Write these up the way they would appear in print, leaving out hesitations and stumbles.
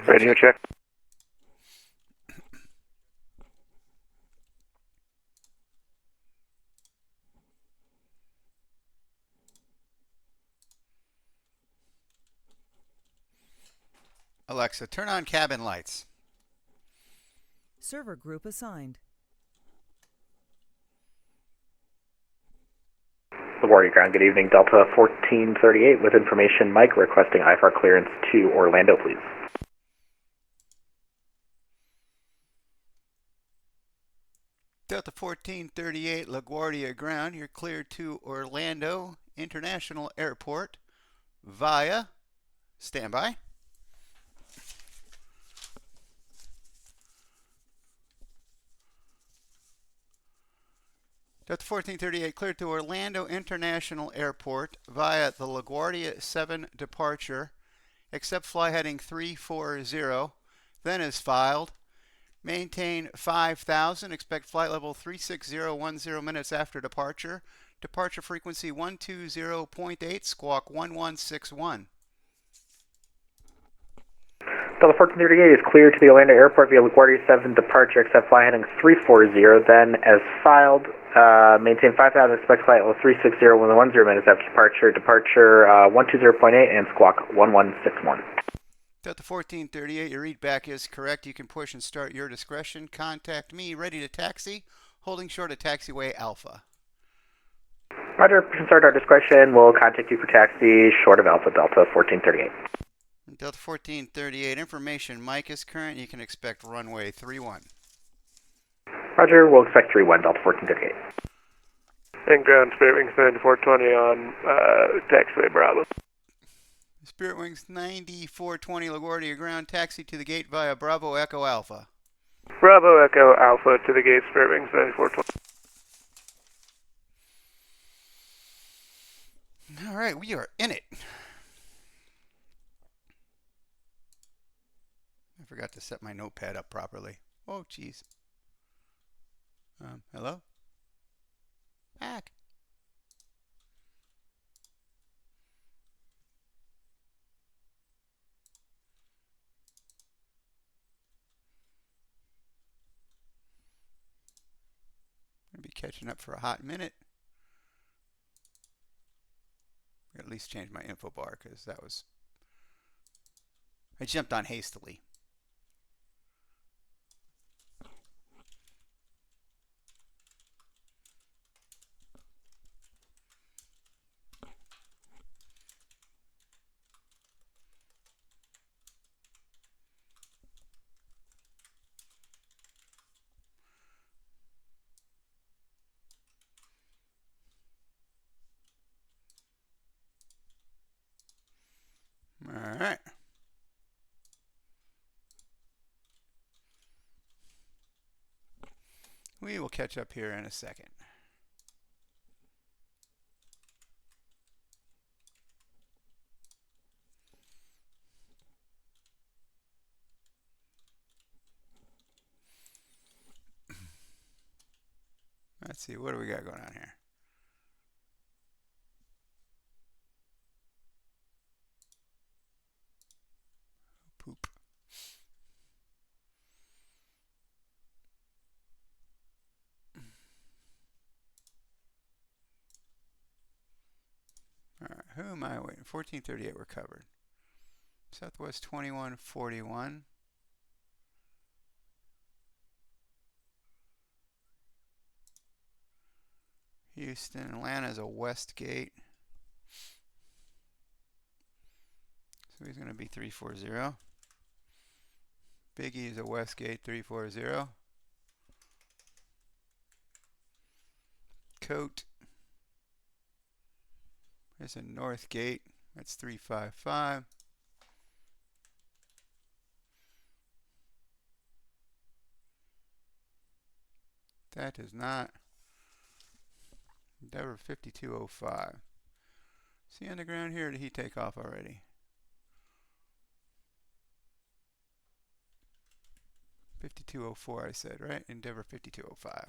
Radio check. Alexa, turn on cabin lights. Server group assigned. LaGuardia Ground, good evening. Delta 1438 with information. Mike requesting IFR clearance to Orlando, please. Delta 1438, LaGuardia Ground. You're cleared to Orlando International Airport via standby. Delta 1438 cleared to Orlando International Airport via the LaGuardia 7 departure, except fly heading 340, then is filed. Maintain 5,000, expect flight level 36010 minutes after departure. Departure frequency 120.8, squawk 1161. Delta 1438 is cleared to the Orlando Airport via LaGuardia 7 departure, except fly heading 340, then as filed. Maintain 5,000, expect flight level 36010 minutes after departure. Departure 120.8 and squawk 1161. Delta 1438, your readback is correct. You can push and start your discretion. Contact me, ready to taxi, holding short of taxiway Alpha. Roger, push and start our discretion. We'll contact you for taxi short of Alpha, Delta 1438. Delta 1438, information. Mike is current. You can expect runway 31. Roger, we'll expect 31, Delta 1438. And ground Spirit Wings 9420 on taxiway Bravo. Spirit Wings 9420 LaGuardia Ground, taxi to the gate via Bravo Echo Alpha. Bravo Echo Alpha to the gate, Spirit Wings 9420. All right, we are in it. I forgot to set my notepad up properly. Oh, jeez. Hello? Back. Gonna be catching up for a hot minute. At least change my info bar because I jumped on hastily. All right. We will catch up here in a second. Let's see, what do we got going on here? Poop. All right, who am I waiting? 1438, we're covered. Southwest 2141. Houston, Atlanta is a west gate. So he's going to be 340. Biggie is a west gate, 340. Coat is a north gate, that's 355. That is not. Endeavor 5205. Is he on the ground here or did he take off already? 5204 I said, right? Endeavor 5205.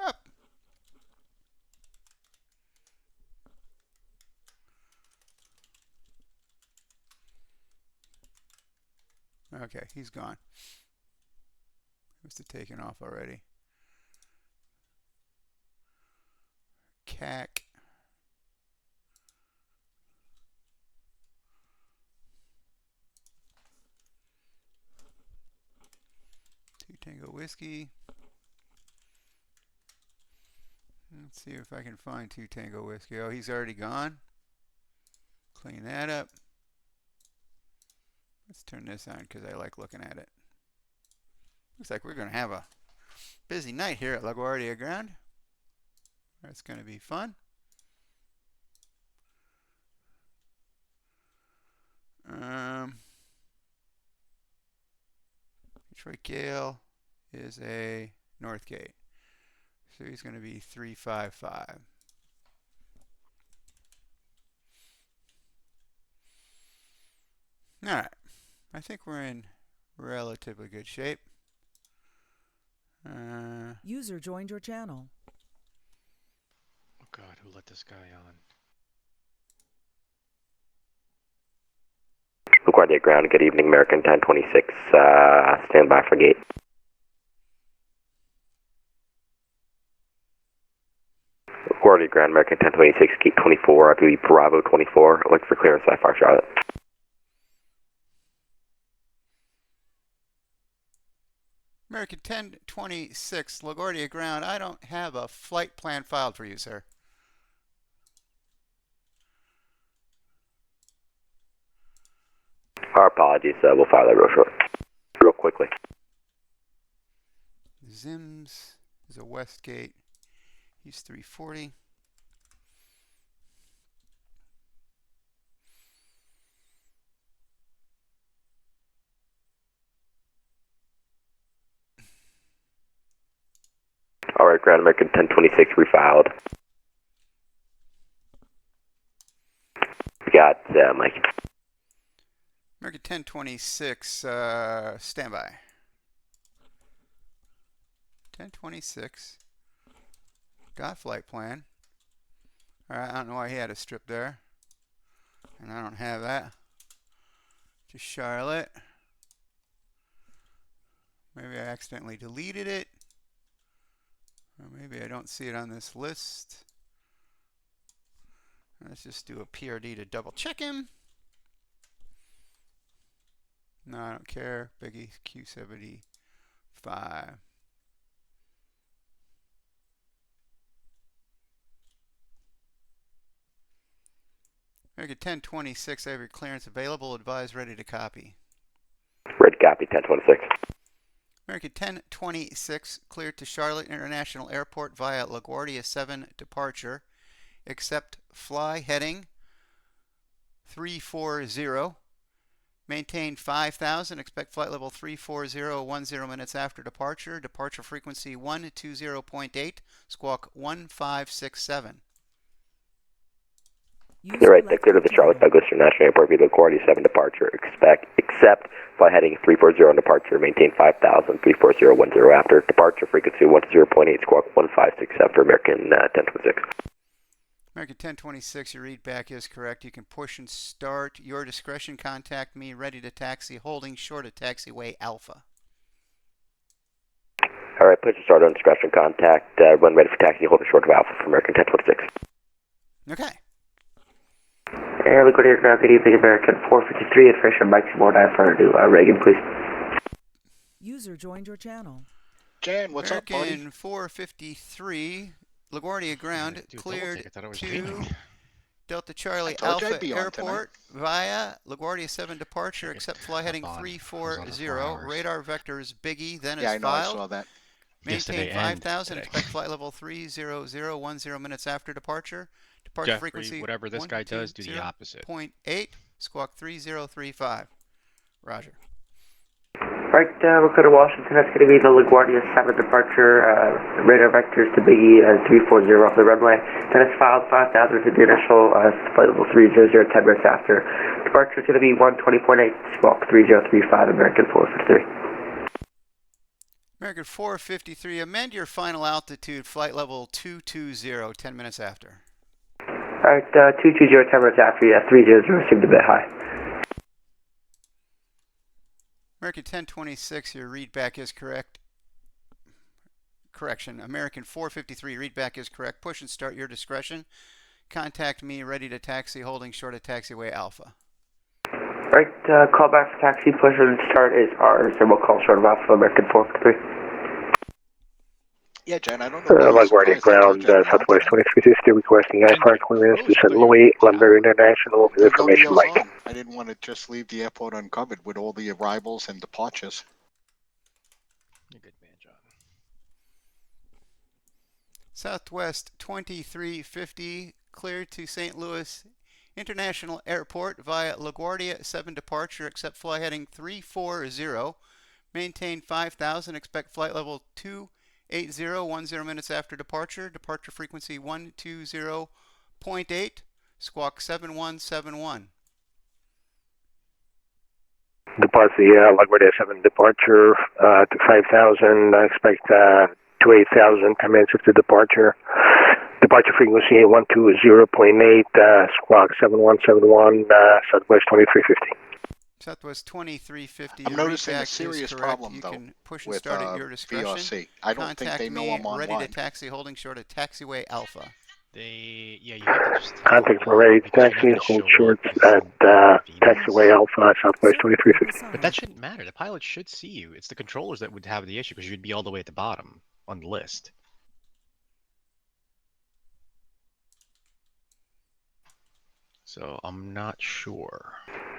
Up. Okay, he's gone. He must have taken off already. CAC. Tango Whiskey. Let's see if I can find 2 Tango Whiskey. Oh, he's already gone. Clean that up. Let's turn this on because I like looking at it. Looks like we're going to have a busy night here at LaGuardia Ground. That's going to be fun. Detroit Gale is a Northgate. So he's going to be 355. All right. I think we're in relatively good shape. User joined your channel. Oh God, who let this guy on? LaGuardia Ground, good evening, American 1026, stand by for gate. LaGuardia Ground, American 1026, gate 24, I believe Bravo 24, look for clearance, far Charlotte. American 1026, LaGuardia Ground. I don't have a flight plan filed for you, sir. Our apologies, we'll file that real quickly. Zims is a Westgate. He's 340. All right, Ground American 1026 refiled. We got Mike. American 1026, standby. 1026. Got flight plan. All right, I don't know why he had a strip there. And I don't have that. Just Charlotte. Maybe I accidentally deleted it. Or maybe I don't see it on this list. Let's just do a PRD to double check him. No, I don't care. Biggie Q75. American 1026, I have your clearance available. Advise ready to copy. Ready copy, 1026. American 1026, cleared to Charlotte International Airport via LaGuardia 7 departure. Accept fly heading 340. Maintain 5,000. Expect flight level 340 10 minutes after departure. Departure frequency 120.8. Squawk 1567. You're right, clear to the Charlotte Douglas International Airport via LaGuardia 7 departure. Accept flight heading 340 on departure. Maintain 5,000. 340 10 after departure frequency 120.8. Squawk 1567 for American 1026. American 1026, your read back is correct. You can push and start. Your discretion, contact me. Ready to taxi. Holding short of taxiway Alpha. All right, push and start on discretion, contact. Run ready for taxi. Holding short of Alpha for American 1026. Okay. Air LaGuardia Ground, good evening, American 453 at Fisher, Mike Seymour, to Reagan, please. User joined your channel. Jan, what's up, buddy? American 453, LaGuardia Ground, Dude, cleared I thought it was to Jamie. Delta Charlie told you I'd Alpha be on Airport via LaGuardia 7 departure. Accept fly heading 340. Radar vectors Biggie, then Yeah, I is know, I filed. saw that. Maintain 5,000. Expect flight level 30010 minutes after departure. Departure Jeffrey, frequency whatever this guy does, do the opposite. 0.8. Squawk 3035. Roger. Right, we're going to Washington. That's going to be the LaGuardia 7 departure. Radar vectors to Biggie 340 off the runway. Then it's filed 5,000 to the initial flight level 300 10 minutes after. Departure is going to be 120.8. Squawk 3035. American 453. American 453, amend your final altitude, flight level 220, 10 minutes after. Alright, 220, 10 minutes after, yeah, 300 seemed a bit high. American 1026, your readback is correct. Correction, American 453, readback is correct. Push and start your discretion. Contact me, ready to taxi, holding short of taxiway Alpha. Right, call back for taxi, push and start is ours, and we'll call short of Alpha, American 453. Yeah, Jen, I don't know why LaGuardia Ground, Southwest 2350, requesting IFR clearance to St. Louis, Lumber International, with information Mike. I didn't want to just leave the airport uncovered with all the arrivals and departures. You're a good man, John. Southwest 2350, cleared to St. Louis International Airport via LaGuardia 7 departure, except fly heading 340. Maintain 5,000, expect flight level 280, 10 minutes after departure. Departure frequency 120.8, squawk 7171. Depart the LaGuardia 7 departure to 5,000, expect 280,000, 10 minutes after departure. Departure frequency 120.8, squawk 7171, Southwest 2350. Southwest 2350. I'm noticing a serious problem, you though, can push and with start at your discretion. VRC. I don't think they know I'm online. Ready to taxi, holding short of taxiway Alpha. Yeah, you have to just Contact for ready to taxi, hold short at taxiway Alpha, Southwest 2350. But that shouldn't matter. The pilot should see you. It's the controllers that would have the issue because you'd be all the way at the bottom on the list. So I'm not sure.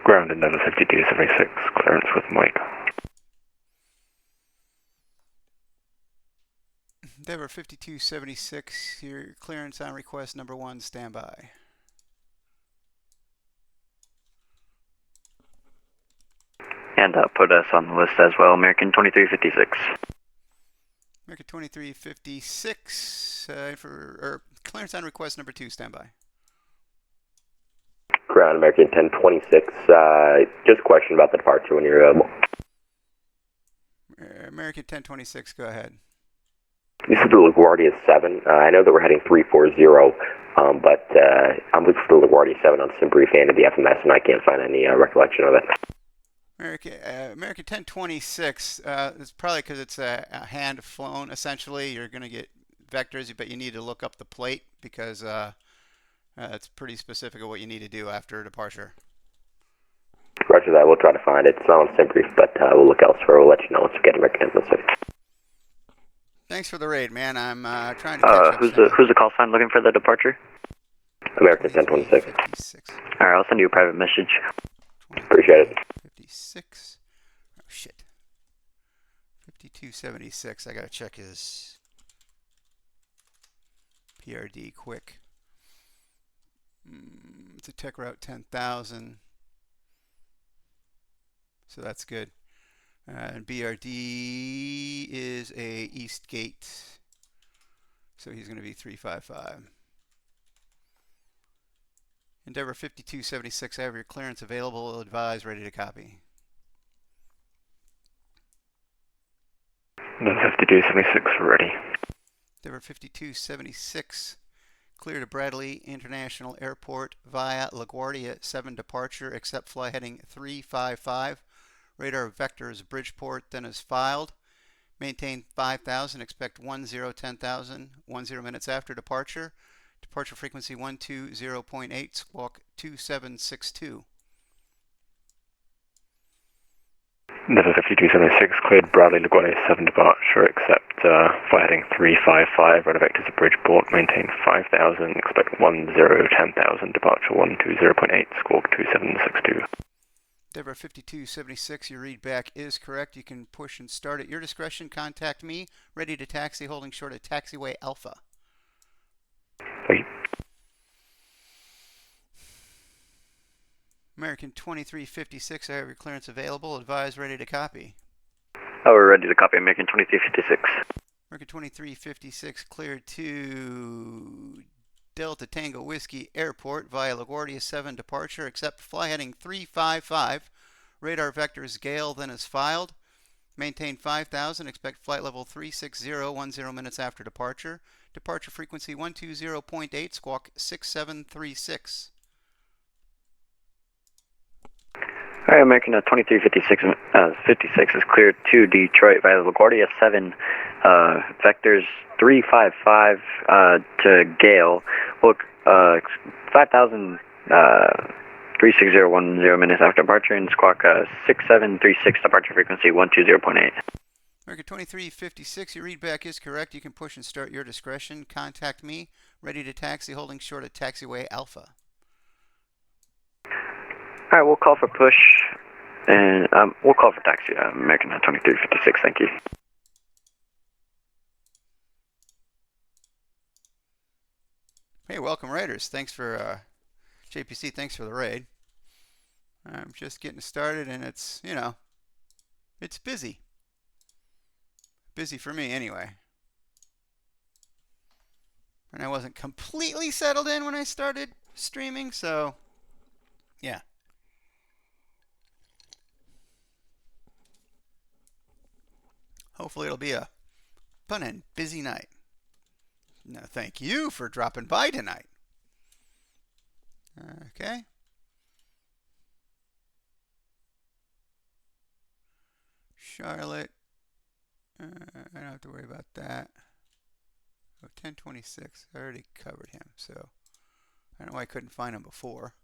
Ground another 5276, clearance with Mike. Endeavor 5276, your clearance on request number 1, standby. And put us on the list as well, American 2356. American 2356, clearance on request number 2, standby. Ground American 1026, just a question about the departure when you're available. American 1026, go ahead. This is the LaGuardia 7. I know that we're heading 340, but I'm looking for the LaGuardia 7 on SimBrief and the FMS, and I can't find any recollection of it. American 1026, it's probably because it's a hand flown, essentially. You're going to get vectors, but you need to look up the plate because it's pretty specific of what you need to do after departure. Roger that. We'll try to find it. It's not on SimBrief, but we'll look elsewhere. We'll let you know once we get American 1026. Thanks for the raid, man. I'm trying to catch up. Who's the call sign looking for the departure? American 1026. Alright, I'll send you a private message. Appreciate it. 56. Oh, shit. 5276. I gotta check his PRD quick. It's a tech route 10,000. So that's good. And BRD is a East Gate. So he's going to be 355. Endeavor 5276, I have your clearance available. Advise, ready to copy. 5276, ready. Endeavor 5276, clear to Bradley International Airport via LaGuardia 7 departure, except fly heading 355. Radar vectors Bridgeport, then is filed. Maintain 5,000, expect 10,000, 10 minutes after departure. Departure frequency 120.8, squawk 2762. Endeavor 5276, cleared Bradley LaGuardia 7 departure, except fly heading 355, radar vectors of Bridgeport, maintain 5,000, expect 10,000, departure 120.8, squawk 2762. Endeavor 5276, your readback is correct. You can push and start at your discretion. Contact me, ready to taxi, holding short at taxiway Alpha. Thank you. American 2356, I have your clearance available. Advise, ready to copy. Oh, we're ready to copy, American 2356. American 2356, cleared to Delta Tango Whiskey Airport via LaGuardia 7 departure, except fly heading 355. Radar vectors Gale, then is filed. Maintain 5,000, expect flight level 360, 10 minutes after departure. Departure frequency 120.8, squawk 6736. Alright, American 2356 56 is cleared to Detroit via LaGuardia 7, vectors 355 to Gale. Look, 5,000, 36010 minutes after departure, and squawk 6736, departure frequency 120.8. American 2356, your readback is correct. You can push and start your discretion. Contact me. Ready to taxi, holding short at taxiway Alpha. Alright, we'll call for push, and we'll call for taxi, American 2356, thank you. Hey, welcome Raiders. Thanks for, JPC, thanks for the raid. I'm just getting started, and it's, you know, it's busy. Busy for me, anyway. And I wasn't completely settled in when I started streaming, so, yeah. Hopefully it'll be a fun and busy night. No, thank you for dropping by tonight. Okay. Charlotte. I don't have to worry about that. Oh, 1026. I already covered him, so I don't know why I couldn't find him before.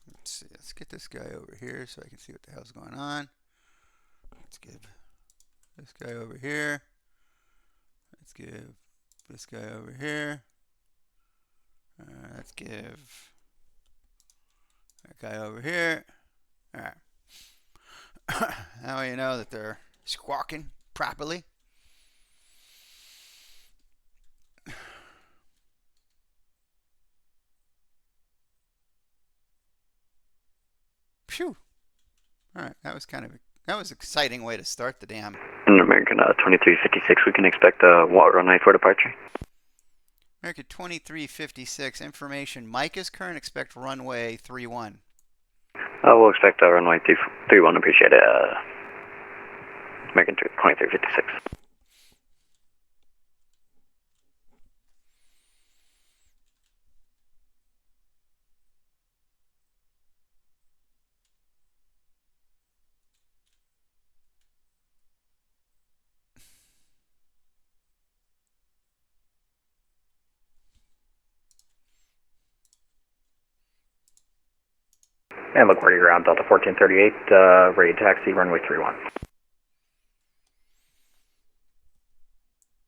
Let's see. Let's get this guy over here so I can see what the hell's going on. Let's give this guy over here. Let's give this guy over here. Let's give that guy over here. All right. Now you know that they're squawking properly. Phew. All right. That was an exciting way to start the damn. American 2356, we can expect what runway for departure? American 2356, information. Mike is current, expect runway 31. We'll expect runway 31, appreciate it. American 2356. And LaGuardia ground, Delta 1438, ready to taxi, runway 31.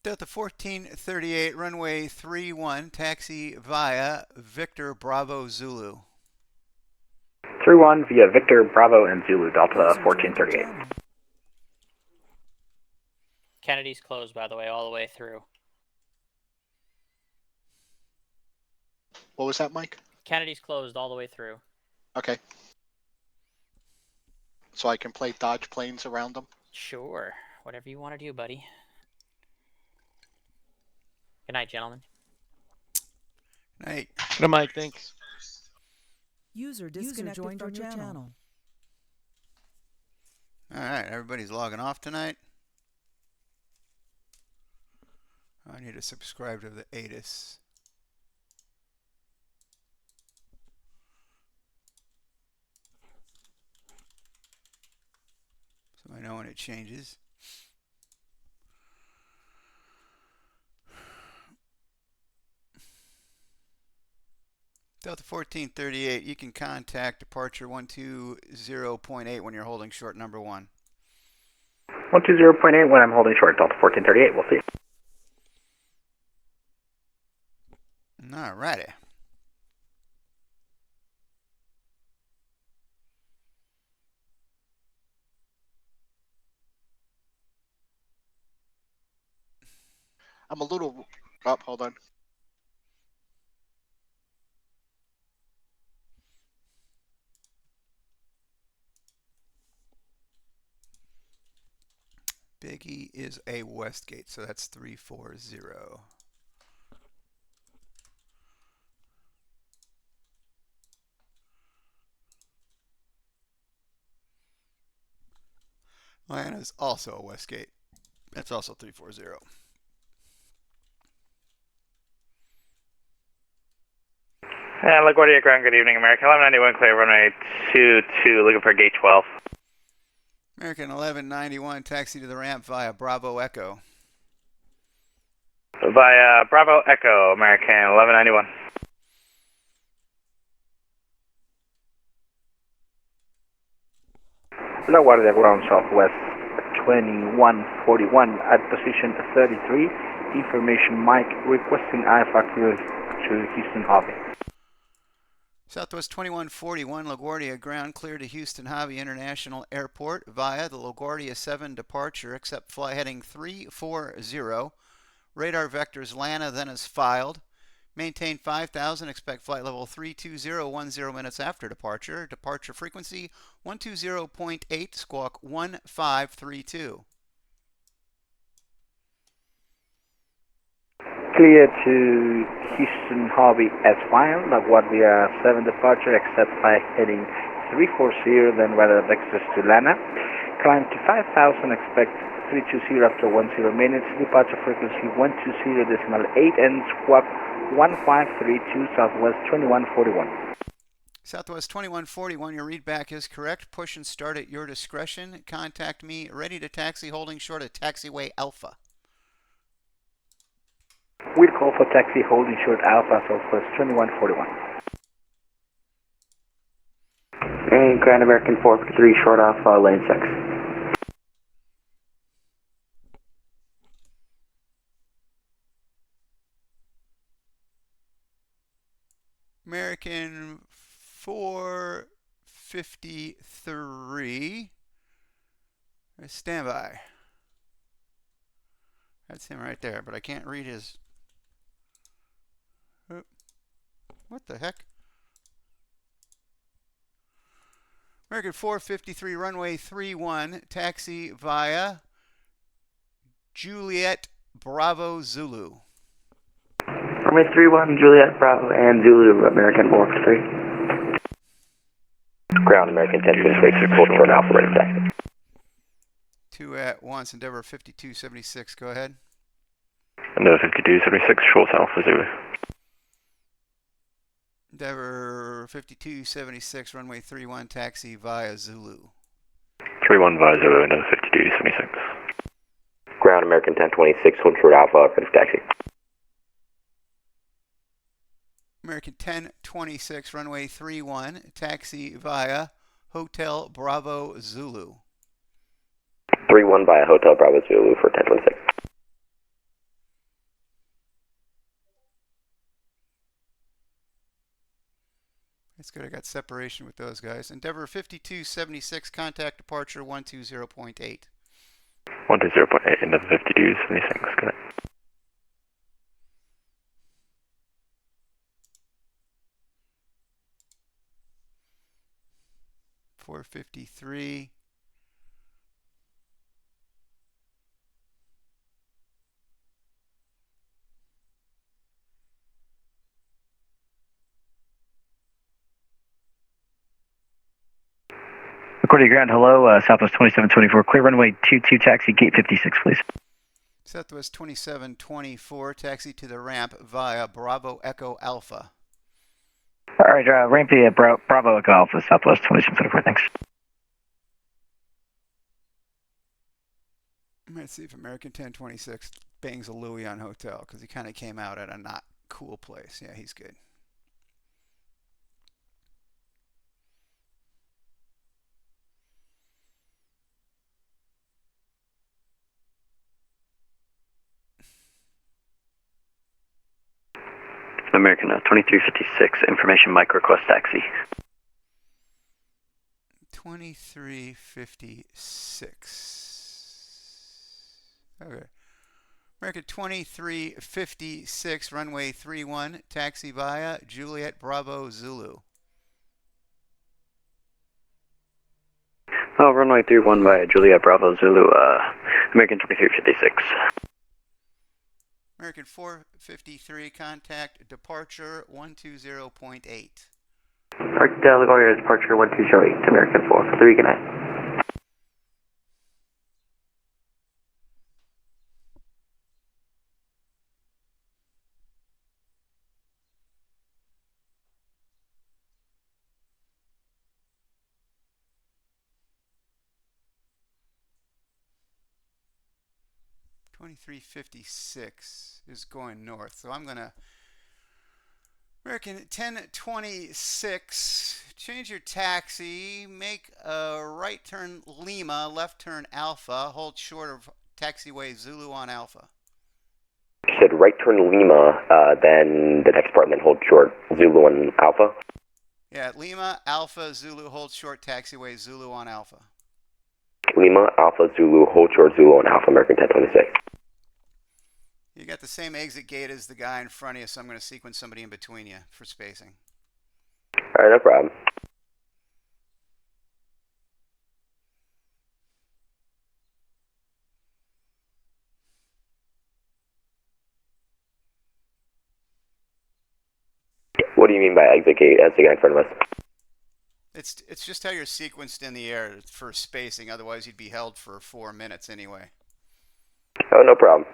Delta 1438, runway 31, taxi via Victor Bravo Zulu. 31 via Victor Bravo and Zulu, Delta 1438. Kennedy's closed, by the way, all the way through. What was that, Mike? Kennedy's closed all the way through. Okay. So I can play dodge planes around them? Sure. Whatever you want to do, buddy. Good night, gentlemen. Night. Good, Mike. Thanks. User disconnected from your channel. All right, everybody's logging off tonight. I need to subscribe to the ATIS. So I know when it changes. Delta 1438, you can contact departure 120.8 when you're holding short number 1. 120.8 when I'm holding short, Delta 1438, we'll see. Alrighty. I'm a little... Oh, hold on. Biggie is a Westgate, so that's 340. Atlanta is also a Westgate. That's also 340. LaGuardia Ground, good evening, American 1191, clear runway 22, looking for gate 12. American 1191, taxi to the ramp via Bravo Echo. Via Bravo Echo, American 1191. LaGuardia Ground, Southwest 2141 at position 33. Information Mike requesting IFA clearance to Houston Hobby. Southwest 2141, LaGuardia ground clear to Houston Hobby International Airport via the LaGuardia 7 departure, except fly heading 340. Radar vectors LANA then is filed. Maintain 5,000, expect flight level 32010 minutes after departure. Departure frequency 120.8, squawk 1532. Clear to Houston Hobby as filed. LaGuardia 7 departure, except by heading 340, then radar vectors to Lana. Climb to 5,000, expect 320 after 10 minutes. Departure frequency 120.8 and squawk 1532, Southwest 2141. Southwest 2141, your readback is correct. Push and start at your discretion. Contact me. Ready to taxi, holding short at taxiway Alpha. We'll call for taxi holding short Alpha, Southwest 2141. And Grand American 453, short Alpha, lane 6. American 453. Standby. That's him right there, but I can't read his... What the heck? American 453, runway 31, taxi via Juliet Bravo Zulu. Runway 31, Juliet Bravo and Zulu, American 453. Ground American 1026, hold short Alpha, ready for taxi. 2 at once, Endeavor 5276, go ahead. Endeavor 5276, short Alpha Zulu. Endeavor 5276, runway 31, taxi via Zulu. 31 via Zulu, Endeavor 5276. Ground American 1026, hold short Alpha, ready for taxi. American 1026, runway 31, taxi via Hotel Bravo Zulu. 31 via Hotel Bravo Zulu for 1026. That's good. I got separation with those guys. Endeavor 5276, contact departure 120.8. 120.8, Endeavor 5276, good. 453. LaGuardia Ground, hello, Southwest 2724, clear runway 22, taxi gate 56, please. Southwest 2724, taxi to the ramp via Bravo Echo Alpha. All right, ramp via Bravo Echo Alpha, Southwest 2724, thanks. Let's see if American 1026 bangs a Louis on hotel, because he kind of came out at a not cool place. Yeah, he's good. American 2356, information Mike request taxi. 2356. Okay. American 2356, runway 31, taxi via Juliet Bravo Zulu. Oh, runway 31 via Juliet Bravo Zulu, American 2356. American 453, contact departure 120.8. LaGuardia departure 1208, American 453, good night. 2356 is going north. So I'm going to American 1026, change your taxi, make a right turn Lima, left turn Alpha, hold short of taxiway Zulu on Alpha. You said right turn Lima, then the next part, and then hold short Zulu on Alpha? Yeah, Lima, Alpha, Zulu, hold short taxiway Zulu on Alpha. Lima, Alpha, Zulu, hold short Zulu on Alpha, American 1026. You got the same exit gate as the guy in front of you, so I'm going to sequence somebody in between you for spacing. All right, no problem. What do you mean by exit gate? That's the guy in front of us. It's just how you're sequenced in the air for spacing. Otherwise, you'd be held for 4 minutes anyway. Oh, no problem.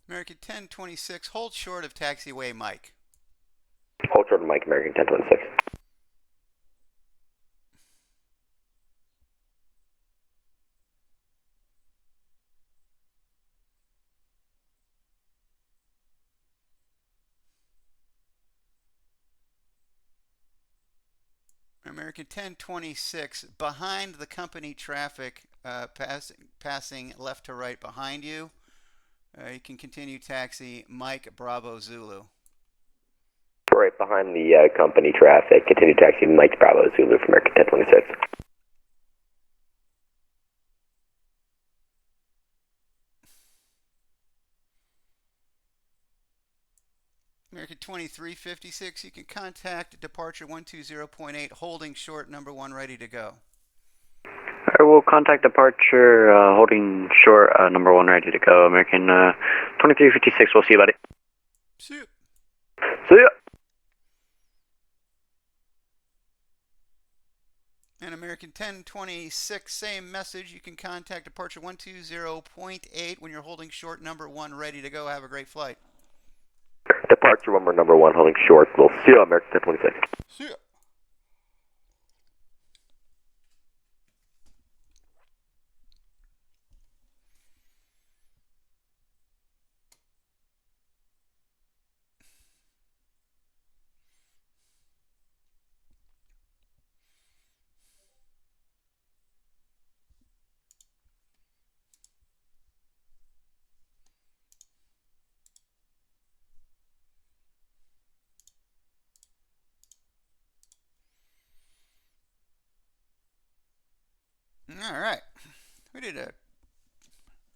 American 1026, hold short of taxiway Mike. Hold short of Mike, American 1026. American 1026, behind the company traffic, passing left to right behind you. You can continue taxi Mike Bravo Zulu. Right behind the company traffic. Continue taxi Mike Bravo Zulu from American 1026. American 2356, you can contact departure 120.8, holding short number 1, ready to go. I will contact departure, holding short, number 1, ready to go. American 2356, we'll see you, buddy. See ya. See ya. And American 1026, same message. You can contact departure 120.8 when you're holding short number 1, ready to go. Have a great flight. Departure number 1, holding short. We'll see you, American 1026. See ya. All right. I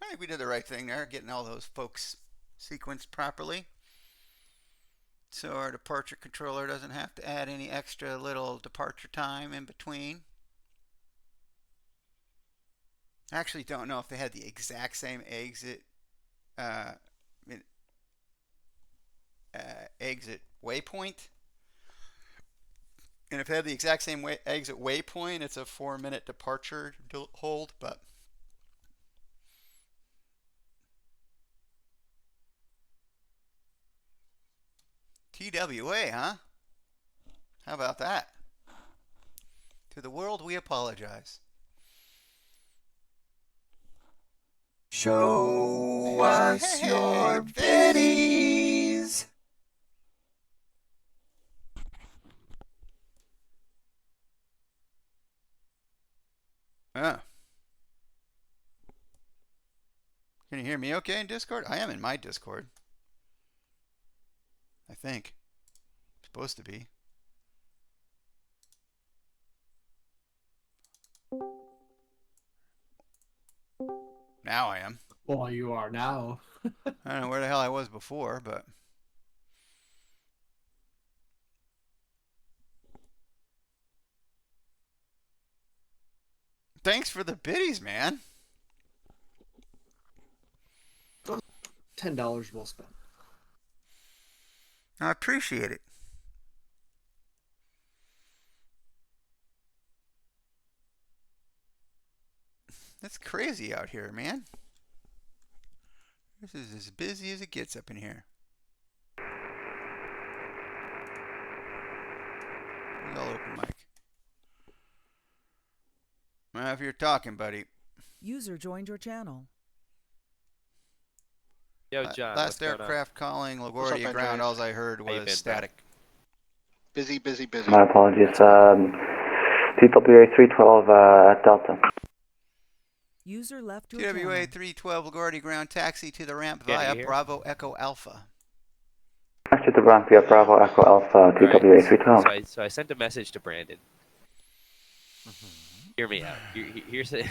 think we did the right thing there, getting all those folks sequenced properly. So our departure controller doesn't have to add any extra little departure time in between. I actually don't know if they had the exact same exit exit waypoint. And if they have the exact same exit waypoint, it's a 4-minute departure hold, but TWA, huh? How about that? To the world, we apologize. Show us your biddies. Oh. Can you hear me okay in Discord? I am in my Discord. I think. Supposed to be. Now I am. Well, you are now. I don't know where the hell I was before, but... Thanks for the biddies, man. $10 well spent. I appreciate it. . It's crazy out here, man. This is as busy as it gets up in here. We all open mic. Well, if you're talking, buddy. User joined your channel. Yo, John. Last what's going on? aircraft calling What's up, LaGuardia ground. Andreas? All I heard How you was been, static. Busy, busy, busy. My apologies. TWA 312 at Delta. User left your TWA channel. 312 LaGuardia ground. Taxi to the ramp Yeah, via you here? Bravo Echo Alpha. Actually, the ramp via Bravo Echo Alpha TWA 312. So I sent a message to Brandon. Hear me out. Here's a,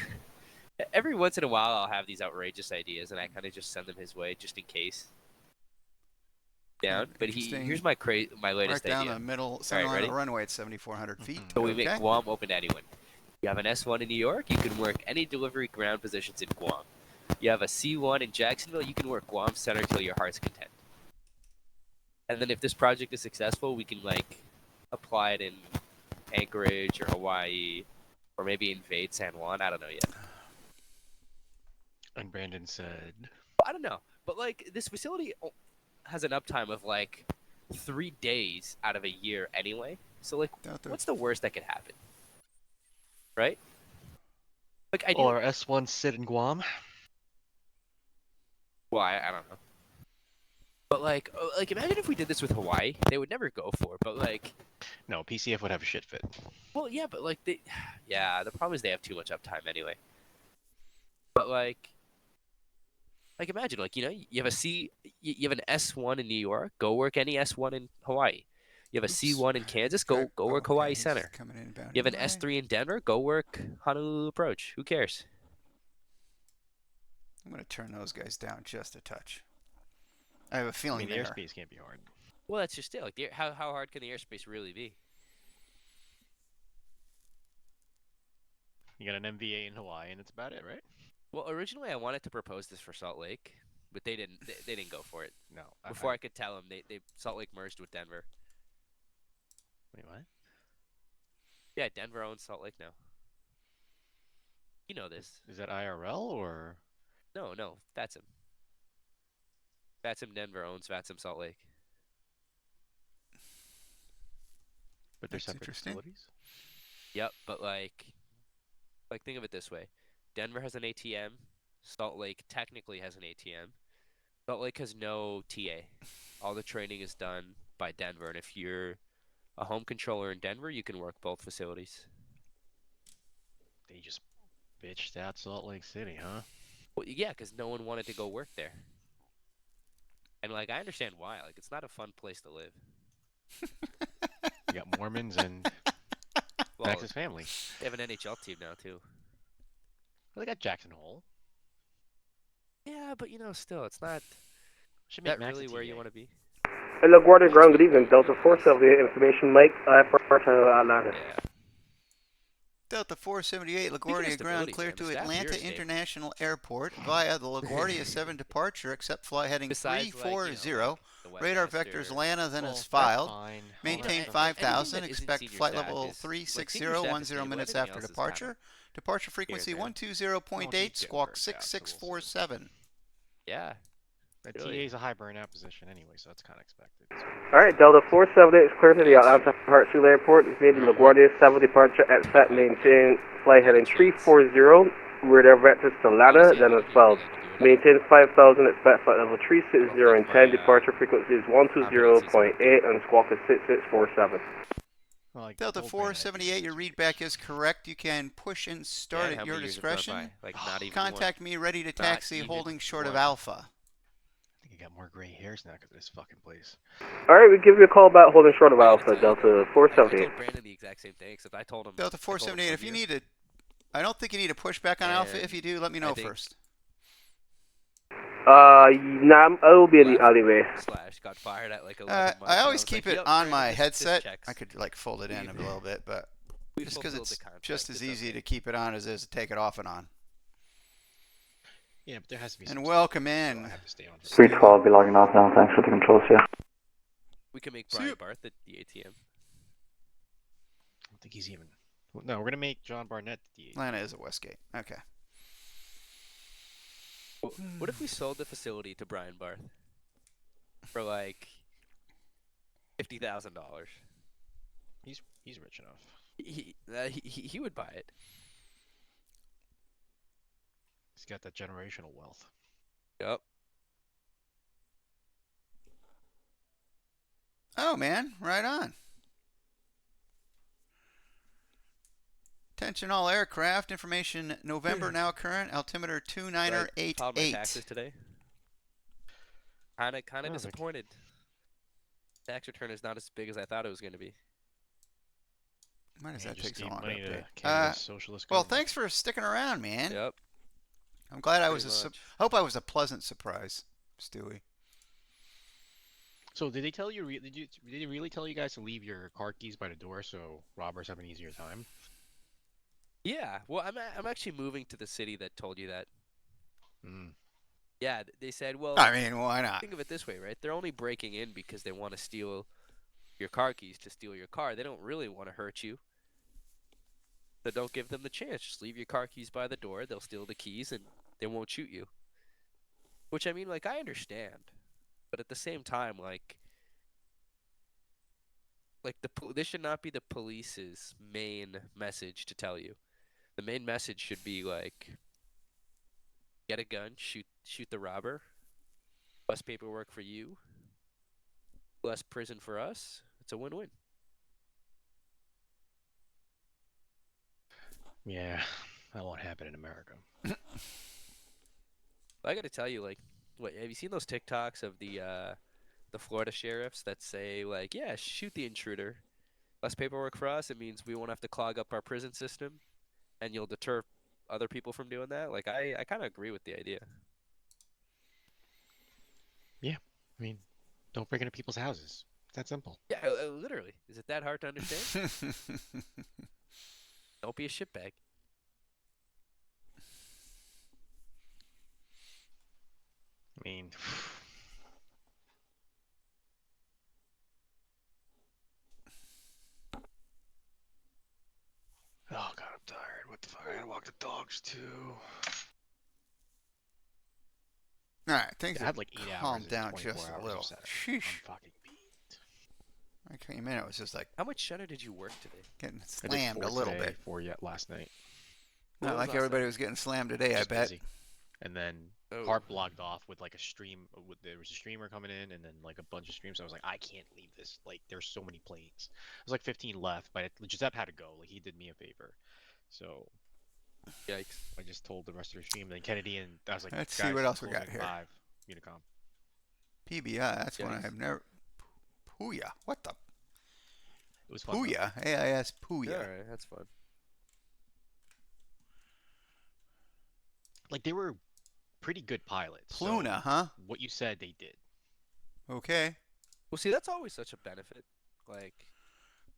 every once in a while I'll have these outrageous ideas, and I kind of just send them his way just in case. Down, but here's my latest right down idea. the middle, All center right, line of ready? the runway at 7,400 feet. So we Okay. make Guam open to anyone. You have an S1 in New York, you can work any delivery ground positions in Guam. You have a C1 in Jacksonville, you can work Guam center till your heart's content. And then if this project is successful, we can like apply it in Anchorage or Hawaii, or maybe invade San Juan. I don't know yet. And Brandon said, I don't know, but like this facility has an uptime of like 3 days out of a year anyway. So like, what's the worst that could happen? Right? Like I or S1 sit in Guam. Well, I don't know. But like imagine if we did this with Hawaii. They would never go for it, but like. No, PCF would have a shit fit. Well, yeah, but like yeah, the problem is they have too much uptime anyway. But like imagine like you have you have an S1 in New York, go work any S1 in Hawaii. You have a C1 in Kansas, go work Hawaii Center. You have an S3 in Denver, go work Honolulu Approach. Who cares? I'm going to turn those guys down just a touch. I have a feeling the airspace can't be hard. Well, that's just it. Like, how hard can the airspace really be? You got an MVA in Hawaii, and that's about it, right? Well, originally I wanted to propose this for Salt Lake, but they didn't. They didn't go for it. No. Before I could tell them, they Salt Lake merged with Denver. Wait, what? Yeah, Denver owns Salt Lake now. You know this. Is that IRL or? No, VATSIM. VATSIM Denver owns VATSIM Salt Lake. But they're separate facilities? Yep, but like think of it this way. Denver has an ATM. Salt Lake technically has an ATM. Salt Lake has no TA. All the training is done by Denver, and if you're a home controller in Denver, you can work both facilities. They just bitched out Salt Lake City, huh? Well, yeah, because no one wanted to go work there. And like, I understand why. Like, it's not a fun place to live. You got Mormons and Max's family. They have an NHL team now too. Well, they got Jackson Hole. Yeah, but still, it's not. Should make that Max really a where TA. you want to be? LaGuardia ground, good evening. Delta 478 information, Mike, for Atlanta. Yeah. Delta 478 LaGuardia ground stability, clear man, the to staff here Atlanta is stable. International Airport via the LaGuardia 7 departure, except fly heading Besides, 340. the Radar webmaster. vectors Atlanta, then Well, is that's filed. fine. Maintain Anything 5,000. that isn't Expect senior flight staff level is- 360, senior staff is 10 stable, minutes everything after else is departure. kinda Departure frequency there. 120.8, squawk 6647. Yeah. That Really? TA is a high burnout position anyway, so that's kind of expected. Alright, Delta 478 is clear to the Atlanta Hartsfield Airport. Invading LaGuardia 7 departure at set, maintain flight heading 340. Radar vectors to Atlanta, then as well. Maintain 5,000, expect flight level 360 and 10. Departure frequency is 120.8 and squawk is 6647. Well, Delta 478, your readback is correct. You can push and start how at your many years have gone discretion. by? Like, not even Contact me, ready to taxi, even holding short of one. Alpha. I think you got more gray hairs now because of this fucking place. Alright, we give you a call back holding short of Alpha, Delta I 478. told Brandon the exact same thing, except I told him. Delta I told him 478, if you from need to, I don't think you need to push back on Alpha. And If you do, let me know I think- first. Nah, I will be in the alleyway. / got fired at like 11 months. I and always was keep like, it "Yep, on Brandon, my this headset. checks." I could like fold it in a little bit, but We just because fulfilled it's the contract, just as it's easy okay. to keep it on as it is to take it off and on. Yeah, but there has to be. And some welcome stuff, so in. I have to stay on. 312 be logging off now. Thanks for the controls, yeah. We can make See Brian ya. Barth at the ATM. I don't think he's even. No, we're gonna make John Barnett the TA. Atlanta is at Westgate. Okay. What if we sold the facility to Brian Barth for like $50,000? He's rich enough. He would buy it. He's got that generational wealth. Yep. Oh man, right on. Attention all aircraft. Information November now current. Altimeter 2988. Filed my taxes today. Kind of disappointed. Tax return is not as big as I thought it was going to be. Why does that take so gave long to money to update? Canada's socialist Well, government. thanks for sticking around, man. Yep. I'm glad I Pretty was much. hope I was a pleasant surprise, Stewie. So did they tell you? Did they really tell you guys to leave your car keys by the door so robbers have an easier time? Yeah. Well, I'm actually moving to the city that told you that. Mm. Yeah, they said, well, I mean, why not? Think of it this way, right? They're only breaking in because they want to steal your car keys to steal your car. They don't really want to hurt you. So don't give them the chance. Just leave your car keys by the door. They'll steal the keys and they won't shoot you. Which, I mean, like, I understand. But at the same time, like this should not be the police's main message to tell you. The main message should be, like, get a gun, shoot the robber. Less paperwork for you. Less prison for us. It's a win-win. Yeah, that won't happen in America. I got to tell you, like, what have you seen those TikToks of the Florida sheriffs that say, like, yeah, shoot the intruder. Less paperwork for us. It means we won't have to clog up our prison system, and you'll deter other people from doing that. Like, I kind of agree with the idea. Yeah, I mean, don't break into people's houses. It's that simple. Yeah, literally. Is it that hard to understand? Don't be a shitbag. I mean, oh god, I'm tired. What the fuck? I gotta walk the dogs too. All right, things I had like 8 calm hours. down 24 just a hours little. of Saturday. Sheesh. I'm fucking beat. I came in, it was just like How much center did you work today? getting I did slammed 4 a little today, bit. 4 yet last night. Not like everybody was getting slammed today, Just I bet. busy. And then Oh. Park blocked off with like a stream. There was a streamer coming in, and then like a bunch of streams. So I was like, I can't leave this. Like, there's so many planes. There's like 15 left, but Giuseppe had to go. Like, he did me a favor. So, yikes! I just told the rest of the stream. Then Kennedy and I was like, Let's guys, see what else we got closing here. 5, Unicom. PBI, that's one Yikes. I've never. Puya, what the? It was fun. though. Puya, AIS Puya. All right, that's fun. Like, they were pretty good pilots. Pluna, so huh? What you said, they did. Okay. Well, see, that's always such a benefit. Like,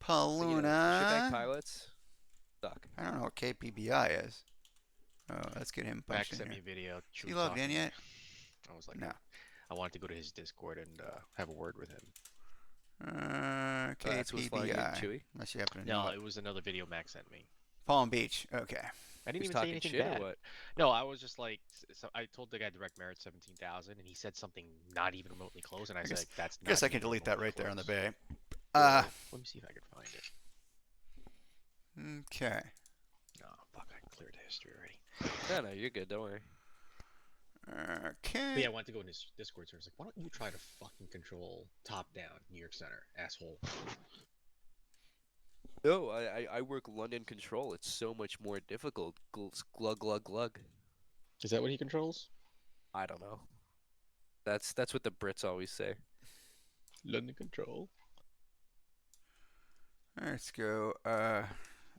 Paluna. shitbag pilots suck. I don't know what KPBI is. Oh, let's get him Max punched in sent me here. a video. Is he logged in yet? I was like, No. I wanted to go to his Discord and have a word with him. That's who's flying in, KPBI. Chewy? Unless you happen to No, know. it was another video Max sent me. Palm Beach. Okay. I didn't He's even say talking anything shit or bad. what? No, I was just like, so I told the guy direct merit 17,000, and he said something not even remotely close, and I guess- said, that's I guess not I can even delete that remotely right there on the close. bay. Let me see if I can find it. Okay. Oh, fuck, I cleared history already. No, you're good. Don't worry. Okay. But yeah, I wanted to go in his Discord, so I was like, why don't you try to fucking control top-down New York Center, asshole? No, I work London control. It's so much more difficult. Glug glug glug. Is that what he controls? I don't know. That's what the Brits always say. London control. Let's go. There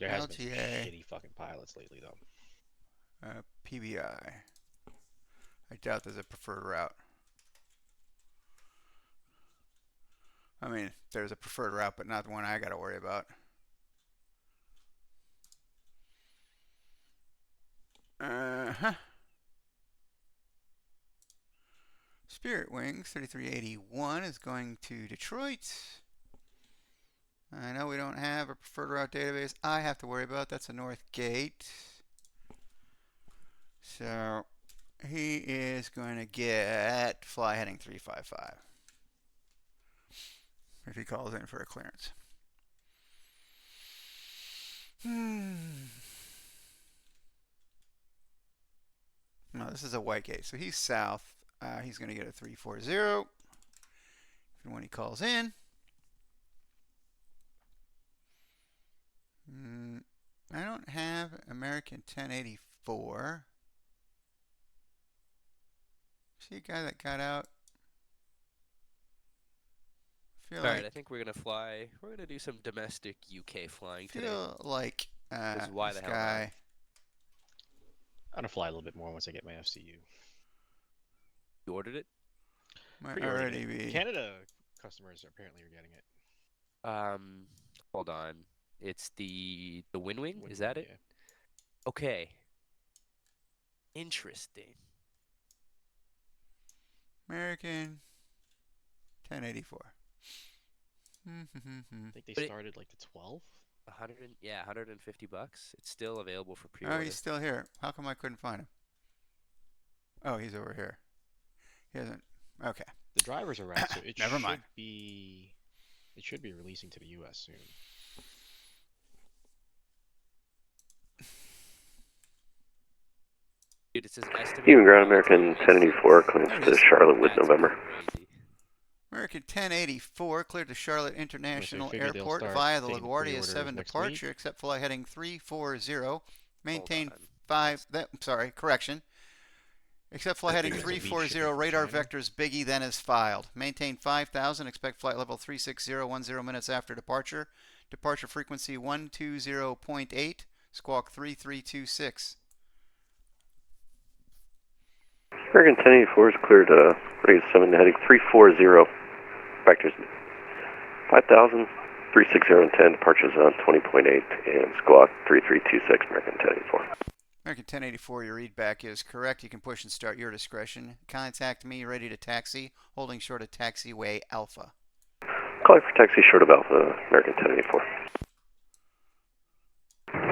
has been some LGA. shitty fucking pilots lately, though. PBI. I doubt there's a preferred route. I mean, there's a preferred route, but not the one I got to worry about. Spirit Wings 3381 is going to Detroit. I know we don't have a preferred route database I have to worry about. That's a North Gate. So He is going to get fly heading 355 if he calls in for a clearance. No, this is a white gate, so he's south. He's going to get a 340 when he calls in. I don't have American 1084. See a guy that got out? Alright, I think we're gonna fly. We're gonna do some domestic UK flying today. Feel like This is why this the hell guy. I'm gonna fly a little bit more once I get my FCU. You ordered it? Might Pre-ordered already it. be. Canada customers apparently are getting it. Hold on. It's the Win-Wing? Is Win-Wing, that it? yeah. Okay. Interesting. American 1084. I think they But started like the 12. 150 bucks. It's still available for Oh, pre-order. he's still here. How come I couldn't find him? Oh, he's over here. He hasn't. Okay. The drivers are out, so it Never should mind. be. It should be releasing to the U.S. soon. Dude, it says estimated. Even ground American 1084 clearance to Charlotte with November. American 1084 cleared to Charlotte International figured they'll Airport start via the taking LaGuardia pre-orders 7 next departure, week. except flight heading 340. Maintain on. 5. Sorry, correction. Except flight heading figured it's a week 340, shipping from radar China. vectors Biggie then is filed. Maintain 5,000, expect flight level 36010 minutes after departure. Departure frequency 120.8, squawk 3326. American 1084 is cleared to radio 7 heading 340. Vectors 5,000, 360 and 10, departures on 20.8, and squawk 3326, American 1084. American 1084, your read back is correct. You can push and start your discretion. Contact me, ready to taxi, holding short of taxiway Alpha. Calling for taxi short of Alpha, American 1084.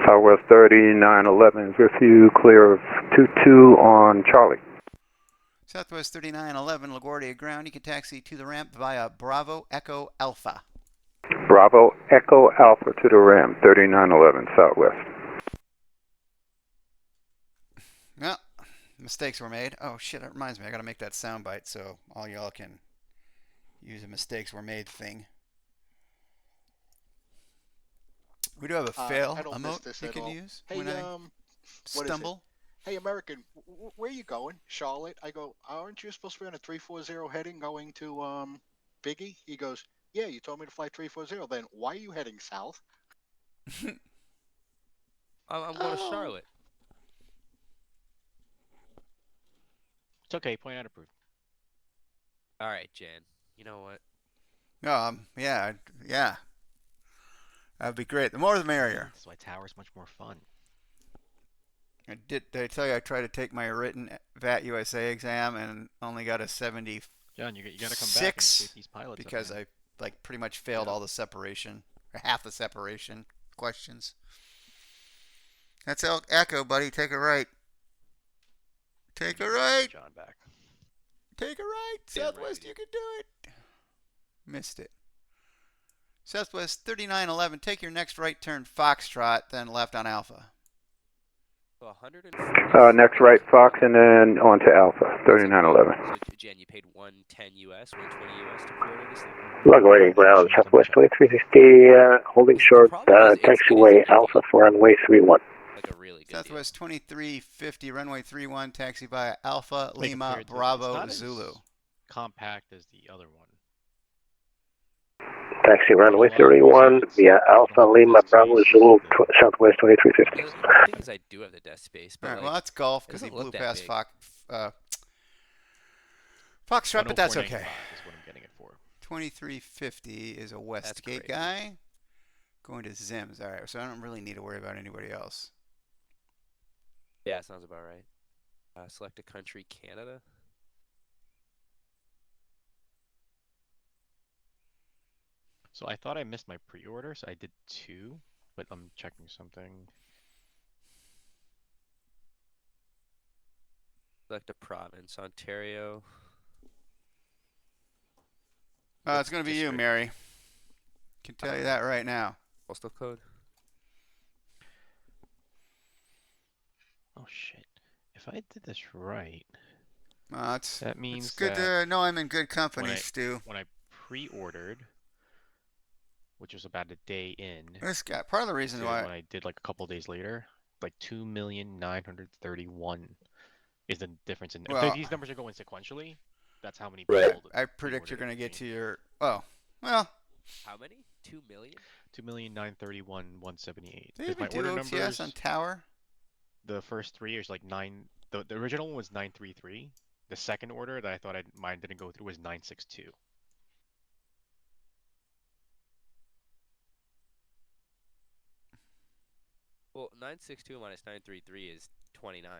Southwest 3911 is with you, clear of 22 on Charlie. Southwest 3911, LaGuardia ground. You can taxi to the ramp via Bravo Echo Alpha. Bravo Echo Alpha to the ramp, 3911 Southwest. Well, mistakes were made. Oh shit, that reminds me. I gotta make that soundbite so all y'all can use a mistakes were made thing. We do have a fail I don't miss emote this you at can all. use Hey, when I what is it? stumble. Hey, American, where you going? Charlotte? I go, aren't you supposed to be on a 340 heading going to Biggie? He goes, yeah, you told me to fly 340. Then why are you heading south? I'm going to Charlotte. It's okay. Point out approved. All right, Jan. You know what? Yeah. That'd be great. The more the merrier. That's why Tower's much more fun. Did I tell you I tried to take my written VAT USA exam and only got a 76? John, you got to come back and shake these pilots up, because man. I pretty much failed all the separation, or half the separation questions. That's Echo, buddy. Take a right. Take a right. John back. Take a right. Southwest, you can do it. Missed it. Southwest 3911. Take your next right turn Foxtrot, then left on Alpha. 140. Next right Fox and then on to Alpha, 3911. So, Jan, you paid 110 US, 120 US to pre-order this thing? LaGuardia ground, Southwest 2350, holding short, taxiway Alpha for runway 31. Like a really good Southwest 2350, runway 31, taxi via Alpha, Wait, Lima, compared to- it's Bravo, not as Zulu. compact as the other one. Taxi runway 31 via Alpha Lima Bravo Zulu Southwest 2350. The thing is, I do have the desk space, but All right, like, well, that's golf it because he doesn't look blew that past big. Foxtrot, but that's 104.95 okay. is what I'm getting it for. 2350 is a Westgate crazy. guy going to Zims. All right, so I don't really need to worry about anybody else. Yeah, sounds about right. Select a country, Canada. So I thought I missed my pre-order, so I did 2, but I'm checking something. Select a province, Ontario. It's going to be you, Mary. Can tell you that right now. Postal code. Oh shit! If I did this right, that means it's good that to know I'm in good company, Stu. when I pre-ordered, which was about a day in, This guy, part of the reason why when I did like a couple days later, like 2,931 is the difference in. Well, If these numbers are going sequentially, that's how many Right. people. I predict you're going to get to your. Oh, well. How many? 2 million? 2,931,178. Did we My do order OTS numbers on Tower? The first three is like 9. The original one was 933. The second order that I thought mine didn't go through was 962. Well, 962 minus 933 is 29.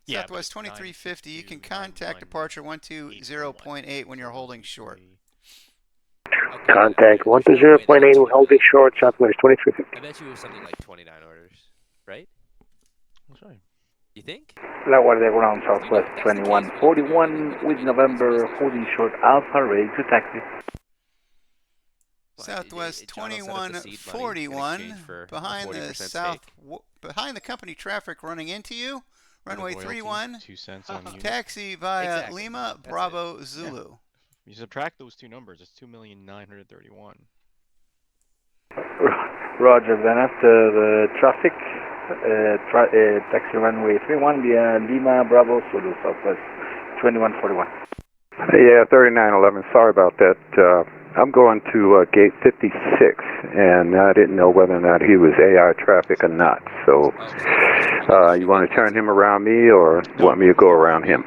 Yeah, Southwest 2350. You can contact departure 120.8 when you're holding short. Contact 120.8 holding short, Southwest 2350. I bet you it was something like 29 orders, right? That's right. You think? LaGuardia ground Southwest 2141 with November holding short Alpha ready to taxi. Southwest 2141 behind the company traffic running into you. Runway 31. 2 cents on you. Taxi via Lima Bravo Zulu. You subtract those two numbers, it's 2,931. Roger, then after the traffic, taxi runway 31 via Lima Bravo Zulu Southwest 2141. Yeah, 3911. Sorry about that. I'm going to gate 56, and I didn't know whether or not he was AI traffic or not. So, you want to turn him around me, or want me to go around him?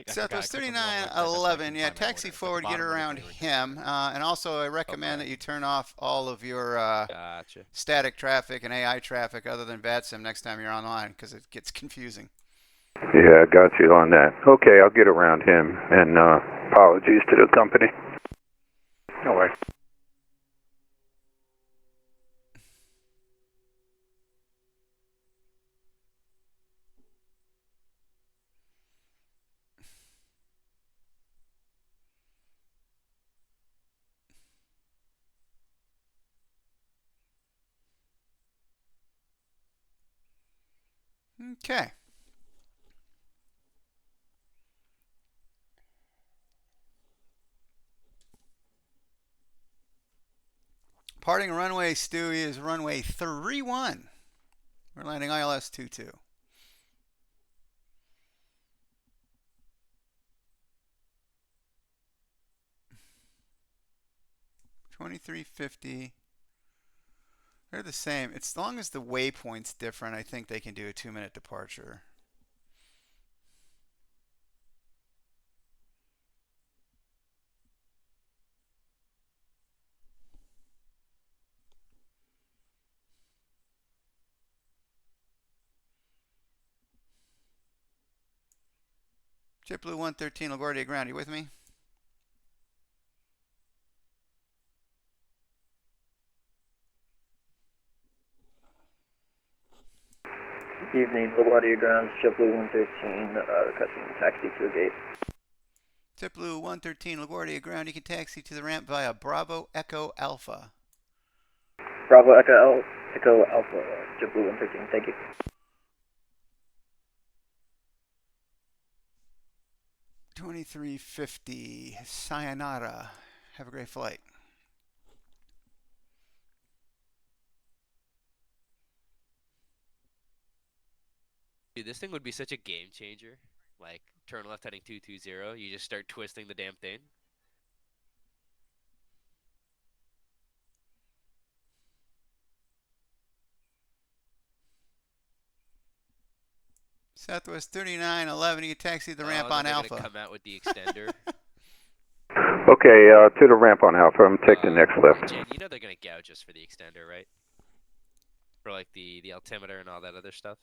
Southwest 3911. Yeah, taxi forward, get around him. And also, I recommend that you turn off all of your static traffic and AI traffic other than VATSIM next time you're online, because it gets confusing. Yeah, I got you on that. Okay, I'll get around him, and apologies to the company. No worries. Okay. Parting runway, Stewie, is runway 31. We're landing ILS 22. $23.50. They're the same. As long as the waypoint's different, I think they can do a 2-minute departure. JetBlue 113 LaGuardia ground. You with me? Evening, LaGuardia ground, JetBlue 113, requesting taxi to the gate. JetBlue 113 LaGuardia ground. You can taxi to the ramp via Bravo Echo Alpha. Bravo Echo Alpha, JetBlue 113. Thank you. $23.50. Sayonara. Have a great flight. Dude, this thing would be such a game changer. Like, turn left heading 220, you just start twisting the damn thing. Southwest 3911. You can taxi the ramp on Alpha. Gonna come out with the extender. Okay, to the ramp on Alpha. I'm taking the next left. Jen, you know they're gonna gouge us for the extender, right? For like the altimeter and all that other stuff.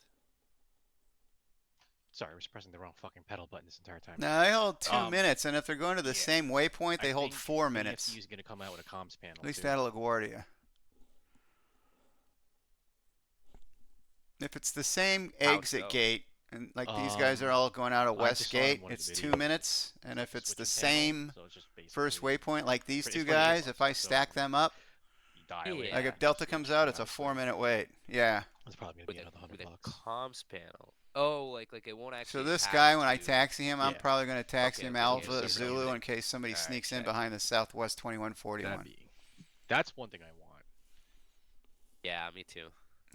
Sorry, I was pressing the wrong fucking pedal button this entire time. No, they hold 2 minutes, and if they're going to the same waypoint, they hold 4 minutes. VFC is going to come out with a comms panel. At least out of LaGuardia. If it's the same exit gate, And like these guys are all going out of I just saw it in Westgate. one of the It's 2 videos, minutes, and if it's the switching panel, same so it's just first basically waypoint like these it's two for the guys, airports, if I so stack them up, you dial in, like if you Delta comes switch, out, and it's a honestly, 4-minute wait. Yeah. It's probably gonna be another With $100. a comms panel. Oh, like it won't actually. So this have guy, when I to- taxi him, I'm Yeah. probably going to taxi Okay, him okay, Alpha okay, so Zulu everything- in case somebody Alright, sneaks in check. behind the Southwest 2141. That's one thing I want. Yeah, me too.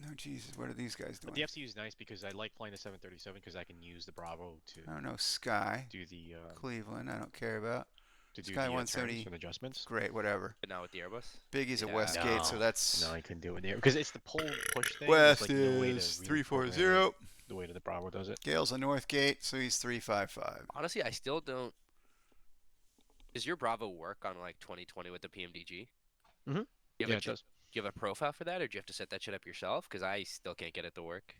Oh Jesus, what are these guys But doing? the FCU is nice because I like flying the 737 because I can use the Bravo to I don't know, Sky. do the Cleveland, I don't care about. to do Sky the 170 turns and adjustments. Great, whatever. But not with the Airbus. Biggie's at Yeah. Westgate, so that's no, I couldn't do it there because it's the pull push thing. West it's like no way to is really 340. program it the way that the Bravo does it. Gale's a Northgate, so he's 355. Honestly, I still don't. Does your Bravo work on like 2020 with the PMDG? Mhm. Yeah, it does. Do you have a profile for that, or do you have to set that shit up yourself? Because I still can't get it to work.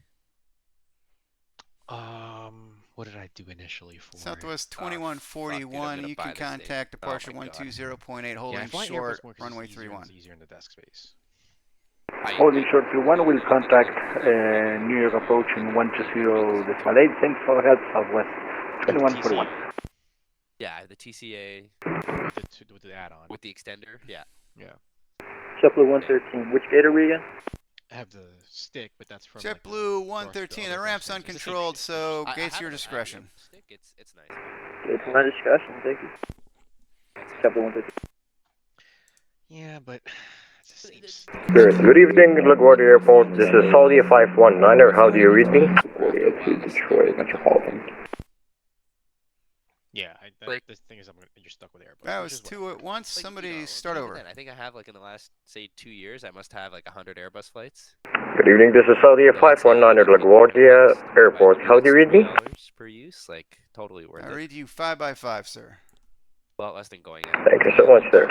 What did I do initially for Southwest fuck, dude, I'm 2141, gonna you buy can this thing. contact Oh departure my God. 120.8, holding I fly short, Airbus more 'cause runway it's easier and 31. It's easier in the desk space. Holding short to 1 will contact New York approaching 120.8, same for head Southwest 2141. Yeah, the TCA with the add-on. with the extender. Yeah. Yeah. JetBlue 113, which gate are we again? I have the stick, but that's from JetBlue 113, the ramp's uncontrolled, so gates your discretion. Stick. It's nice. It's my discussion, thank you. JetBlue 113. Yeah, but it just seems. Spirit, good evening, LaGuardia Airport. This is Saudia 519er. How do you read me? LaGuardia to Detroit Metropolitan. Yeah, the thing is, you're stuck with Airbus. That which was is two at once. Like, Somebody you know, start even over. then, I think I have like in the last say 2 years, I must have like 100 Airbus flights. Good evening, this is Saudia 519er, LaGuardia Airport. How do you read me? $3 per use, like totally worth I it. read you 5x5, sir. A lot less than going in. Thank you so much, sir.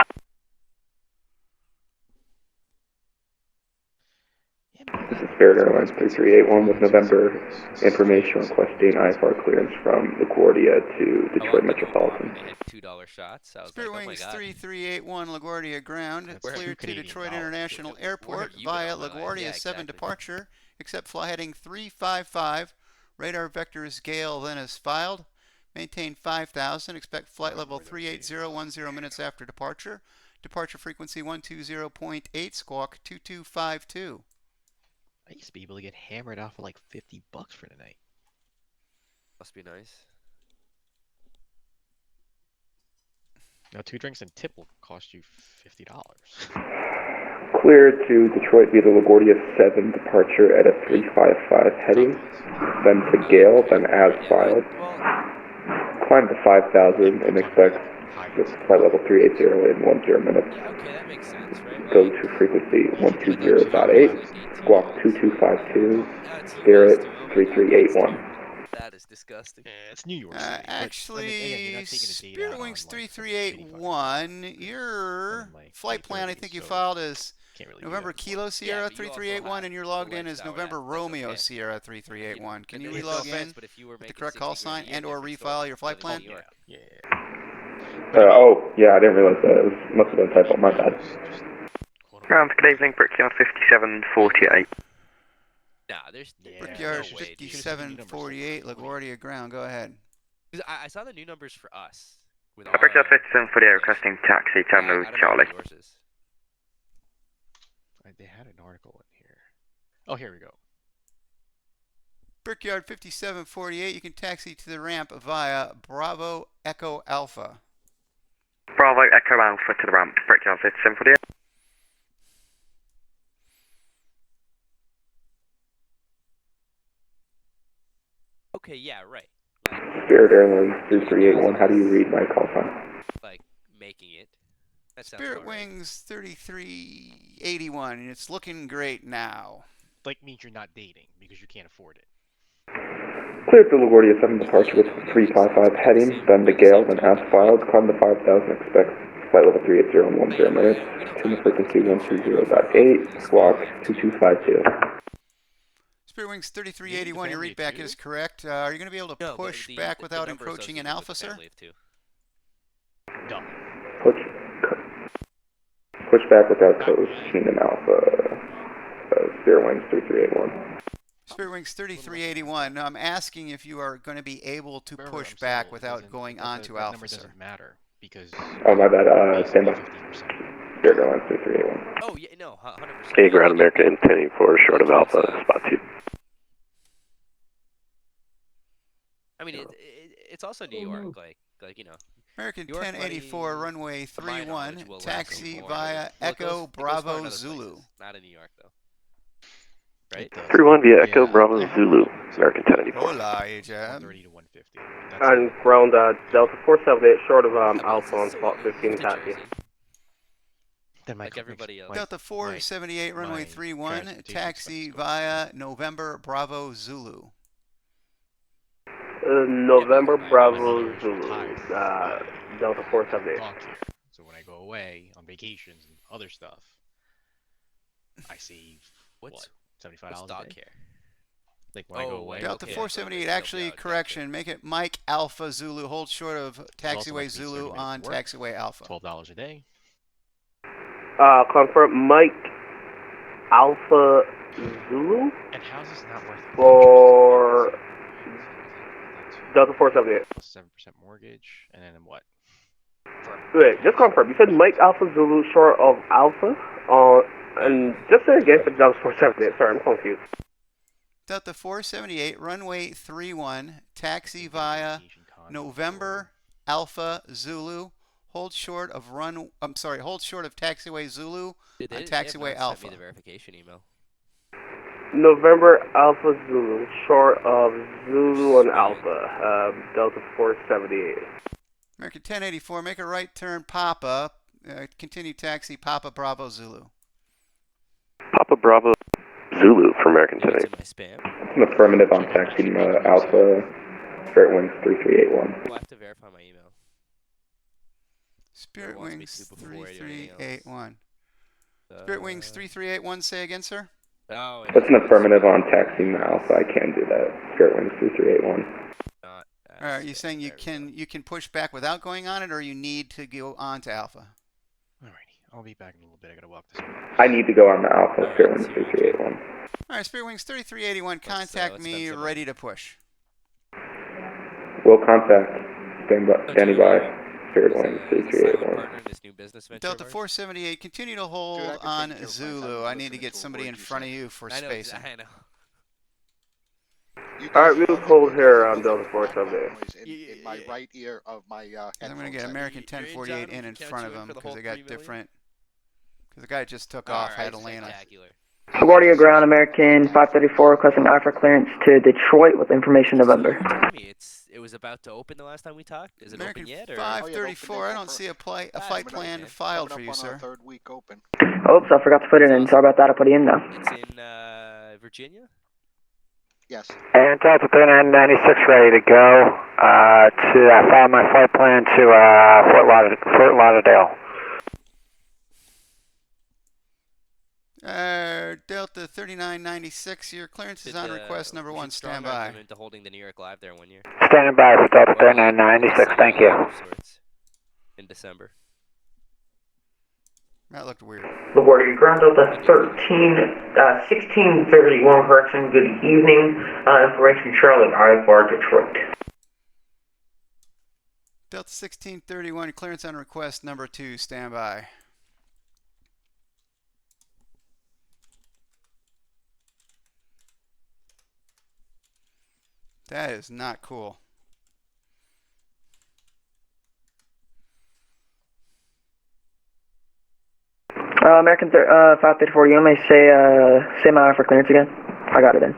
This is Spirit Airlines 3381 with November information requesting IFR clearance from LaGuardia to Detroit Metropolitan. They had $2 shots. I was Spirit like, oh my Wings God. 3381 LaGuardia ground. It's Where- cleared to Canadian Detroit dollars. International Where Airport have you been via all my life? LaGuardia Yeah, 7 exactly. departure, except fly heading 355. Radar vector is Gale, then is filed. Maintain 5,000. Expect flight level 38010 minutes after departure. Departure frequency 120.8, squawk 2252. I used to be able to get hammered off for like $50 for the night. Must be nice. Now, 2 drinks and tip will cost you $50. Clear to Detroit via the LaGuardia 7 departure at a 355 heading, then to Gale, then as filed. Climb to 5,000 and expect this flight level 380 in 10 minutes. Okay, that makes sense, right? Go to frequency 120.8, squawk 2252, Spirit 3381. That is disgusting. Yeah, it's New York City. but, Actually, again, you're not taking a date Spirit out Wings on, like, 3381, your flight plan I think you filed is really November Kilo Sierra but you also 3381, and you're logged in as hour November at, that's Romeo okay. Sierra 3381. Can you No relog offense, in but if you were with the making correct call 60 grand sign a year, and or different refile story. your flight Living in plan? New York. Yeah, I didn't realize that. It must have been a typo. My bad. Ground, good evening, Brickyard 5748. Nah, there's Brickyard no way, dude. 5748, LaGuardia ground. Go ahead. 'Cause I saw the new numbers for us. With Brickyard 5748 requesting taxi, Terminal Charlie. They had an article in here. Oh, here we go. Brickyard 5748, you can taxi to the ramp via Bravo Echo Alpha. Bravo Echo Alpha to the ramp, Brickyard 5748. Okay, yeah, right. Spirit Airlines 3381, how do you read my call sign? Like making it. That sounds Spirit about right. Wings 3381, and it's looking great now. Like means you're not dating because you can't afford it. Clear to LaGuardia 7 departure with 355 heading, then to Gale, then as filed. Climb to 5,000, expect flight level 380 in 10 minutes. Tune the frequency 120.8, squawk 2252. Spirit Wings 3381, your read back is correct. Are you going to be able to push back without encroaching in Alpha, sir? No. Push back without coaching in Alpha. Spirit Wings 3381. Spirit Wings 3381. I'm asking if you are going to be able to push back without going on to that Alpha, number sir. doesn't matter because. Oh, my bad. Stand by. Spirit Airlines 3381. Oh, yeah, no, 100%. A ground American 1084 short of Alpha, spot 2. I mean, it's also New York, like you know. American New York 1084, money, runway to my 31, knowledge, will last taxi more, via it Echo goes far in Bravo other Zulu. places, not in New York, though. Right? 31 via Echo Bravo Zulu, American 1084. Hola, AJM. 130 to 150. On ground Delta 478 short of Alpha on spot 15 taxi. Like everybody else. Delta 478, runway 31, taxi via November Bravo Zulu. November Bravo Zulu, Delta 478. So when I go away on vacations and other stuff, I save what? $75 dog a day. care? Like when I go away. Delta 478, actually, correction. Make it Mike Alpha Zulu. Hold short of taxiway Zulu on taxiway Alpha. $12 a day. Confirm Mike Alpha Zulu. And how's this not worth it? For Delta 478. 7% mortgage, and then what? Wait, just confirm. You said Mike Alpha Zulu short of Alpha? And just say again for Delta 478. Sorry, I'm confused. Delta 478, runway 31, taxi via November Alpha Zulu. Hold short of taxiway Zulu on taxiway Alpha. Sent me the verification email. November Alpha Zulu short of Zulu and Alpha. Delta 478. American 1084, make a right turn Papa. Continue taxi Papa Bravo Zulu. Papa Bravo Zulu for American 1084. My spam. It's an affirmative on taxi Alpha, Spirit Wings 3381. We'll have to verify my email. Spirit Wings 3381. Spirit Wings 3381, say again, sir? Oh, It's an affirmative on taxi Alpha. I can do that. Spirit Wings 3381. All right, you're saying you can push back without going on it, or you need to go on to Alpha? Alrighty, I'll be back in a little bit. I gotta walk this way. I need to go on the Alpha, Spirit Wings 3381. All right, Spirit Wings 3381, contact me, ready to push. We'll contact. Standing by. Spirit Wings 3381. Delta 478, continue to hold on Zulu. I need to get somebody in front of you for spacing. I know. Alright, we'll hold here on Delta 478. In my right ear of my I'm going to get American 1048 in front of him because they got different. Because the guy just took off, had Atlanta. LaGuardia ground, American 534, requesting offer clearance to Detroit with information November. It was about to open the last time we talked. Is it American open yet? Or? 534, I don't see a flight plan filed for you, sir. Third week open. Oops, I forgot to put it in. Sorry about that. I'll put it in now. It's in Virginia? Yes. And Delta 3996 ready to go. I found my flight plan to Fort Lauderdale. Delta 3996, your clearance is on request number 1, stand by. To holding the New York Live there 1 year. Standing by for Delta 3996, thank you. In December. That looked weird. LaGuardia ground, Delta 1631, correction, good evening. Information Charlotte, I-4 Detroit. Delta 1631, clearance on request number 2, stand by. That is not cool. American 534, you may say my offer clearance again. I got it in.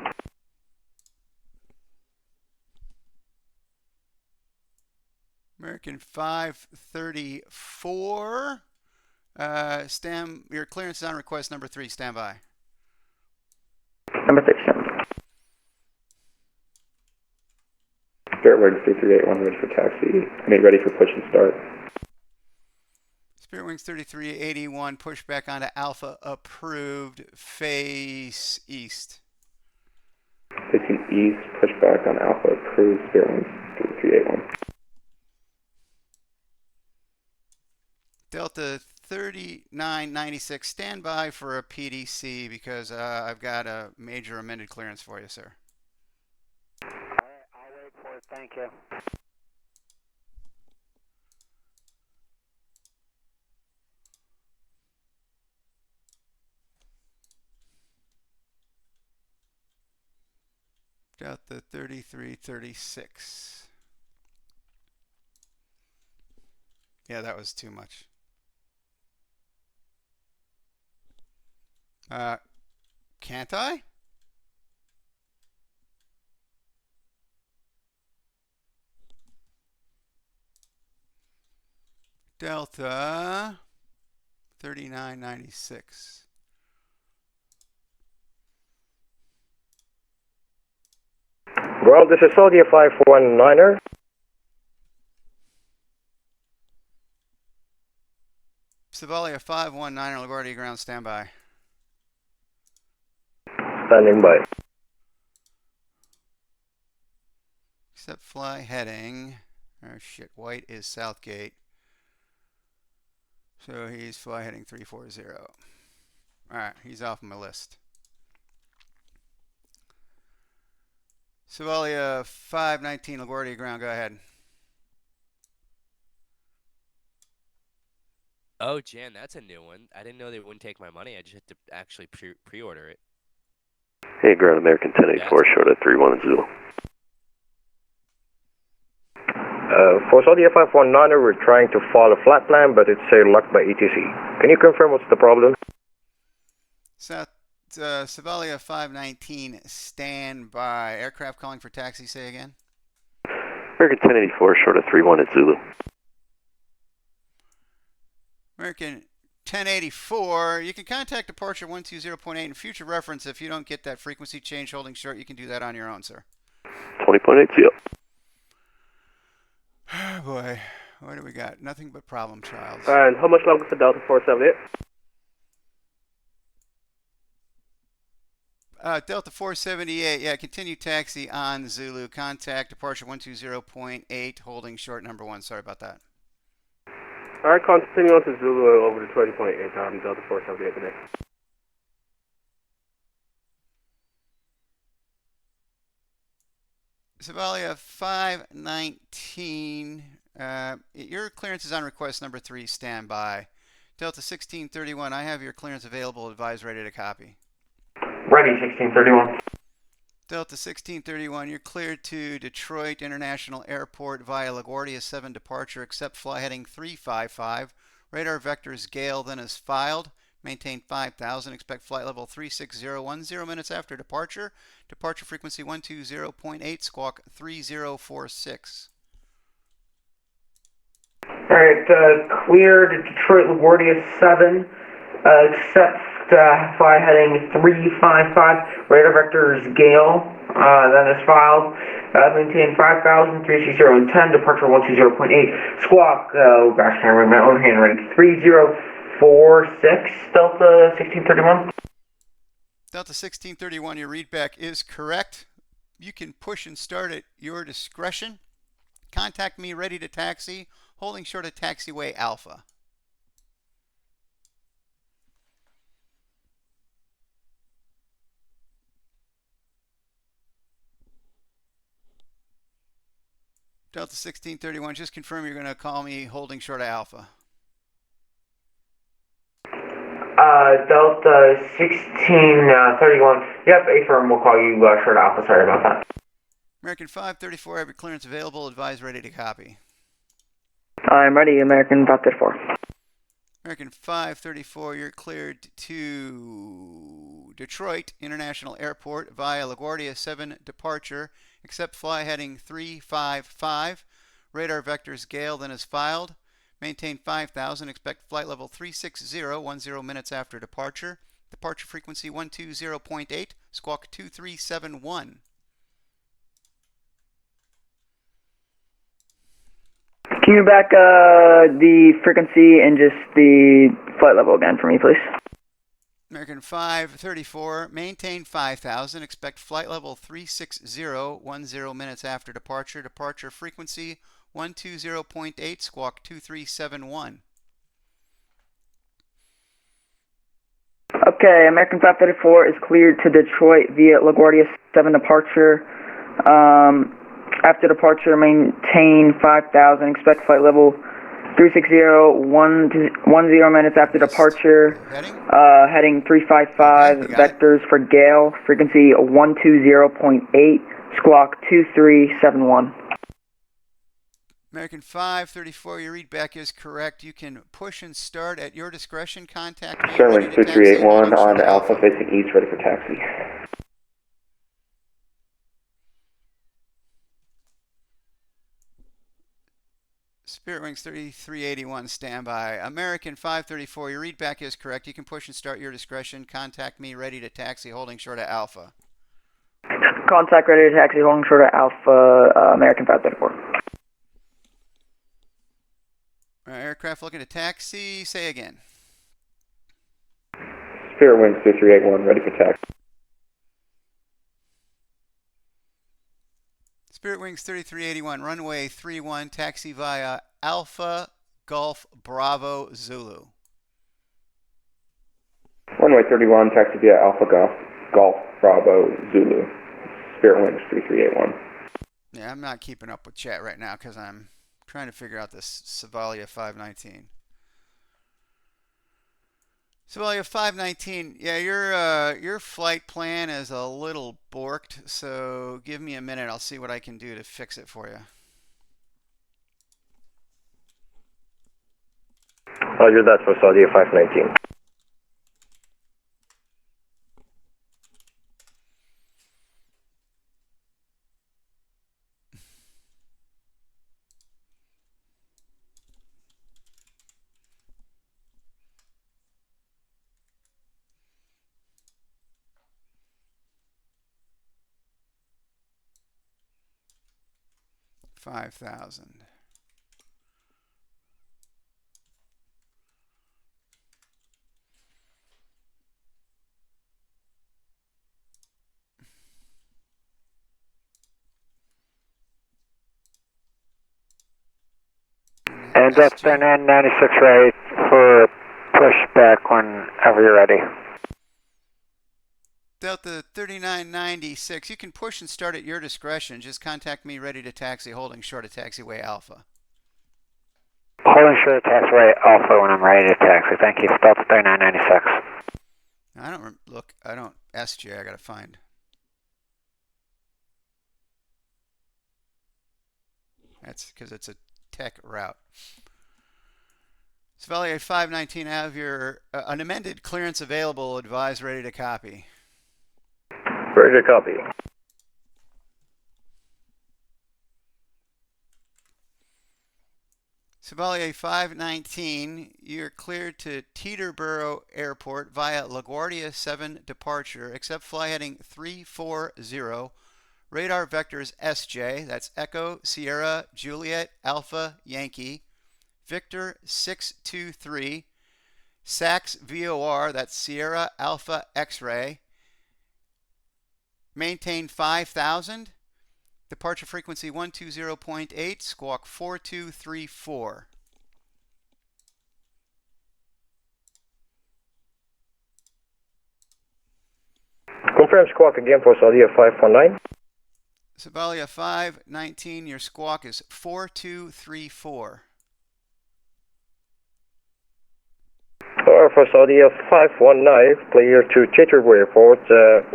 American 534. Your clearance is on request number 3, stand by. Number 3, stand by. Spirit Wings 3381, ready for taxi. Ready for push and start. Spirit Wings 3381, push back onto Alpha, approved, face east. Facing east, push back on Alpha, approved, Spirit Wings 3381. Delta 3996, stand by for a PDC because I've got a major amended clearance for you, sir. All right, I'll wait for it. Thank you. Delta 3336. Yeah, that was too much. Can't I? Delta 3996. Well, this is Soldier 519er. Savalia 519er, LaGuardia ground, standby. Standing by. Except fly heading. Oh shit, white is Southgate. So he's fly heading 340. Alright, he's off my list. Savalia 519, LaGuardia ground, go ahead. Oh, Jan, that's a new one. I didn't know they wouldn't take my money. I just had to actually pre-order it. Hey, ground American 1084, short at 31 Zulu. For Soldier 519er, we're trying to follow a flat plan, but it's locked by ETC. Can you confirm what's the problem? Savalia 519, stand by. Aircraft calling for taxi, say again. American 1084, short at 31 at Zulu. American 1084, you can contact departure 120.8 in future reference. If you don't get that frequency change holding short, you can do that on your own, sir. 20.80. Oh boy, what do we got? Nothing but problem childs. And how much longer for Delta 478? Delta 478, yeah, continue taxi on Zulu. Contact departure 120.8, holding short number 1. Sorry about that. Alright, continue on to Zulu over to 20.8, Delta 478 today. Savalia 519, your clearance is on request number 3, stand by. Delta 1631, I have your clearance available, advise ready to copy. Ready, 1631. Delta 1631, you're cleared to Detroit International Airport via LaGuardia 7 departure, accept fly heading 355. Radar vectors Gale, then is filed. Maintain 5,000, expect flight level 360, 10 minutes after departure. Departure frequency 120.8, squawk 3046. Alright, clear to Detroit LaGuardia 7, accept fly heading 355, radar vectors Gale, then is filed, maintain 5,000, 360 10, departure 120.8, squawk, oh gosh, can't remember my own handwriting, 3046, Delta 1631. Delta 1631, your readback is correct. You can push and start at your discretion. Contact me ready to taxi, holding short of taxiway Alpha. Delta 1631, just confirm you're going to call me holding short of Alpha. Delta 1631, yep, A-firm will call you short of Alpha, sorry about that. American 534, have your clearance available, advise ready to copy. I'm ready, American 534. American 534, you're cleared to Detroit International Airport via LaGuardia 7 departure, accept fly heading 355. Radar vectors Gale, then is filed. Maintain 5,000, expect flight level 360, 10 minutes after departure. Departure frequency 120.8, squawk 2371. Can you back the frequency and just the flight level again for me, please? American 534, maintain 5,000, expect flight level 360, 10 minutes after departure. Departure frequency 120.8, squawk 2371. Okay, American 534 is cleared to Detroit via LaGuardia 7 departure. After departure, maintain 5,000. Expect flight level 360, 10 minutes after departure. Heading 355. Vectors for Gale. Frequency 120.8. Squawk 2371. American 534, your read back is correct. You can push and start at your discretion. Contact me. Sterling 2381 on Alpha facing east, ready for taxi. Spirit Wings 3381, standby. American 534, your read back is correct. You can push and start your discretion. Contact me, ready to taxi, holding short of Alpha. Contact ready to taxi, holding short of Alpha, American 534. Aircraft looking to taxi, say again. Spirit Wings 2381, ready for taxi. Spirit Wings 3381, runway 31, taxi via Alpha Golf Bravo Zulu. Runway 31, taxi via Alpha Golf Bravo Zulu. Spirit Wings 3381. Yeah, I'm not keeping up with chat right now because I'm trying to figure out this Savalia 519. Savalia 519, yeah, your flight plan is a little borked, so give me a minute. I'll see what I can do to fix it for you. Roger that for Saudi 519. $5,000. And that's 3996 right for pushback whenever you're ready. Delta 3996, you can push and start at your discretion. Just contact me, ready to taxi, holding short of taxiway Alpha. Holding short of taxiway Alpha when I'm ready to taxi. Thank you. Delta 3996. I don't, SJ, I gotta find. That's because it's a tech route. Savalia 519, have your an amended clearance available. Advise ready to copy. Ready to copy. Savalia 519, you're cleared to Teterboro Airport via LaGuardia 7 departure, except fly heading 340. Radar vectors SJ, that's Echo, Sierra, Juliet, Alpha, Yankee. Victor 623, SAX VOR, that's Sierra, Alpha, X-ray. Maintain 5,000. Departure frequency 120.8, squawk 4234. Confirm squawk again for Saudi 519. Savalia 519, your squawk is 4234. For Saudi 519, clear to Teterboro Airport,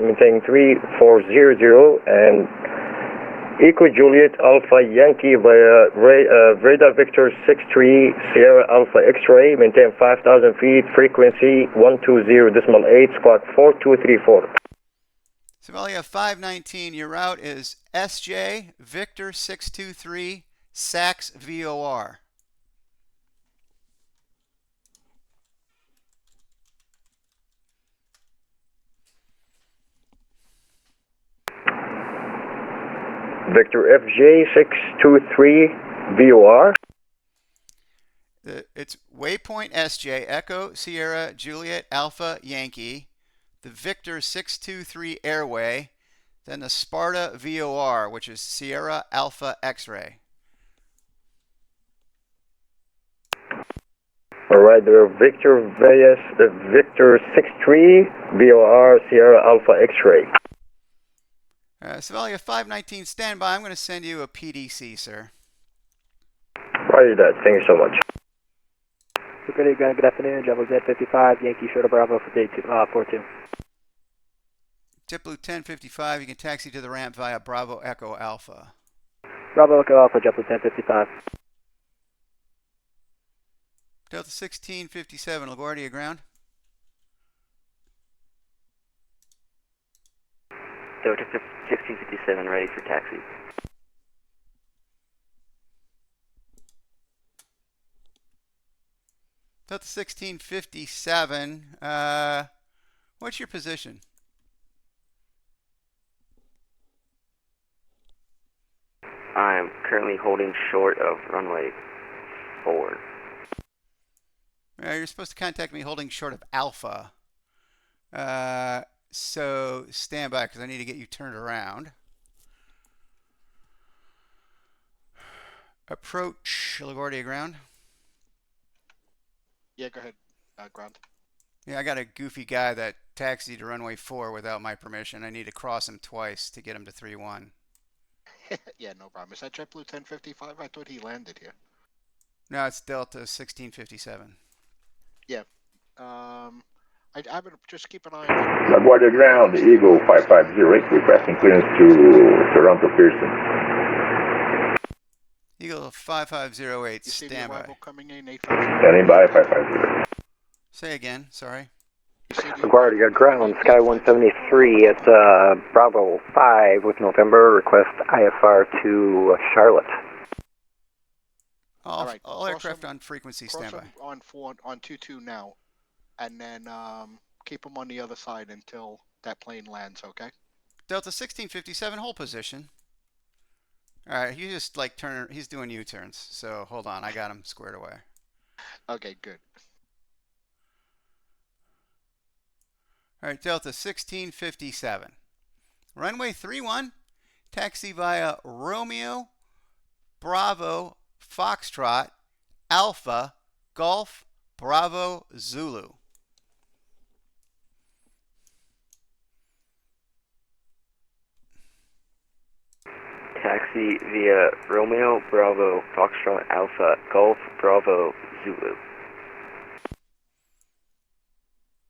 maintain 3400 and Echo Juliet Alpha Yankee via radar Victor 63 Sierra Alpha X-ray, maintain 5,000 feet, frequency 120.8, squawk 4234. Savalia 519, your route is SJ Victor 623 SAX VOR. Victor FJ 623 VOR. It's waypoint SJ Echo Sierra Juliet Alpha Yankee, the Victor 623 airway, then the Sparta VOR, which is Sierra Alpha X-ray. Alright, Victor Vegas, Victor 63, VOR Sierra Alpha X-ray. Savalia 519, stand by. I'm going to send you a PDC, sir. Roger that, thank you so much. Good afternoon, JetBlue 55, Yankee Shorter Bravo for day 42. JetBlue 1055, you can taxi to the ramp via Bravo Echo Alpha. Bravo Echo Alpha, JetBlue 1055. Delta 1657, LaGuardia ground. Delta 1657, ready for taxi. Delta 1657, what's your position? I'm currently holding short of runway 4. You're supposed to contact me holding short of Alpha. So stand by because I need to get you turned around. Approach LaGuardia ground. Yeah, go ahead, ground. Yeah, I got a goofy guy that taxied to runway 4 without my permission. I need to cross him twice to get him to 3-1. Yeah, no problem. Is that JetBlue 1055? I thought he landed here. No, it's Delta 1657. Yeah. I would just keep an eye on LaGuardia ground, Eagle 5508, requesting clearance to Toronto Pearson. Eagle 5508, You see the stand by. arrival coming in, 850. Standing by, 550. Say again, sorry. LaGuardia ground, Sky 173 at Bravo 5 with November, request IFR to Charlotte. All aircraft on frequency, Cross stand by. him on 22 now, and then keep him on the other side until that plane lands, okay? Delta 1657, hold position. All right, you just like turn. He's doing U-turns, so hold on. I got him squared away. Okay, good. All right, Delta 1657. Runway 31, taxi via Romeo, Bravo, Foxtrot, Alpha, Golf, Bravo, Zulu. Taxi via Romeo, Bravo, Foxtrot, Alpha, Golf, Bravo, Zulu.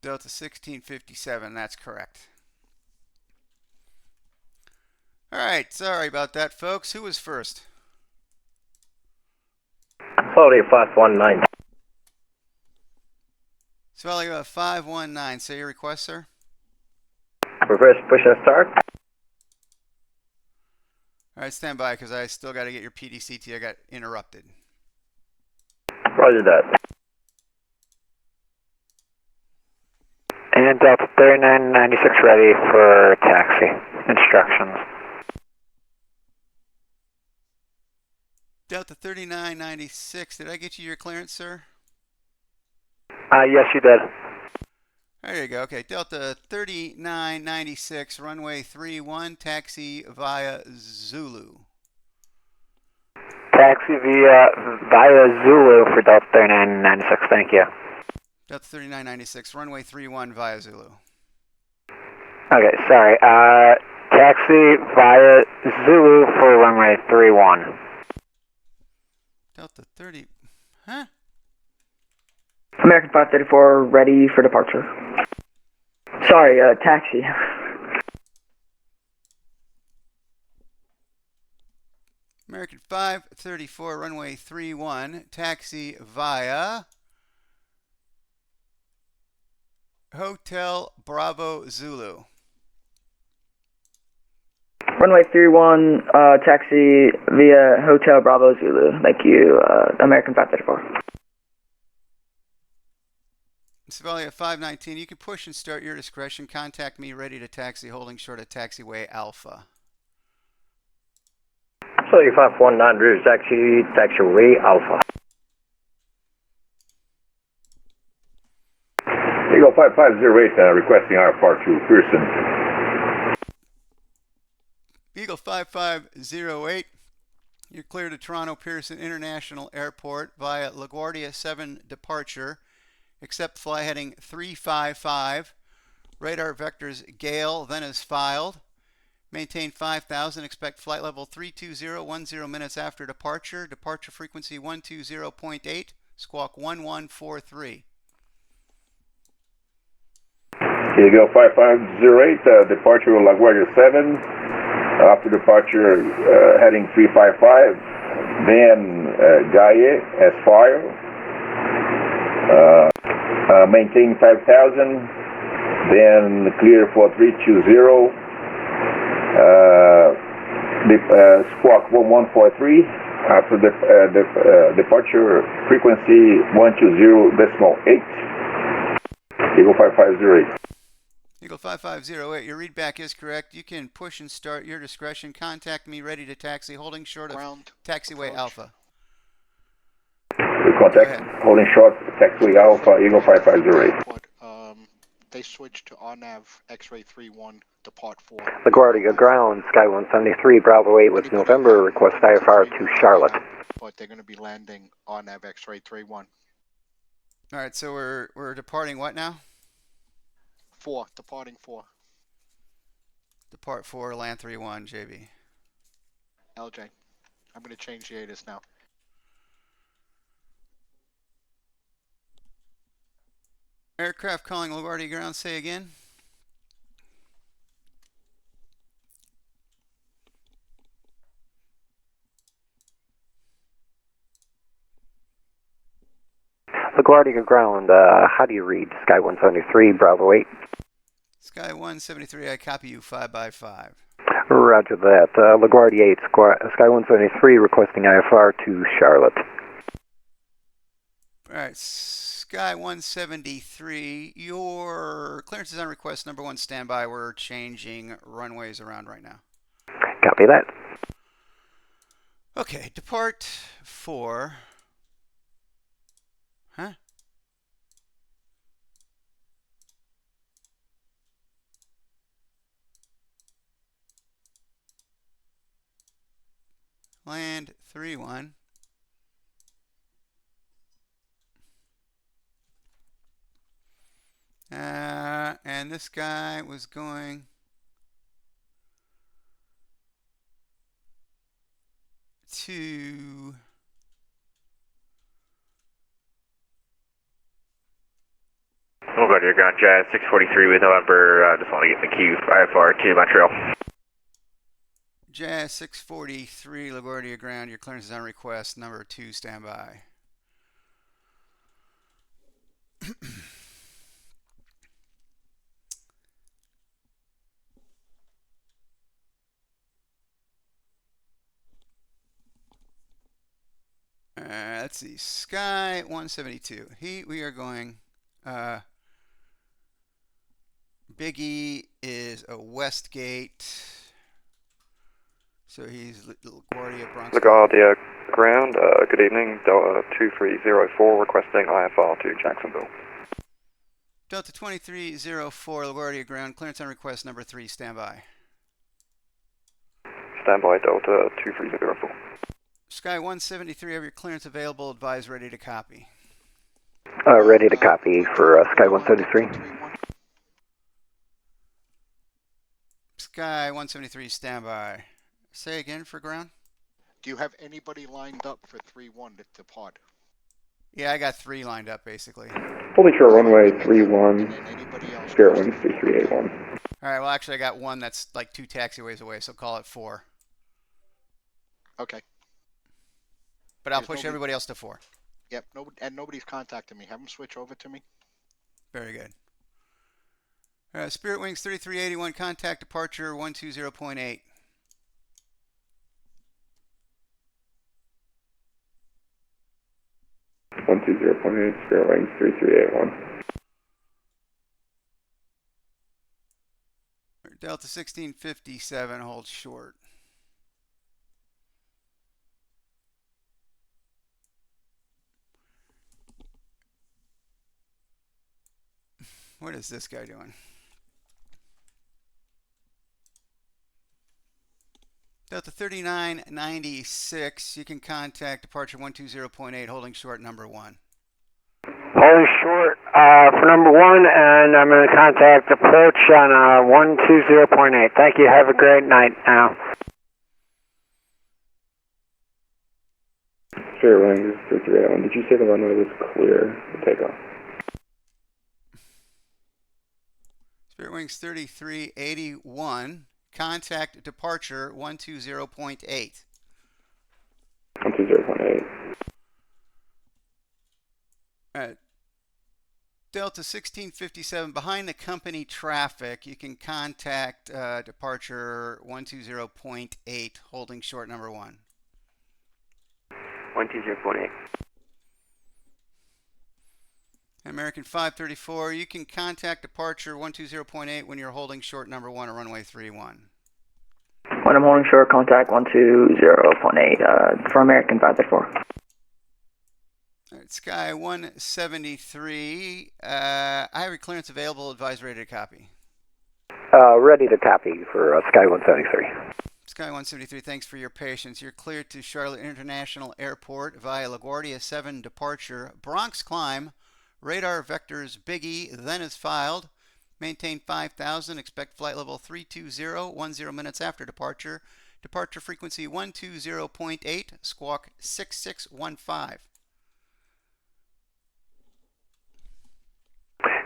Delta 1657, that's correct. All right, sorry about that, folks. Who was first? Sorry, 519. Swallow 519. Say your request, sir. Reverse push and start. All right, stand by because I still got to get your PDCT. I got interrupted. Roger that. And Delta 3996 ready for taxi. Instructions. Delta 3996. Did I get you your clearance, sir? Yes, you did. There you go. Okay, Delta 3996, runway 31, taxi via Zulu. Taxi via Zulu for Delta 3996. Thank you. Delta 3996, runway 31 via Zulu. Okay, sorry. Taxi via Zulu for runway 31. Delta 30. Huh? American 534 ready for departure. Sorry, taxi. American 534, runway 31, taxi via Hotel Bravo Zulu. Runway 31, taxi via Hotel Bravo Zulu. Thank you, American 534. Savalia 519, you can push and start your discretion. Contact me ready to taxi, holding short of taxiway Alpha. Sorry, 519, route taxiway Alpha. Eagle 5508, requesting IFR to Pearson. Eagle 5508, You're clear to Toronto Pearson International Airport via LaGuardia 7 departure. Accept fly heading 355. Radar vectors Gale, then as filed. Maintain 5,000. Expect flight level 32010 minutes after departure. Departure frequency 120.8. Squawk 1143. Eagle 5508, departure of LaGuardia 7. After departure, heading 355. Then Gaia as filed. Maintain 5,000. Then clear for 320. Squawk 1143. After the departure frequency 120.8. Eagle 5508. Eagle 5508, your readback is correct. You can push and start your discretion. Contact me ready to taxi, holding short of taxiway Alpha. Contact holding short, taxiway Alpha, Eagle 5508. They switched to RNAV X-ray 31, depart 4. LaGuardia ground, Sky 173, Bravo 8 with November, request IFR to Charlotte. But they're going to be landing RNAV X-ray 31. All right, so we're departing what now? 4, departing 4. Depart 4, land 31, JB. LJ. I'm going to change the ATIS now. Aircraft calling LaGuardia ground, say again. LaGuardia ground, how do you read? Sky 173, Bravo 8. Sky 173, I copy you 5x5. Roger that. LaGuardia 8, Sky 173, requesting IFR to Charlotte. All right, Sky 173, your clearance is on request. Number 1, standby. We're changing runways around right now. Copy that. Okay, depart 4. Huh? Land 31. And this guy was going to LaGuardia ground, Jazz 643 with November. Just want to get in the queue, IFR to Montreal. Jazz 643, LaGuardia ground. Your clearance is on request. Number 2, standby. Let's see, Sky 172. We are going. Biggie is a Westgate, so he's LaGuardia Bronx. LaGuardia ground. Good evening. Delta 2304 requesting IFR to Jacksonville. Delta 2304, LaGuardia ground. Clearance on request. Number 3, standby. Standby Delta 2304. Sky 173, have your clearance available. Advise ready to copy. Ready to copy for Sky 173. Sky 173, standby. Say again for ground. Do you have anybody lined up for 3-1 to depart? Yeah, I got 3 lined up basically. Holding short runway 31, Spirit winds 3381. All right, well actually I got 1 that's like 2 taxiways away, so call it 4. Okay. But I'll push everybody else to 4. Yep, nobody's contacted me. Have them switch over to me. Very good. Spirit Wings 3381, contact departure 120.8. Spirit Wings 3381. Delta 1657 holds short. What is this guy doing? Delta 3996, you can contact departure 120.8, holding short number 1. Holding short for number 1, and I'm going to contact approach on 120.8. Thank you. Have a great night now. Spirit Wings 3381. Did you say the runway was clear to take off? Spirit Wings 3381, contact departure 120.8. 120.8. Delta 1657, behind the company traffic, you can contact departure 120.8, holding short number 1. 120.8. American 534, you can contact departure 120.8 when you're holding short number 1 at runway 31. When I'm holding short, contact 120.8 for American 534. All right, Sky 173, I have your clearance available, advise ready to copy. Ready to copy for Sky 173. Sky 173, thanks for your patience. You're cleared to Charlotte International Airport via LaGuardia 7 departure. Bronx climb, radar vectors Biggie, then is filed. Maintain 5,000, expect flight level 320, 10 minutes after departure. Departure frequency 120.8, squawk 6615.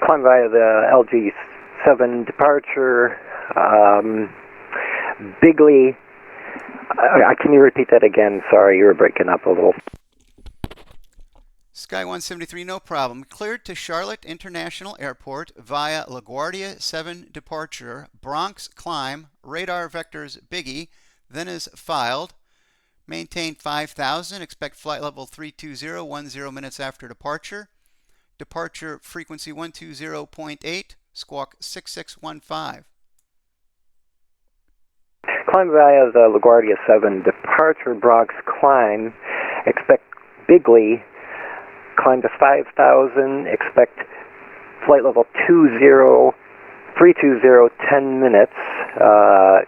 Climb via the LG7 departure. Bigley. Can you repeat that again? Sorry, you were breaking up a little. Sky 173, no problem. Cleared to Charlotte International Airport via LaGuardia 7 departure. Bronx climb, radar vectors Biggie, then is filed. Maintain 5,000, expect flight level 320, 10 minutes after departure. Departure frequency 120.8, squawk 6615. Climb via the LaGuardia 7 departure, Bronx climb, expect Bigley, climb to 5,000, expect flight level 320, 10 minutes,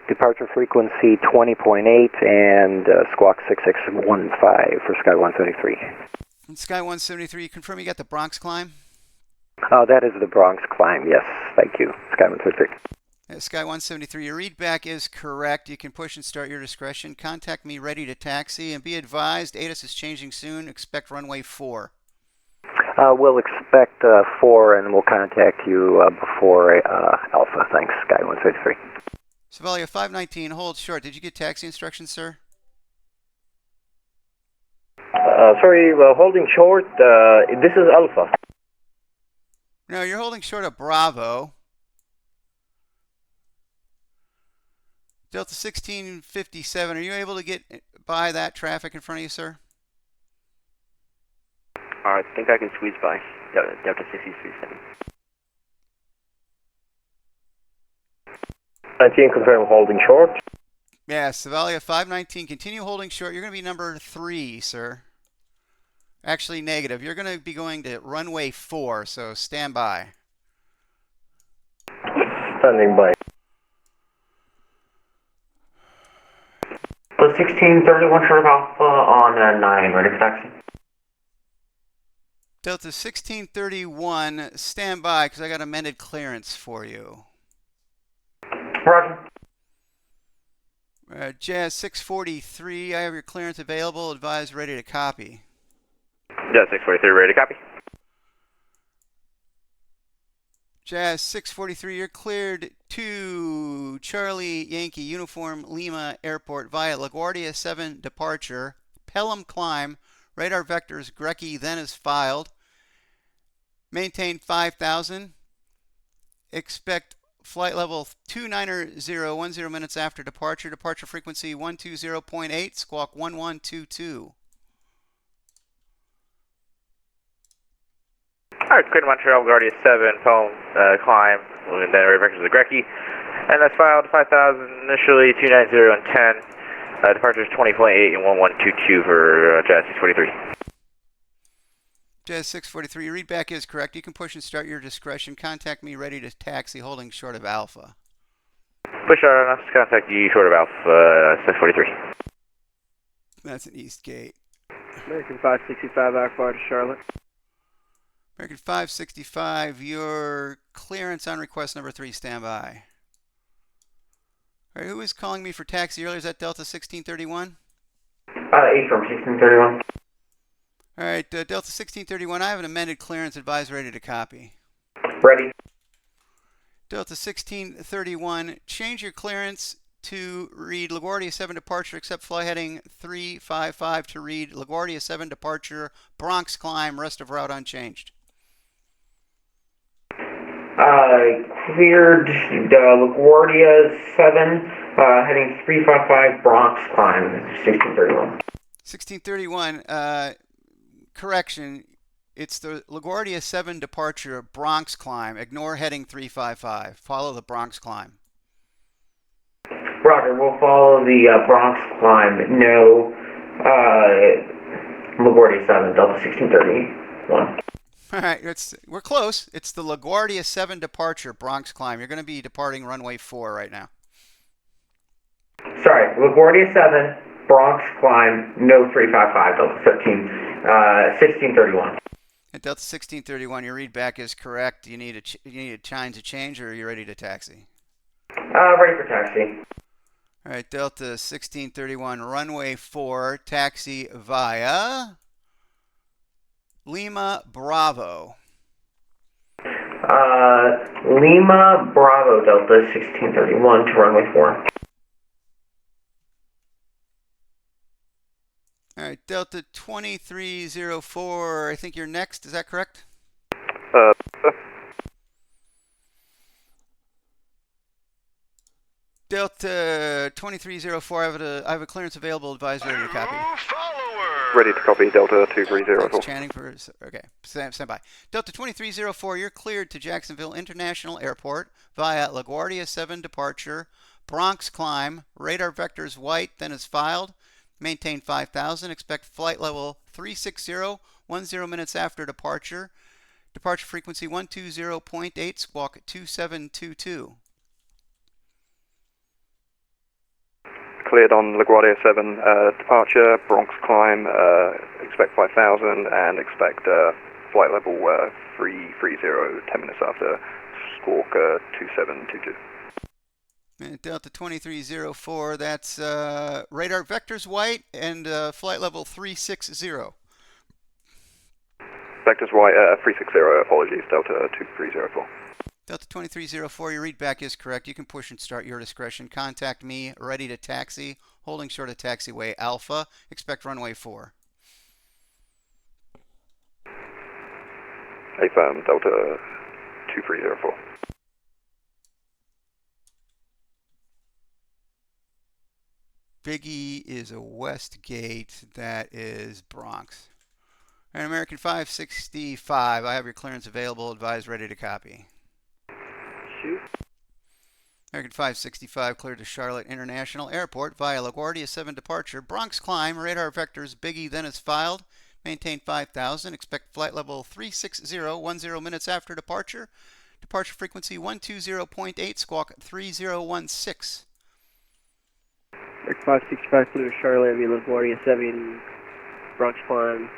departure frequency 20.8, and squawk 6615 for Sky 173. And Sky 173, you confirm you got the Bronx climb? That is the Bronx climb, yes, thank you, Sky 173. Sky 173, your readback is correct. You can push and start your discretion. Contact me ready to taxi, and be advised, ATIS is changing soon. Expect runway 4. We'll expect 4, and we'll contact you before Alpha. Thanks, Sky 173. Savalia 519, hold short. Did you get taxi instructions, sir? Sorry, holding short. This is Alpha. No, you're holding short of Bravo. Delta 1657, are you able to get by that traffic in front of you, sir? I think I can squeeze by. Delta 6037. 19, confirm holding short. Yeah, Savalia 519, continue holding short. You're going to be number 3, sir. Actually, negative. You're going to be going to runway 4, so stand by. Standing by. Plus 1631 short of Alpha on 9, ready for taxi. Delta 1631, stand by because I got amended clearance for you. Roger. Jazz 643, I have your clearance available. Advise ready to copy. Jazz 643, ready to copy. Jazz 643, you're cleared to Charlie Yankee Uniform Lima Airport via LaGuardia 7 departure. Pelham climb, radar vectors Grecky then is filed. Maintain 5,000. Expect flight level 290, 10 minutes after departure. Departure frequency 120.8, squawk 1122. Alright, clear to Montreal, LGA 7, Pelham climb, and then vectors of Grecky. And that's filed 5,000, initially 290 and 10. Departures 20.8 and 1122 for Jazz 643. Jazz 643, your readback is correct. You can push and start your discretion. Contact me ready to taxi, holding short of Alpha. Push out on us. Contact you short of Alpha 643. That's an east gate. American 565, Alpha to Charlotte. American 565, your clearance on request number 3, standby. All right, who was calling me for taxi earlier? Is that Delta 1631? 8 from 1631. All right, Delta 1631, I have an amended clearance advised ready to copy. Ready. Delta 1631, change your clearance to read LaGuardia 7 departure, except fly heading 355 to read LaGuardia 7 departure, Bronx climb, rest of route unchanged. Cleared LaGuardia 7, heading 355 Bronx climb, 1631. 1631, correction, it's the LaGuardia 7 departure, Bronx climb. Ignore heading 355. Follow the Bronx climb. Roger, we'll follow the Bronx climb. No, LaGuardia 7, Delta 1631. All right, we're close. It's the LaGuardia 7 departure, Bronx climb. You're going to be departing runway 4 right now. Sorry, LaGuardia 7, Bronx climb, no 355, Delta 1631. At Delta 1631, your read back is correct. You need a time to change, or are you ready to taxi? Ready for taxi. All right, Delta 1631, runway 4, taxi via Lima Bravo. Lima Bravo, Delta 1631 to runway 4. All right, Delta 2304, I think you're next. Is that correct? Delta 2304, I have a clearance available. Advise ready to copy. Ready to copy, Delta 2304. Thanks, Channing, okay, stand by. Delta 2304, you're cleared to Jacksonville International Airport via LaGuardia 7 departure, Bronx climb, radar vectors white, then is filed. Maintain 5,000. Expect flight level 360, 10 minutes after departure. Departure frequency 120.8, squawk 2722. Cleared on LaGuardia 7 departure, Bronx climb, expect 5,000 and expect flight level 330, 10 minutes after, squawk 2722. Delta 2304, that's radar vectors white and flight level 360. Vectors white, 360, apologies, Delta 2304. Delta 2304, your read back is correct. You can push and start your discretion. Contact me, ready to taxi, holding short of taxiway Alpha. Expect runway 4. Affirm, Delta 2304. Biggie is a west gate. That is Bronx. All right, American 565, I have your clearance available. Advise ready to copy. Shoot. American 565, cleared to Charlotte International Airport via LaGuardia 7 departure, Bronx climb, radar vectors, Biggie, then is filed. Maintain 5,000. Expect flight level 360, 10 minutes after departure. Departure frequency 120.8, squawk 3016. American 565, clear to Charlotte via LaGuardia 7, Bronx climb,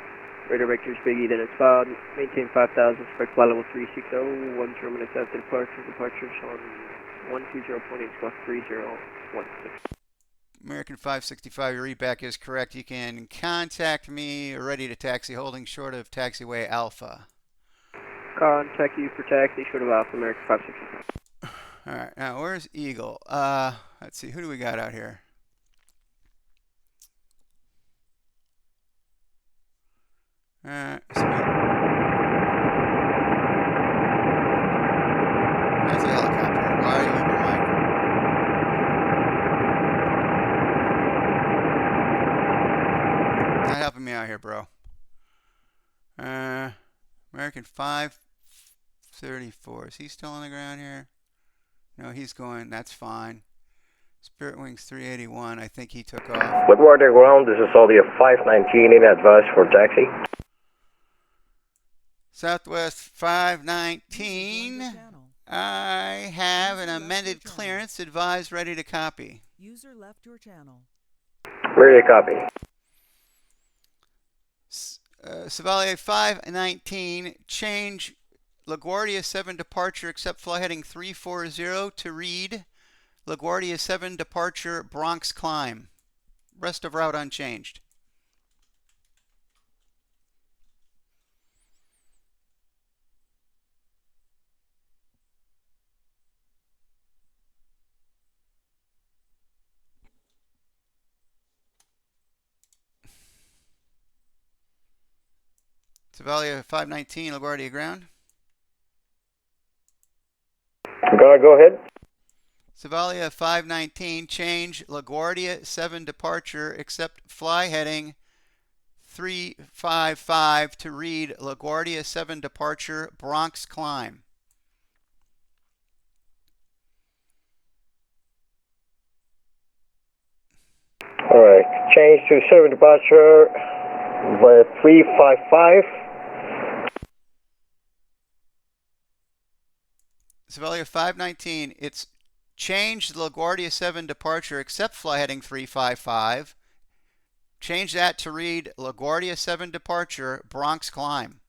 radar vectors, Biggie, then it's filed. Maintain 5,000. Expect flight level 360, 10 minutes after departure. Departures on 120.8, squawk 3016. American 565, your read back is correct. You can contact me, ready to taxi, holding short of taxiway Alpha. Contact you for taxi, short of Alpha, American 565. All right, now where's Eagle? Let's see, who do we got out here? There's a helicopter. Why are you leaving your mic? Not helping me out here, bro. American 534. Is he still on the ground here? No, he's going. That's fine. Spirit Wings 381. I think he took off. LaGuardia ground. This is Audio 519. Any advice for taxi? Southwest 519. I have an amended clearance. Advise ready to copy. User left your channel. Ready to copy. Chevalier 519, change LaGuardia 7 departure accept flight heading 340 to read LaGuardia 7 departure Bronx climb. Rest of route unchanged. Chevalier 519, LaGuardia ground. Go ahead. Chevalier 519, change LaGuardia 7 departure, except fly heading 355 to read LaGuardia 7 departure, Bronx climb. Alright, change to 7 departure via 355. Chevalier 519, it's change the LaGuardia 7 departure except fly heading 355. Change that to read LaGuardia 7 departure, Bronx climb.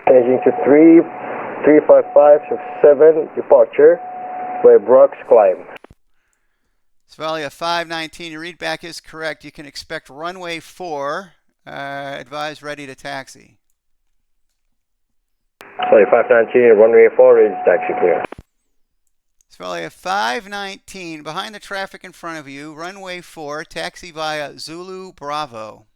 Changing to 355, so 7 departure via Bronx climb. Chevalier 519, your readback is correct. You can expect runway 4, advise ready to taxi. Sorry, 519, runway 4 is taxi clear. Chevalier 519, behind the traffic in front of you, runway 4, taxi via Zulu Bravo.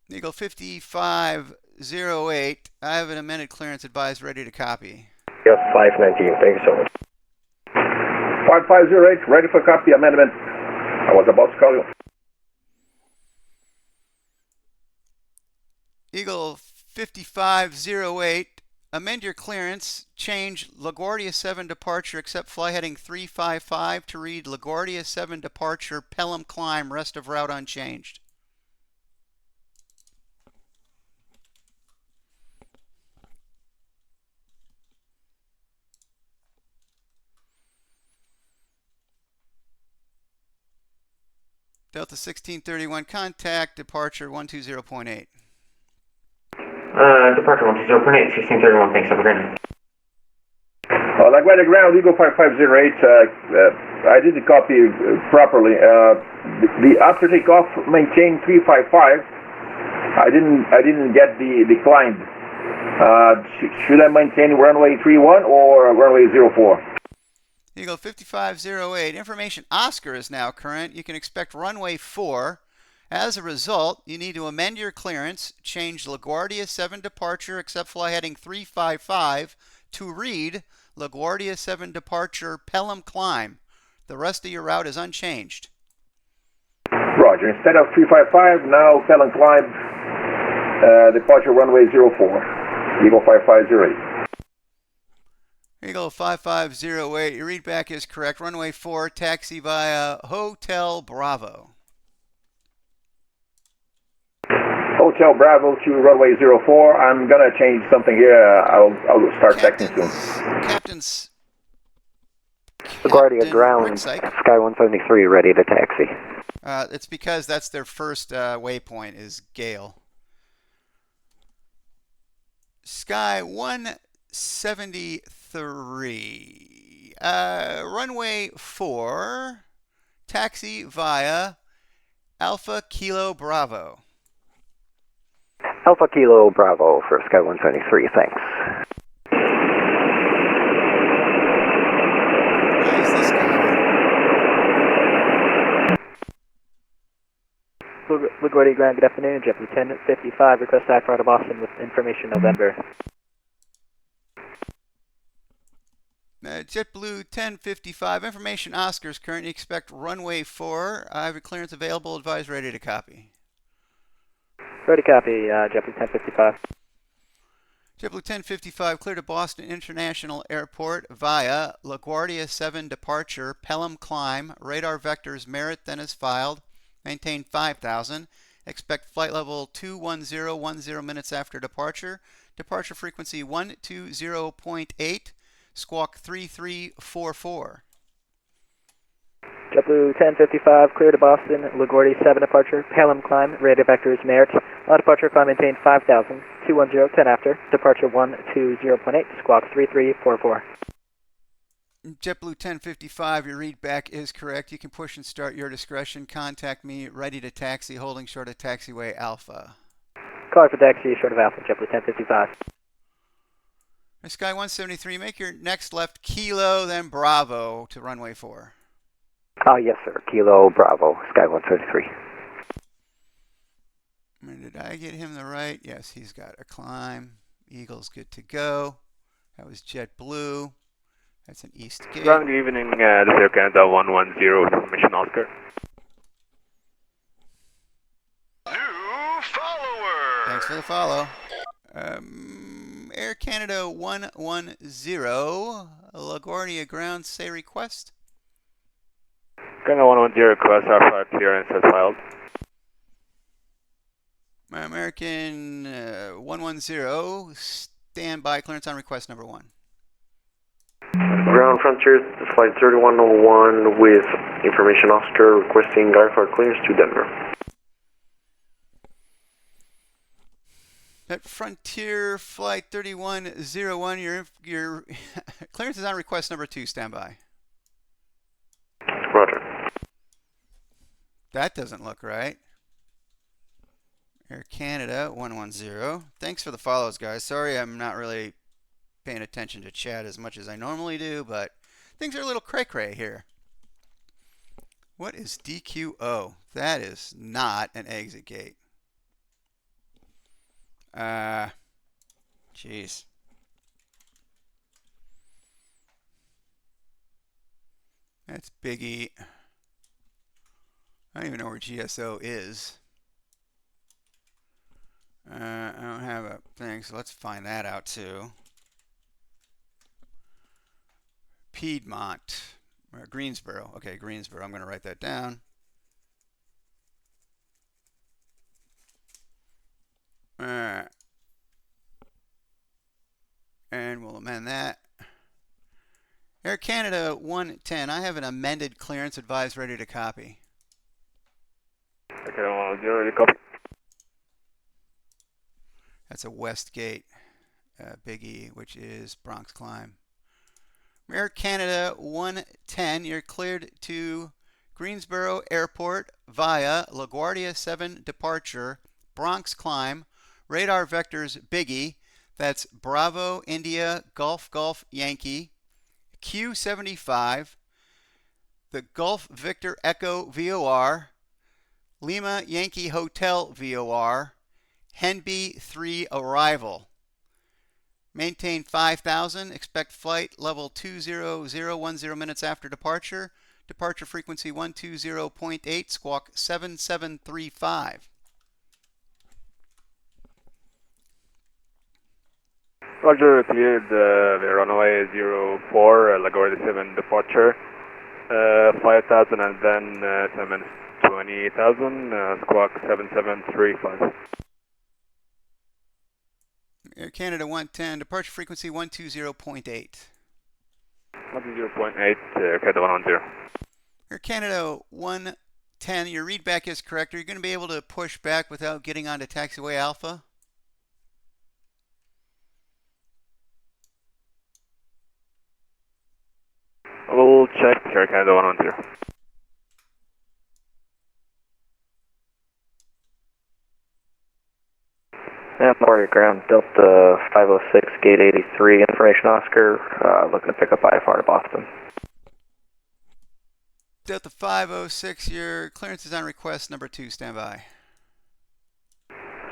Eagle 5508, I have an amended clearance advised ready to copy. Yes, 519, thank you so much. 5508, ready for copy amendment. I was about to call you. Eagle 5508, amend your clearance, change LaGuardia 7 departure except fly heading 355 to read LaGuardia 7 departure, Pelham climb, rest of route unchanged. Delta 1631, contact departure 120.8. Departure 120.8, 1631, thanks, have a great night. LaGuardia ground, Eagle 5508, I didn't copy properly. The after takeoff maintain 355. I didn't get the climb. Should I maintain runway 31 or runway 04? Eagle 5508, information Oscar is now current. You can expect runway 4. As a result, you need to amend your clearance, change LaGuardia 7 departure except fly heading 355 to read LaGuardia 7 departure, Pelham climb. The rest of your route is unchanged. Roger. Instead of 355, now Pelham climb, departure runway 04. Eagle 5508. Eagle 5508, your readback is correct. Runway 4, taxi via Hotel Bravo. Hotel Bravo to runway 04. I'm going to change something here. I'll start texting soon. Captain's LaGuardia ground, Sky 173 ready to taxi. It's because that's their first waypoint is Gale. Sky 173. Runway 4. Taxi via Alpha Kilo Bravo. Alpha Kilo Bravo for Sky 173, thanks. LaGuardia ground, good afternoon. Jet Lieutenant 55, request IFR to Boston with information November. JetBlue 1055, information Oscar's currently expect runway 4. I have a clearance available, advise ready to copy. Ready to copy, JetBlue 1055. JetBlue 1055, clear to Boston International Airport via LaGuardia 7 departure, Pelham climb, radar vectors merit then is filed, maintain 5,000, expect flight level 21010 minutes after departure, departure frequency 120.8, squawk 3344. JetBlue 1055, clear to Boston, LaGuardia 7 departure, Pelham climb, radar vectors merit. On departure, climb maintain 5,000, 210, 10 after, departure 120.8, squawk 3344. JetBlue 1055, your readback is correct. You can push and start your discretion. Contact me, ready to taxi, holding short of taxiway Alpha. Calling for taxi, short of Alpha, JetBlue 1055. Sky 173, make your next left Kilo, then Bravo to runway 4. Yes, sir. Kilo Bravo, Sky 173. Did I get him the right? Yes, he's got a climb. Eagle's good to go. That was JetBlue. That's an East Gate. Good evening, this is Air Canada 110, information Oscar. Thanks for the follow. Air Canada 110, LaGuardia ground, say request. Canada 110 request our clearance as filed. American 110, standby, clearance on request number 1. Ground Frontier, flight 3101 with information Oscar requesting IFR clearance to Denver. At Frontier flight 3101, your clearance is on request number 2, standby. Roger. That doesn't look right. Air Canada 110. Thanks for the follows, guys. Sorry I'm not really paying attention to chat as much as I normally do, but things are a little cray-cray here. What is DQO? That is not an exit gate. Jeez. That's Biggie. I don't even know where GSO is. I don't have a thing, so let's find that out too. Piedmont. Greensboro. Okay, Greensboro. I'm going to write that down. And we'll amend that. Air Canada 110. I have an amended clearance advised ready to copy. Okay, 110, copy. That's a Westgate Biggie, which is Bronx climb. Air Canada 110, you're cleared to Greensboro Airport via LaGuardia 7 departure, Bronx climb, radar vectors Biggie, that's Bravo India Golf Golf Yankee, Q75, the Gulf Victor Echo VOR, Lima Yankee Hotel VOR, Henby 3 arrival. Maintain 5,000. Expect flight level 20010 minutes after departure. Departure frequency 120.8. Squawk 7735. Roger, cleared the runway 04, LaGuardia 7 departure. 5,000 and then 10 minutes 28,000, squawk 7735. Air Canada 110, departure frequency 120.8. 120.8, Air Canada 110. Air Canada 110, your readback is correct. Are you going to be able to push back without getting onto taxiway Alpha? We'll check Air Canada 110. Yeah, Florida ground, Delta 506, gate 83, information Oscar, looking to pick up IFR to Boston. Delta 506, your clearance is on request number 2, standby.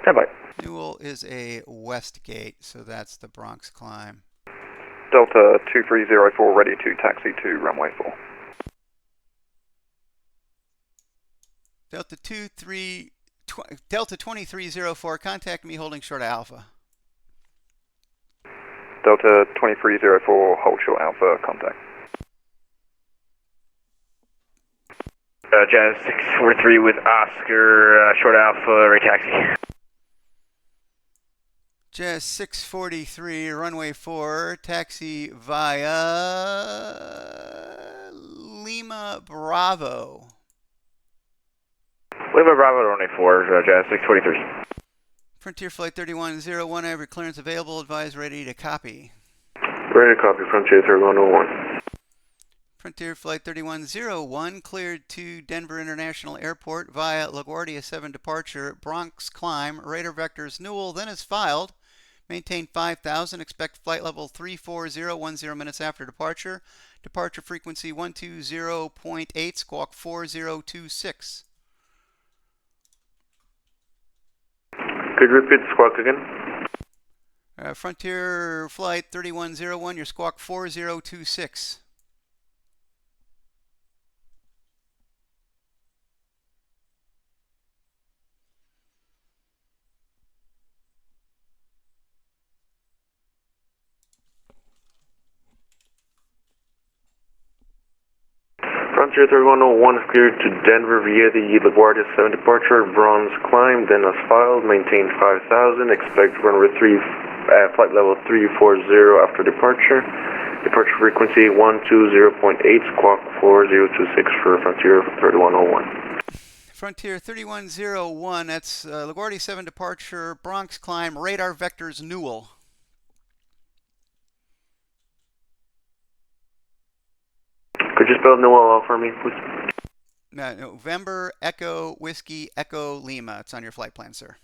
Standby. Newell is a Westgate, so that's the Bronx climb. Delta 2304, ready to taxi to runway 4. Delta 2304, contact me holding short of Alpha. Delta 2304, hold short Alpha, contact. Jazz 643 with Oscar, short Alpha, right taxi. Jazz 643, runway 4, taxi via Lima Bravo. Lima Bravo, runway 4, Jazz 643. Frontier Flight 3101, every clearance available, advise ready to copy. Ready to copy, Frontier 3101. Frontier Flight 3101, cleared to Denver International Airport via LaGuardia 7 departure, Bronx climb, radar vectors Newell, then is filed. Maintain 5,000, expect flight level 340, 10 minutes after departure. Departure frequency 120.8, squawk 4026. Could you repeat the squawk again? Frontier Flight 3101, your squawk 4026. Frontier 3101 is cleared to Denver via the LaGuardia 7 departure, Bronze climb, then as filed, maintain 5,000, expect runway 3, flight level 340 after departure. Departure frequency 120.8, squawk 4026 for Frontier 3101. Frontier 3101, that's LaGuardia 7 departure, Bronx climb, radar vectors Newell. Could you spell Newell out for me, please? November, Echo, Whiskey, Echo, Lima. It's on your flight plan, sir.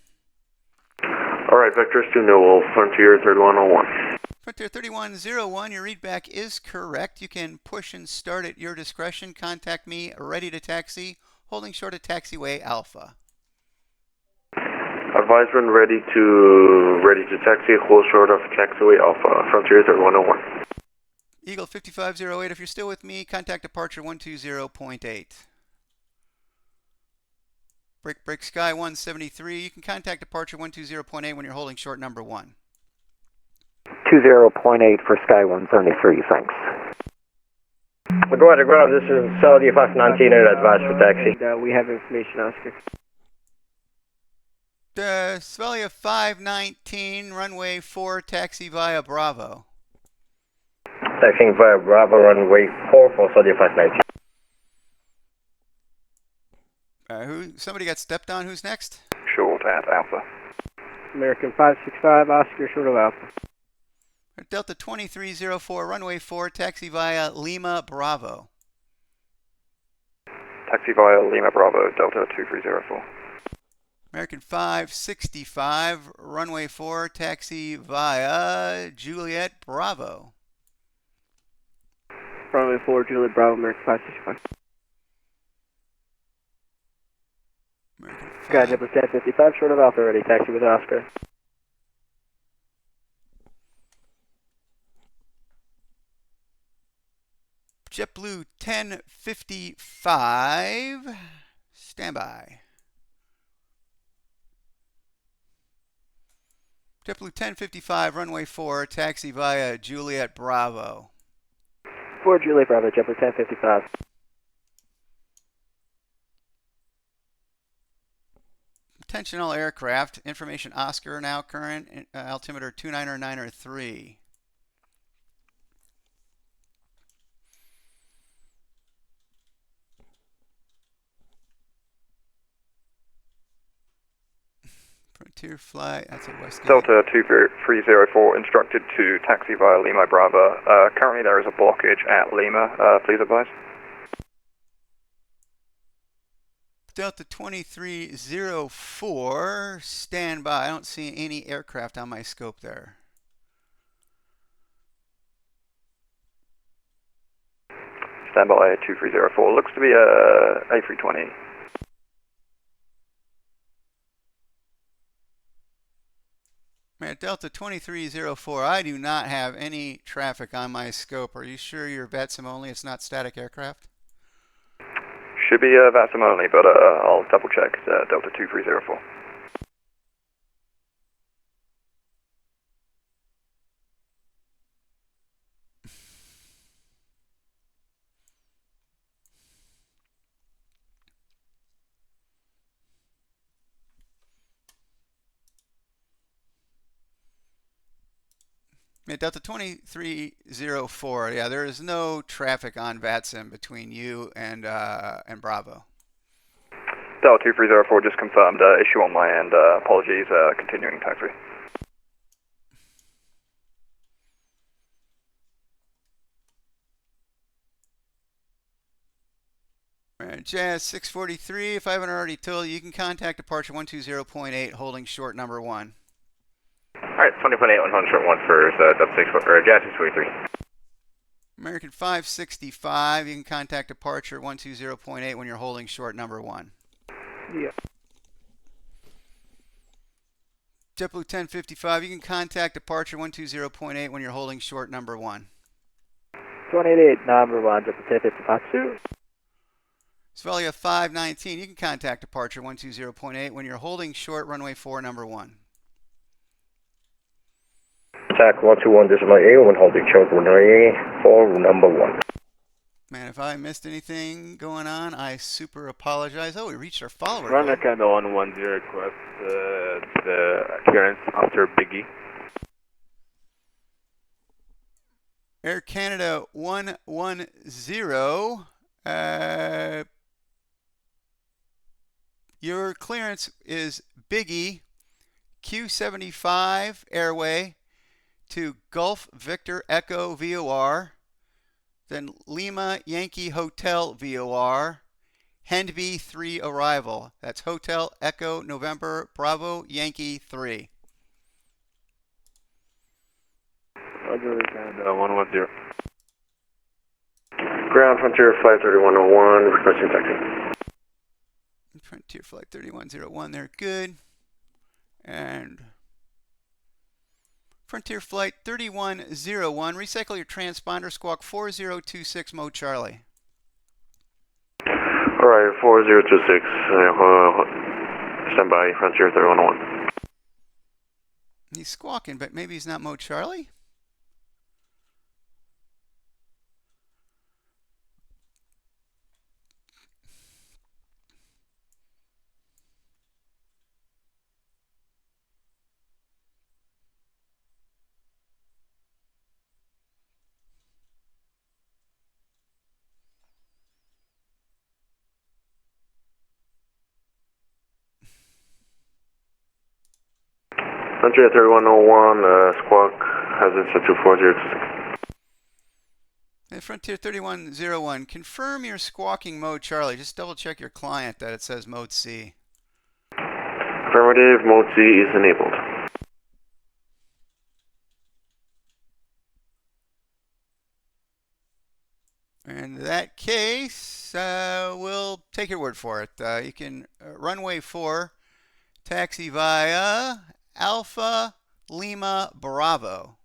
All right, vectors to Newell, Frontier 3101. Frontier 3101, your readback is correct. You can push and start at your discretion. Contact me, ready to taxi, holding short at taxiway Alpha. Advise when ready to taxi, hold short of taxiway Alpha, Frontier 3101. Eagle 5508, if you're still with me, contact departure 120.8. Break Sky 173, you can contact departure 120.8 when you're holding short number 1. 20.8 for Sky 173, thanks. LaGuardia Ground, this is Saudi 519 and advise for taxi. We have information, Oscar. Svelia 519, runway 4, taxi via Bravo. Taxiing via Bravo, runway 4 for Saudi 519. Somebody got stepped on. Who's next? Short at Alpha. American 565, Oscar, short of Alpha. Delta 2304, runway 4, taxi via Lima Bravo. Taxi via Lima Bravo, Delta 2304. American 565, runway 4, taxi via Juliet Bravo. Runway 4, Juliet Bravo, American 565. Sky number 1055, short of Alpha, ready, taxi with Oscar. JetBlue 1055, standby. JetBlue 1055, runway 4, taxi via Juliet Bravo. 4 Juliet Bravo, JetBlue 1055. Attention all aircraft, information Oscar now current, altimeter 29903. Frontier flight, that's at West Gate. Delta 2304 instructed to taxi via Lima Bravo. Currently there is a blockage at Lima. Please advise. Delta 2304, standby. I don't see any aircraft on my scope there. Standby 2304. Looks to be a A320. Man, Delta 2304, I do not have any traffic on my scope. Are you sure you're VATSIM only? It's not static aircraft? Should be VATSIM only, but I'll double check. It's Delta 2304. Yeah, Delta 2304. Yeah, there is no traffic on VATSIM between you and Bravo. Delta 2304 just confirmed issue on my end. Apologies, continuing taxi. Jazz 643, if I haven't already told you, you can contact departure 120.8 holding short number 1. Alright, 20.8 on short 1 for Jazz 643. American 565, you can contact departure 120.8 when you're holding short number 1. Yeah. JetBlue 1055, you can contact departure 120.8 when you're holding short number 1. 288, number 1, JetBlue 1055. Svelia 519, you can contact departure 120.8 when you're holding short runway 4 number 1. Attack 121.8 when holding short runway 4 number 1. Man, if I missed anything going on, I super apologize. Oh, we reached our follower. Runner Canada 110 request the clearance after Biggie. Air Canada 110. Your clearance is Biggie Q75 Airway to Gulf Victor Echo VOR, then Lima Yankee Hotel VOR, Hendby 3 arrival. That's Hotel Echo November Bravo Yankee 3. Roger, Canada 110. Ground Frontier Flight 3101, requesting taxi. Frontier Flight 3101, they're good. And Frontier Flight 3101, recycle your transponder, squawk 4026 Mo Charlie. Alright, 4026, stand by, Frontier 3101. He's squawking, but maybe he's not Mo Charlie? Frontier 3101, squawk has it set to 4026. And Frontier 3101, confirm your squawking mode Charlie. Just double check your client that it says mode C. Affirmative, mode C is enabled. In that case, we'll take your word for it. You can runway 4, taxi via Alpha Lima Bravo.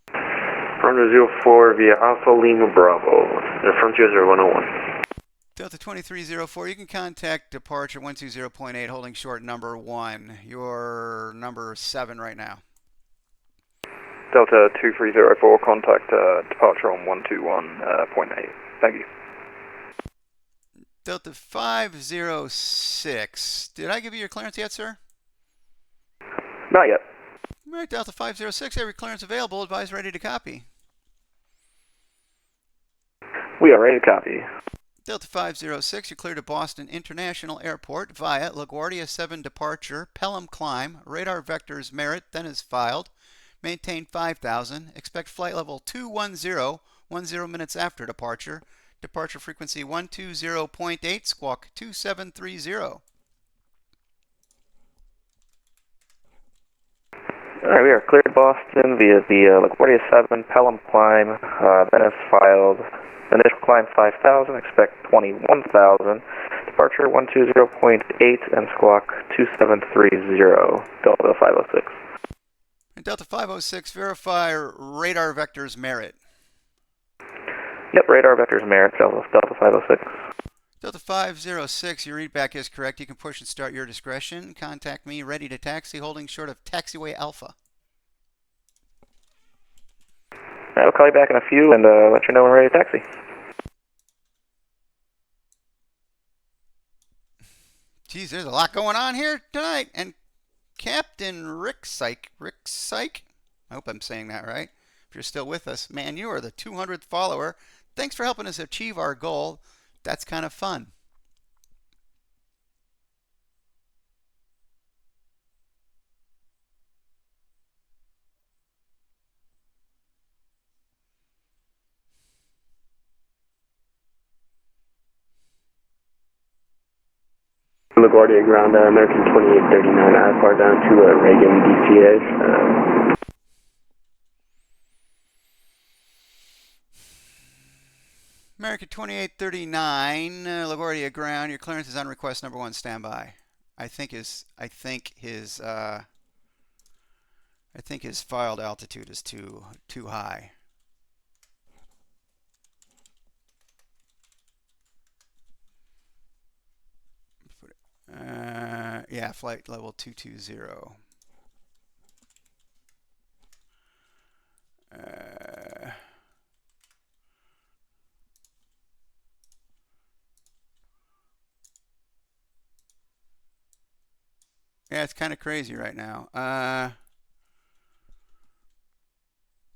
Frontier 04 via Alpha Lima Bravo, Frontier 0101. Delta 2304, you can contact departure 120.8 holding short number 1. You're number 7 right now. Delta 2304, contact departure on 121.8. Thank you. Delta 506, did I give you your clearance yet, sir? Not yet. All right, Delta 506, every clearance available, advise ready to copy. We are ready to copy. Delta 506, you're cleared to Boston International Airport via LaGuardia 7 departure, Pelham climb, radar vectors merit, then is filed. Maintain 5,000. Expect flight level 210, 10 minutes after departure. Departure frequency 120.8, squawk 2730. Alright, we are cleared Boston via the LaGuardia 7 Pelham climb, then is filed. Initial climb 5,000, expect 21,000. Departure 120.8 and squawk 2730, Delta 506. Delta 506, verify radar vectors merit. Yep, radar vectors merit, Delta 506. Delta 506, your readback is correct. You can push and start your discretion. Contact me, ready to taxi, holding short of taxiway Alpha. I'll call you back in a few and let you know when we're ready to taxi. Geez, there's a lot going on here tonight. And Captain Rick Syke, I hope I'm saying that right. If you're still with us, man, you are the 200th follower. Thanks for helping us achieve our goal. That's kind of fun. LaGuardia ground, American 2839, IFR down to Reagan, DCA. American 2839, LaGuardia ground. Your clearance is on request. Number 1, standby. I think his filed altitude is too high. Yeah, flight level 220. Yeah, it's kind of crazy right now.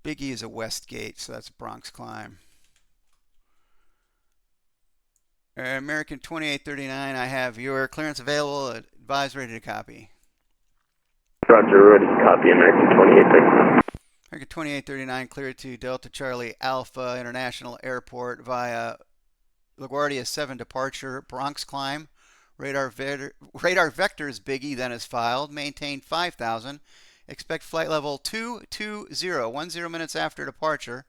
Big E is a west gate, so that's a Bronx climb. American 2839, I have your clearance available. Advise ready to copy. Roger, ready to copy, American 2839. American 2839, cleared to Delta Charlie Alpha International Airport via LaGuardia 7 departure, Bronx climb. Radar vectors Biggie then is filed. Maintain 5,000. Expect flight level 220, 10 minutes after departure.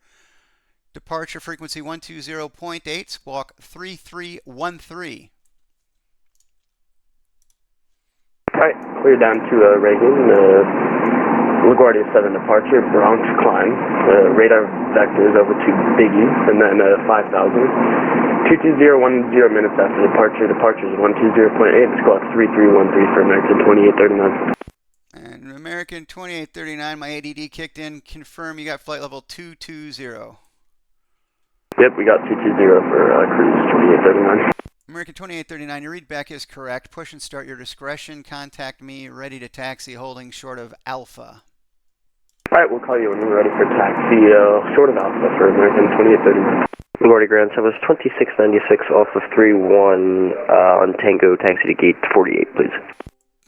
Departure frequency 120.8, squawk 3313. Alright, clear down to Reagan, LaGuardia 7 departure, Bronx climb. Radar vectors over to Biggie, and then 5,000. 220, 10 minutes after departure. Departure is 120.8, squawk 3313 for American 2839. And American 2839, my ADD kicked in. Confirm you got flight level 220. Yep, we got 220 for cruise 2839. American 2839, your readback is correct. Push and start your discretion. Contact me. Ready to taxi, holding short of Alpha. Alright, we'll call you when we're ready for taxi, short of Alpha for American 2839. LaGuardia ground, Southwest 2696 off of 31 on Tango, taxi to gate 48, please.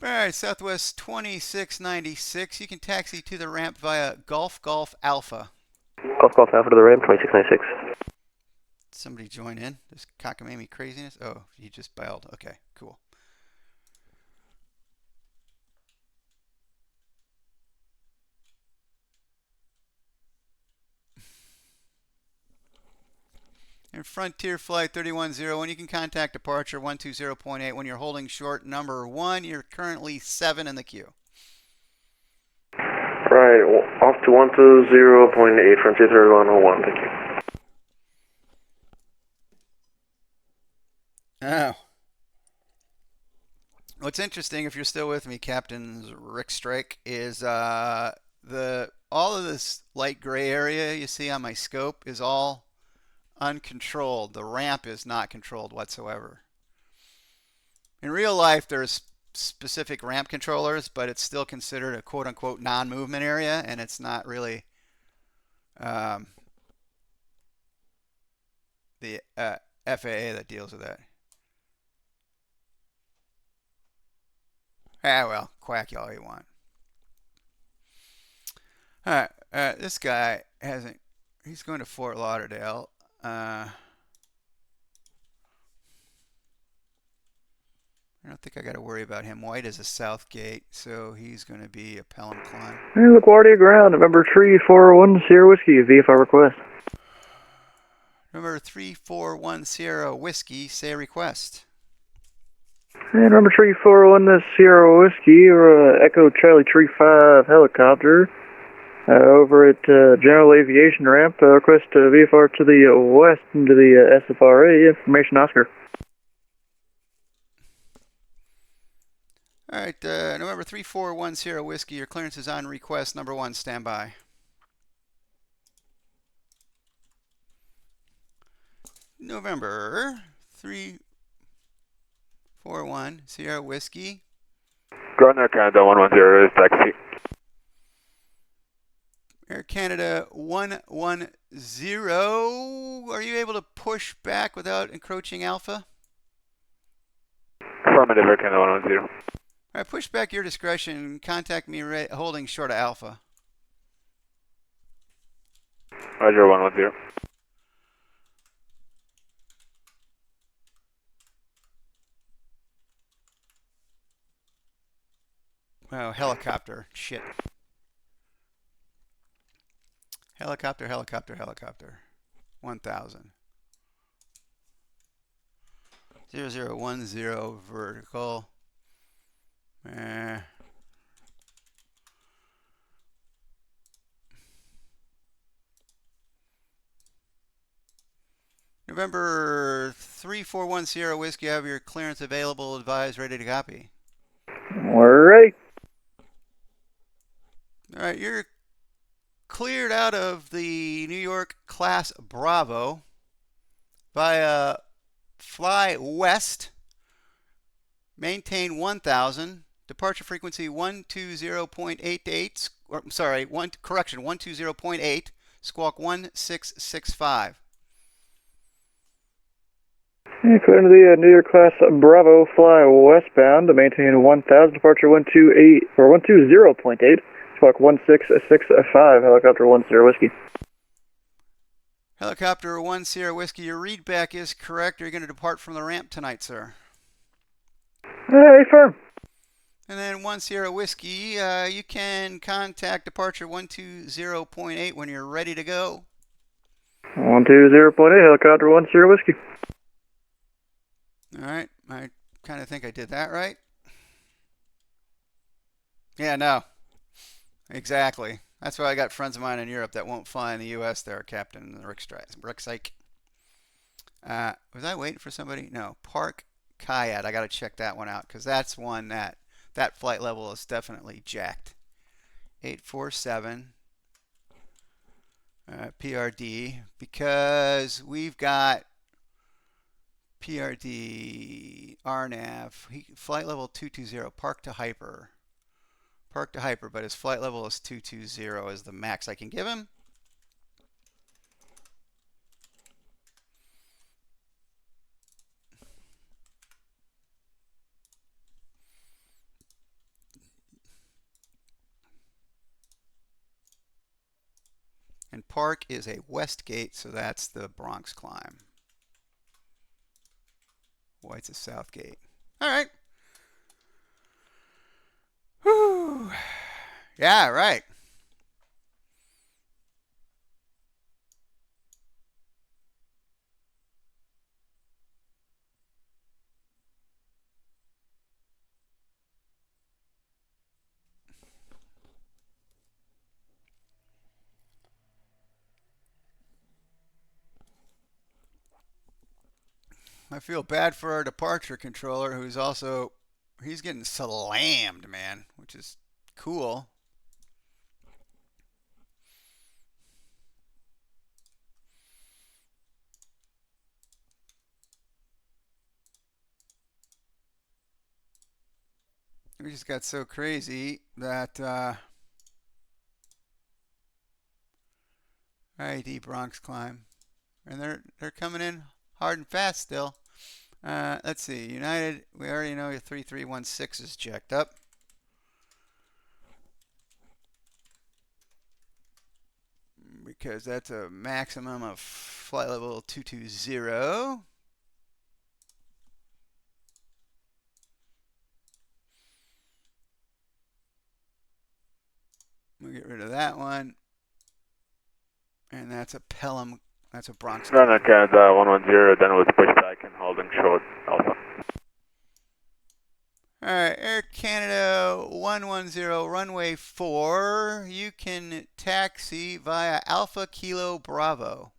All right, Southwest 2696. You can taxi to the ramp via Golf Alpha. Golf Alpha to the ramp, 2696. Somebody join in. This cockamamie craziness. Oh, he just bailed. Okay, cool. And Frontier Flight 310, you can contact departure 120.8 when you're holding short number 1. You're currently 7 in the queue. Right, off to 120.8, Frontier 3101, thank you. Oh. What's interesting, if you're still with me, Captain Rick Strike, is all of this light gray area you see on my scope is all uncontrolled. The ramp is not controlled whatsoever. In real life, there's specific ramp controllers, but it's still considered a quote-unquote non-movement area, and it's not really the FAA that deals with that. Ah, well, quack you all you want. All right, this guy hasn't. He's going to Fort Lauderdale. I don't think I got to worry about him. White is a south gate, so he's going to be a Pelham climb. Hey, LaGuardia ground, November 3410 Sierra Whiskey, VFR request. Number 3410 Whiskey, say request. And November 3410 Sierra Whiskey, or Echo Charlie Tree 5 helicopter, over at General Aviation Ramp, request VFR to the west into the SFRA, information Oscar. All right, November 3410 Whiskey, your clearance is on request. Number 1, standby. November 341 Sierra Whiskey. Ground Air Canada 110 is taxi. Air Canada 110. Are you able to push back without encroaching Alpha? Affirmative, Air Canada 110. All right, push back your discretion. Contact me holding short of Alpha. Roger, 110. Oh, helicopter. Shit. Helicopter, helicopter, helicopter. 1000. 0010 vertical. November 341 Sierra Whiskey, have your clearance available, advised, ready to copy. All right. All right, you're cleared out of the New York Class Bravo via fly west, maintain 1000, departure frequency 120.88, or sorry, 120.8, squawk 1665. Clear into the New York Class Bravo, fly westbound to maintain 1000, departure 128 or 120.8, squawk 1665, helicopter 10 Whiskey. Helicopter 1 Sierra Whiskey, your readback is correct. Are you going to depart from the ramp tonight, sir? Firm. And then 1 Sierra Whiskey, you can contact departure 120.8 when you're ready to go. 120.8, helicopter 10 Whiskey. All right, I kind of think I did that right. Yeah, no. Exactly. That's why I got friends of mine in Europe that won't fly in the U.S. there, Captain Rick Syke. Was I waiting for somebody? No. Park Kayat. I got to check that one out because that's one that flight level is definitely jacked. 847 PRD, because we've got PRD RNAV flight level 220 park to hyper, but his flight level is 220 is the max I can give him. And park is a west gate, so that's the Bronx climb. White's a south gate. All right. Whew. Yeah, right. I feel bad for our departure controller, he's getting slammed, man, which is cool. We just got so crazy that ID Bronx climb, and they're coming in hard and fast still. Let's see, United, we already know your 3316 is jacked up. Because that's a maximum of flight level 220. We'll get rid of that one. And that's a Pelham, that's a Bronx. Runner Canada 110, then with pushback and holding short Alpha. Alright, Air Canada 110, runway 4. You can taxi via Alpha Kilo Bravo.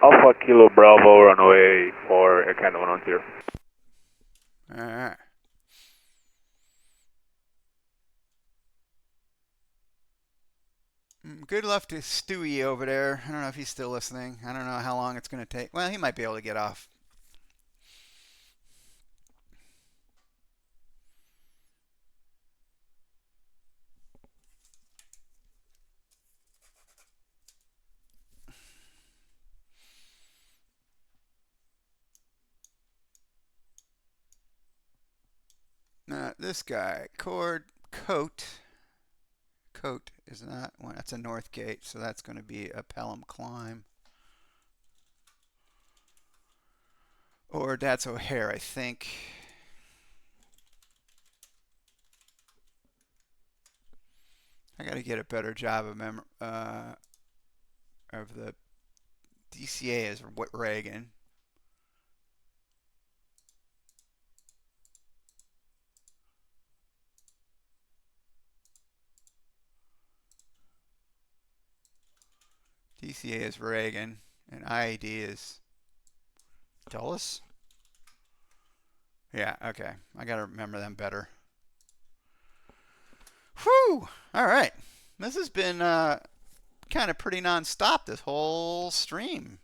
Alpha Kilo Bravo, runway 4, Air Canada 110. Alright. Good luck to Stewie over there. I don't know if he's still listening. I don't know how long it's going to take. Well, he might be able to get off. this guy, Cote is not one. That's a north gate, so that's going to be a Pelham climb. Or that's O'Hare, I think. I got to get a better job of the DCA is Reagan. DCA is Reagan, and IAD is Dulles? Yeah, okay. I got to remember them better. Whew! All right. This has been kind of pretty non-stop this whole stream.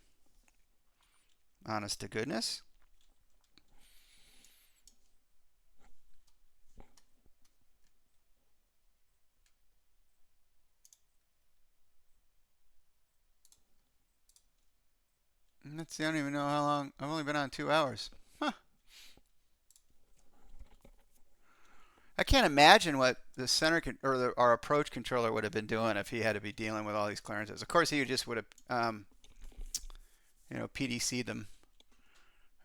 Honest to goodness. Let's see, I don't even know how long. I've only been on 2 hours. Huh. I can't imagine what the center our approach controller would have been doing if he had to be dealing with all these clearances. Of course, he just would have, PDC'd them.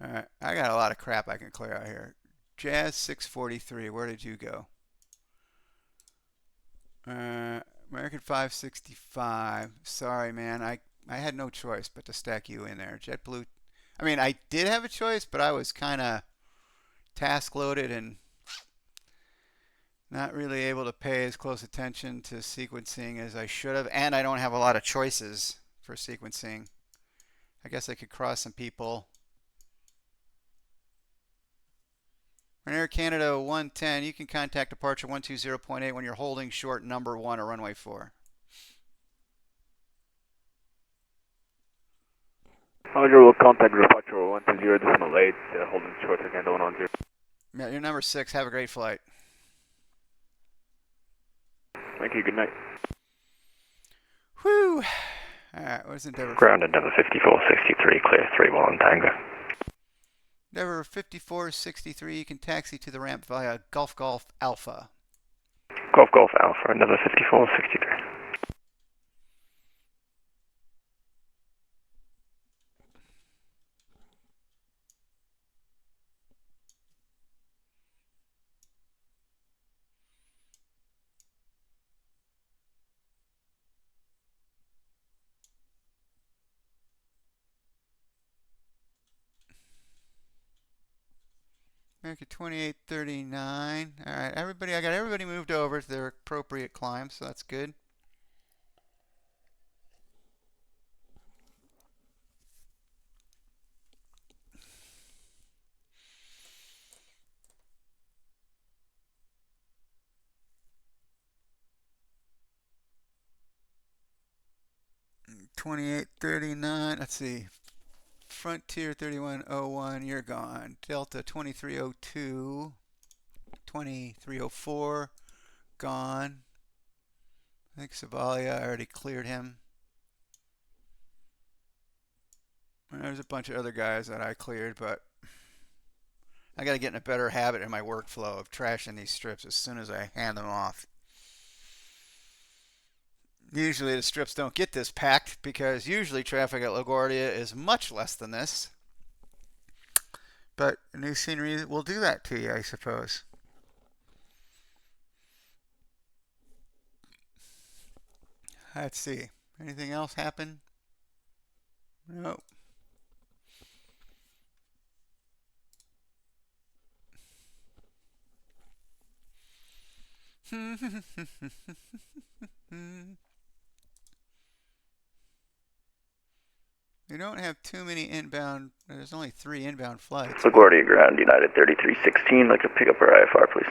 All right, I got a lot of crap I can clear out here. Jazz 643, where did you go? American 565. Sorry, man. I had no choice but to stack you in there. JetBlue. I mean, I did have a choice, but I was kind of task loaded and not really able to pay as close attention to sequencing as I should have. And I don't have a lot of choices for sequencing. I guess I could cross some people. Air Canada 110, you can contact departure 120.8 when you're holding short number 1 or runway 4. Roger, will contact departure 120.8, holding short again, 110. Yeah, you're number 6. Have a great flight. Thank you, good night. Whew. Alright, where's Endeavor? Ground Endeavor 5463, clear 31 Tango. Endeavor 5463, you can taxi to the ramp via Golf Alpha. Golf Alpha, Endeavor 5463. America 2839. All right, everybody, I got everybody moved over to their appropriate climb, so that's good. $28.39. Let's see. Frontier 3101, you're gone. Delta 2302, 2304, gone. I think Savalia, I already cleared him. And there's a bunch of other guys that I cleared, but I got to get in a better habit in my workflow of trashing these strips as soon as I hand them off. Usually the strips don't get this packed because usually traffic at LaGuardia is much less than this. But new scenery will do that to you, I suppose. Let's see. Anything else happen? Nope. We don't have too many inbound. There's only 3 inbound flights. LaGuardia ground, United 3316. Like to pick up our IFR, please.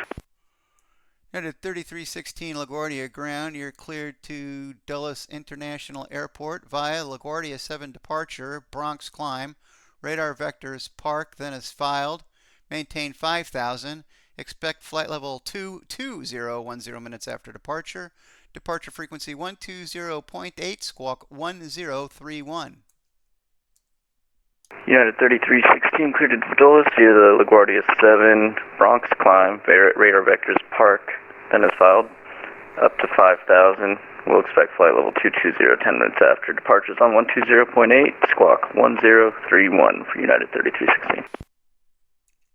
United 3316 LaGuardia ground. You're cleared to Dulles International Airport via LaGuardia 7 departure, Bronx climb. Radar vectors park, then is filed. Maintain 5,000. Expect flight level 220 minutes after departure. Departure frequency 120.8, squawk 1031. United 3316 cleared to Dulles via the LaGuardia 7 Bronx climb, radar vectors park, then is filed up to 5,000. We'll expect flight level 220 10 minutes after. Departures on 120.8, squawk 1031 for United 3316.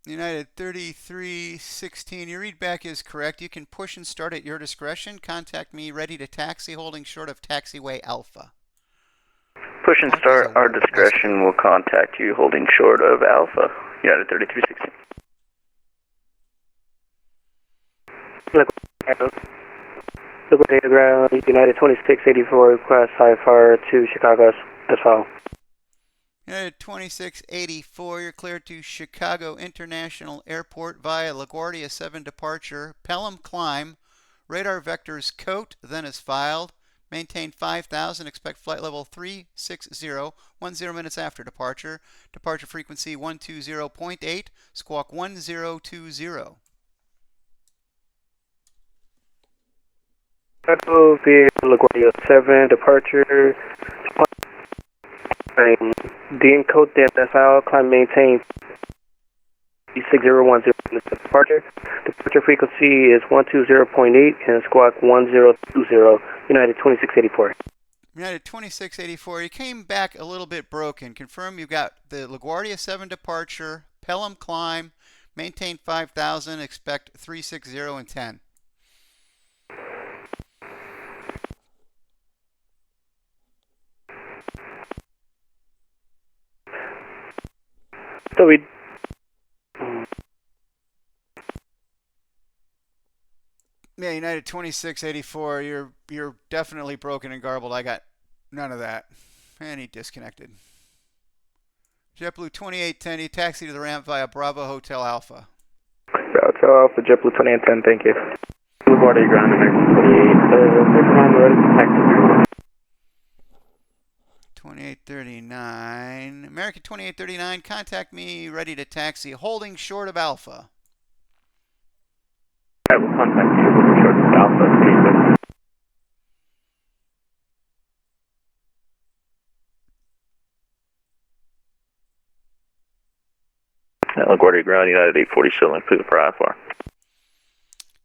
United 3316, your readback is correct. You can push and start at your discretion. Contact me ready to taxi holding short of taxiway Alpha. Push and start, our discretion will contact you holding short of Alpha, United 3316. LaGuardia ground, United 2684, request IFR to Chicago as well. United 2684, you're cleared to Chicago International Airport via LaGuardia 7 departure, Pelham climb, radar vectors coat, then is filed. Maintain 5,000, expect flight level 360, 10 minutes after departure. Departure frequency 120.8, squawk 1020. Chicago via LaGuardia 7 departure. Dean code then is filed, climb maintain 6010 minutes departure. Departure frequency is 120.8 and squawk 1020. United 2684. United 2684, you came back a little bit broken. Confirm you've got the LaGuardia 7 departure, Pelham climb, maintain 5,000, expect 360 and 10. So we Yeah, United 2684, you're definitely broken and garbled. I got none of that. And he disconnected. JetBlue 2810, you taxi to the ramp via Bravo Hotel Alpha. Hotel Alpha, JetBlue 2810, thank you. LaGuardia ground, American 2839, ready to taxi. 2839, American 2839, contact me, ready to taxi, holding short of Alpha. I will contact you holding short of Alpha. LaGuardia ground, United 847, clear for IFR.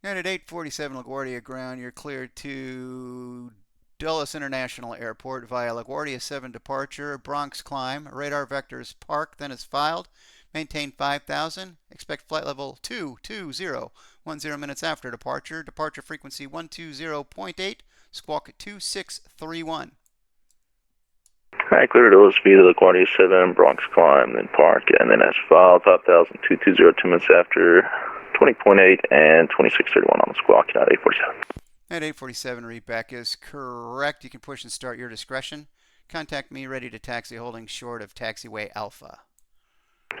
United 847 LaGuardia ground, you're cleared to Dulles International Airport via LaGuardia 7 departure, Bronx climb, radar vectors park, then is filed. Maintain 5,000. Expect flight level 220, 10 minutes after departure. Departure frequency 120.8, squawk 2631. Alright, clear to Dulles via the LaGuardia 7, Bronx climb, then park, and then as filed, 5,000, 220, 2 minutes after, 20.8 and 2631 on the squawk, United 847. At 847, readback is correct. You can push and start your discretion. Contact me ready to taxi holding short of taxiway Alpha.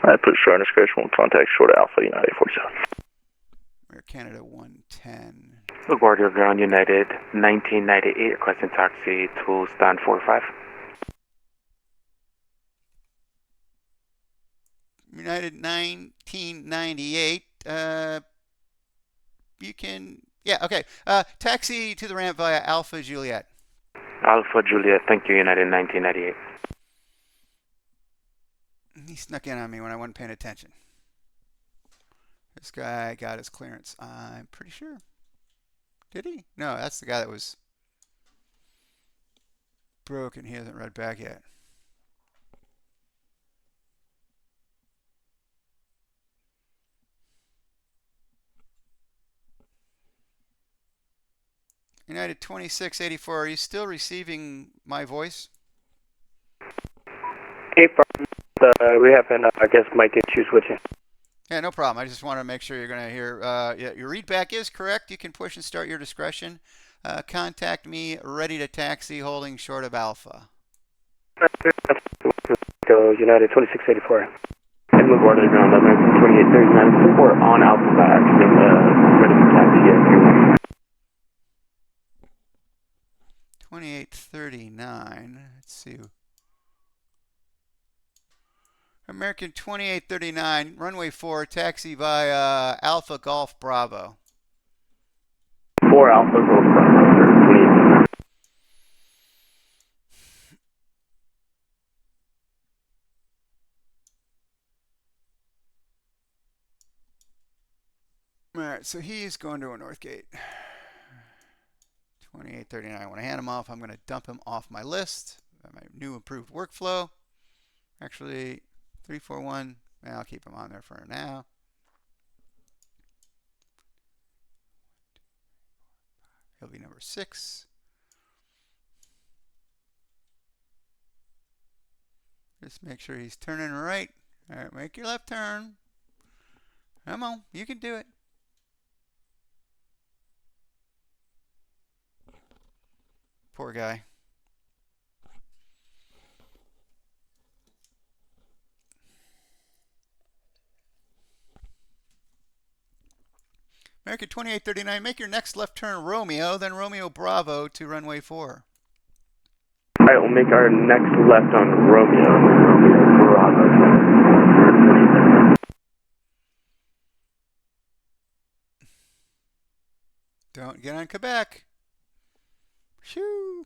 Alright, push short discretion, we'll contact short Alpha, United 847. Air Canada 110. LaGuardia ground, United 1998, requesting taxi to stand 45. United 1998. You can, yeah, okay. Taxi to the ramp via Alpha Juliet. Alpha Juliet, thank you, United 1998. He snuck in on me when I wasn't paying attention. This guy got his clearance, I'm pretty sure. Did he? No, that's the guy that was broken. He hasn't read back yet. United 2684, are you still receiving my voice? Hey, we have an, I guess, mic issues with you. Yeah, no problem. I just want to make sure you're going to hear. Yeah, your readback is correct. You can push and start your discretion. Contact me ready to taxi holding short of Alpha. United 2684. And LaGuardia ground, American 2839, we're on Alpha back, ready for taxi at 31. 2839. Let's see. American 2839, runway 4, taxi via Alpha Golf Bravo. 4 Alpha Golf Bravo, 2839. Alright, so he's going to a north gate. 2839. I want to hand him off. I'm going to dump him off my list. My new improved workflow. Actually, 341. I'll keep him on there for now. He'll be number 6. Just make sure he's turning right. All right, make your left turn. Come on, you can do it. Poor guy. American 2839, make your next left turn Romeo, then Romeo Bravo to runway 4. Alright, we'll make our next left on Romeo, and then Romeo Bravo. Don't get on Quebec. Shoo.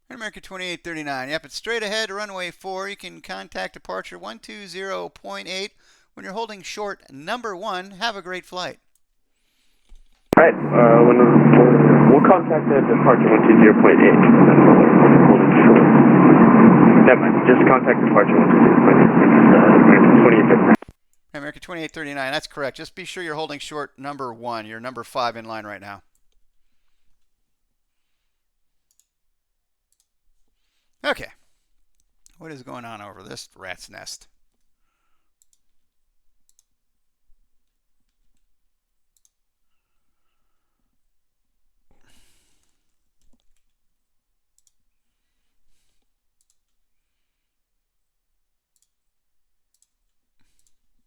American 2839. Yep, it's straight ahead, runway 4. You can contact departure 120.8 when you're holding short number 1. Have a great flight. Alright, we'll contact the departure 120.8, and then we'll hold it short. Never mind, just contact departure 120.8. American 2839, that's correct. Just be sure you're holding short number 1. You're number 5 in line right now. Okay. What is going on over this rat's nest?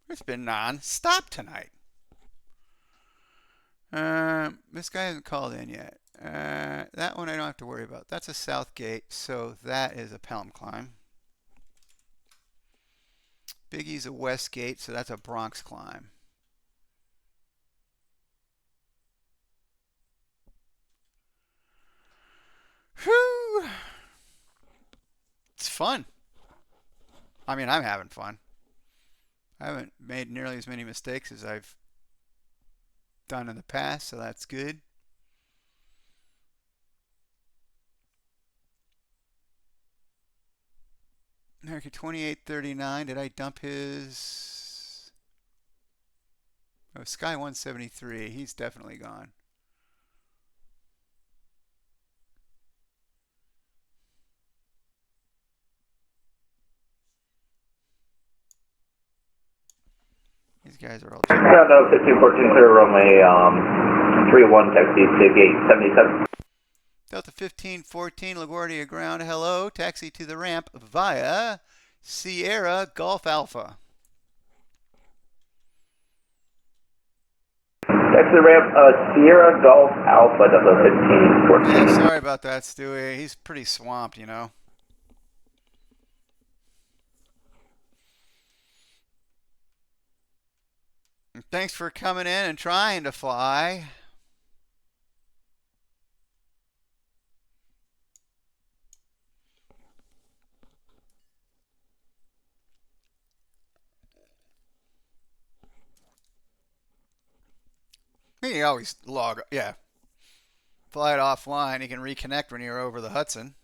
It's been non-stop tonight. This guy hasn't called in yet. That one I don't have to worry about. That's a south gate, so that is a Pelham climb. Biggie's a west gate, so that's a Bronx climb. Whew! It's fun. I mean, I'm having fun. I haven't made nearly as many mistakes as I've done in the past, so that's good. American 2839, did I dump his? Oh, Sky 173, he's definitely gone. These guys are all jumping. 1514 clear runway 31 taxi to gate 77. Delta 1514 LaGuardia ground, hello, taxi to the ramp via Sierra Golf Alpha. Taxi ramp Sierra Golf Alpha Delta 1514. Yeah, sorry about that, Stewie. He's pretty swamped, you know. And thanks for coming in and trying to fly. I mean, you always fly it offline. You can reconnect when you're over the Hudson.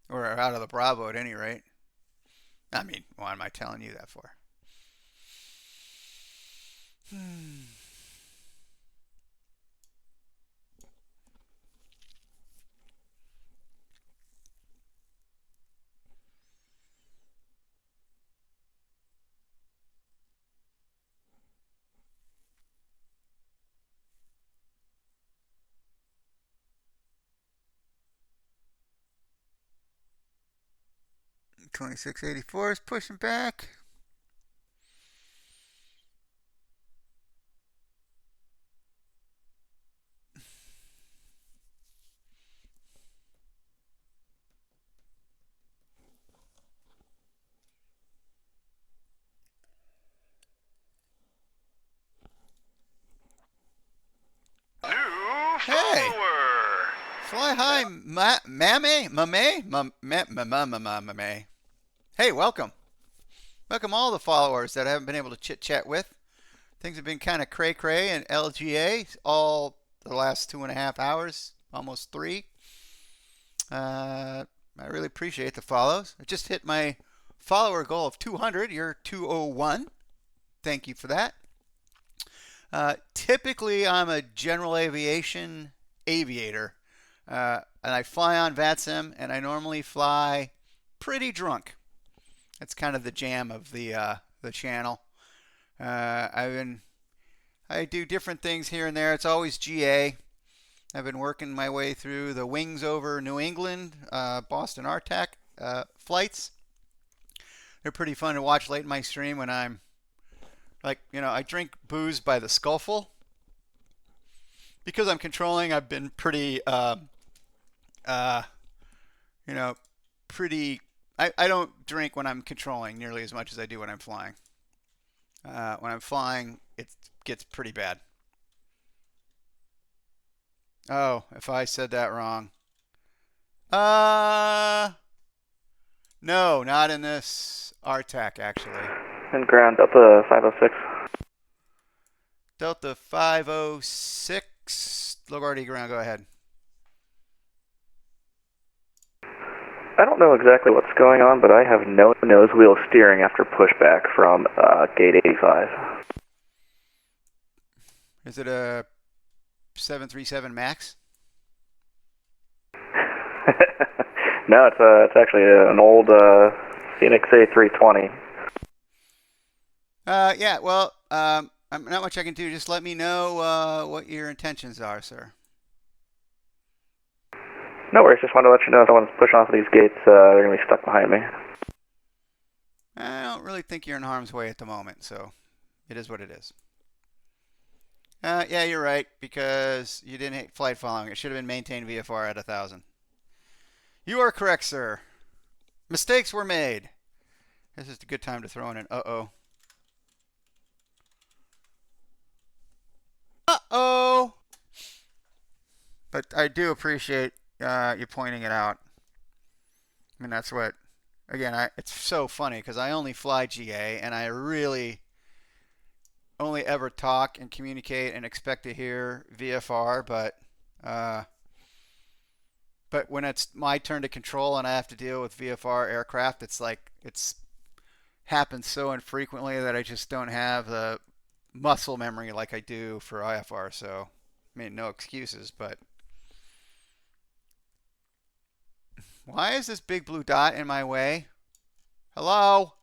Or out of the Bravo at any rate. I mean, why am I telling you that for? 2684 is pushing back. Hey! Why, hi, Mame. Hey, welcome. Welcome all the followers that I haven't been able to chit-chat with. Things have been kind of cray-cray in LGA all the last 2.5 hours, almost 3. I really appreciate the follows. I just hit my follower goal of 200. You're 201. Thank you for that. Typically, I'm a general aviation aviator. And I fly on VATSIM, and I normally fly pretty drunk. That's kind of the jam of the channel. I do different things here and there. It's always GA. I've been working my way through the wings over New England, Boston RTAC flights. They're pretty fun to watch late in my stream when I'm like, I drink booze by the scuffle. Because I'm controlling, I've been pretty, I don't drink when I'm controlling nearly as much as I do when I'm flying. When I'm flying, it gets pretty bad. Oh, if I said that wrong. No, not in this RTAC, actually. And ground Delta 506. Delta 506. LaGuardia ground, go ahead. I don't know exactly what's going on, but I have no nose wheel steering after pushback from gate 85. Is it a 737 MAX? No, it's actually an old Phoenix A320. Yeah, well, not much I can do. Just let me know what your intentions are, sir. No worries, just wanted to let you know if someone's pushing off of these gates, they're going to be stuck behind me. I don't really think you're in harm's way at the moment, so it is what it is. Yeah, you're right, because you didn't hit flight following. It should have been maintained VFR at 1,000. You are correct, sir. Mistakes were made. This is a good time to throw in an uh-oh. Uh-oh! But I do appreciate you pointing it out. I mean, that's what, again, it's so funny because I only fly GA and I really only ever talk and communicate and expect to hear VFR, but when it's my turn to control and I have to deal with VFR aircraft, it's like it's happens so infrequently that I just don't have the muscle memory like I do for IFR. So, I mean, no excuses, but why is this big blue dot in my way? Hello?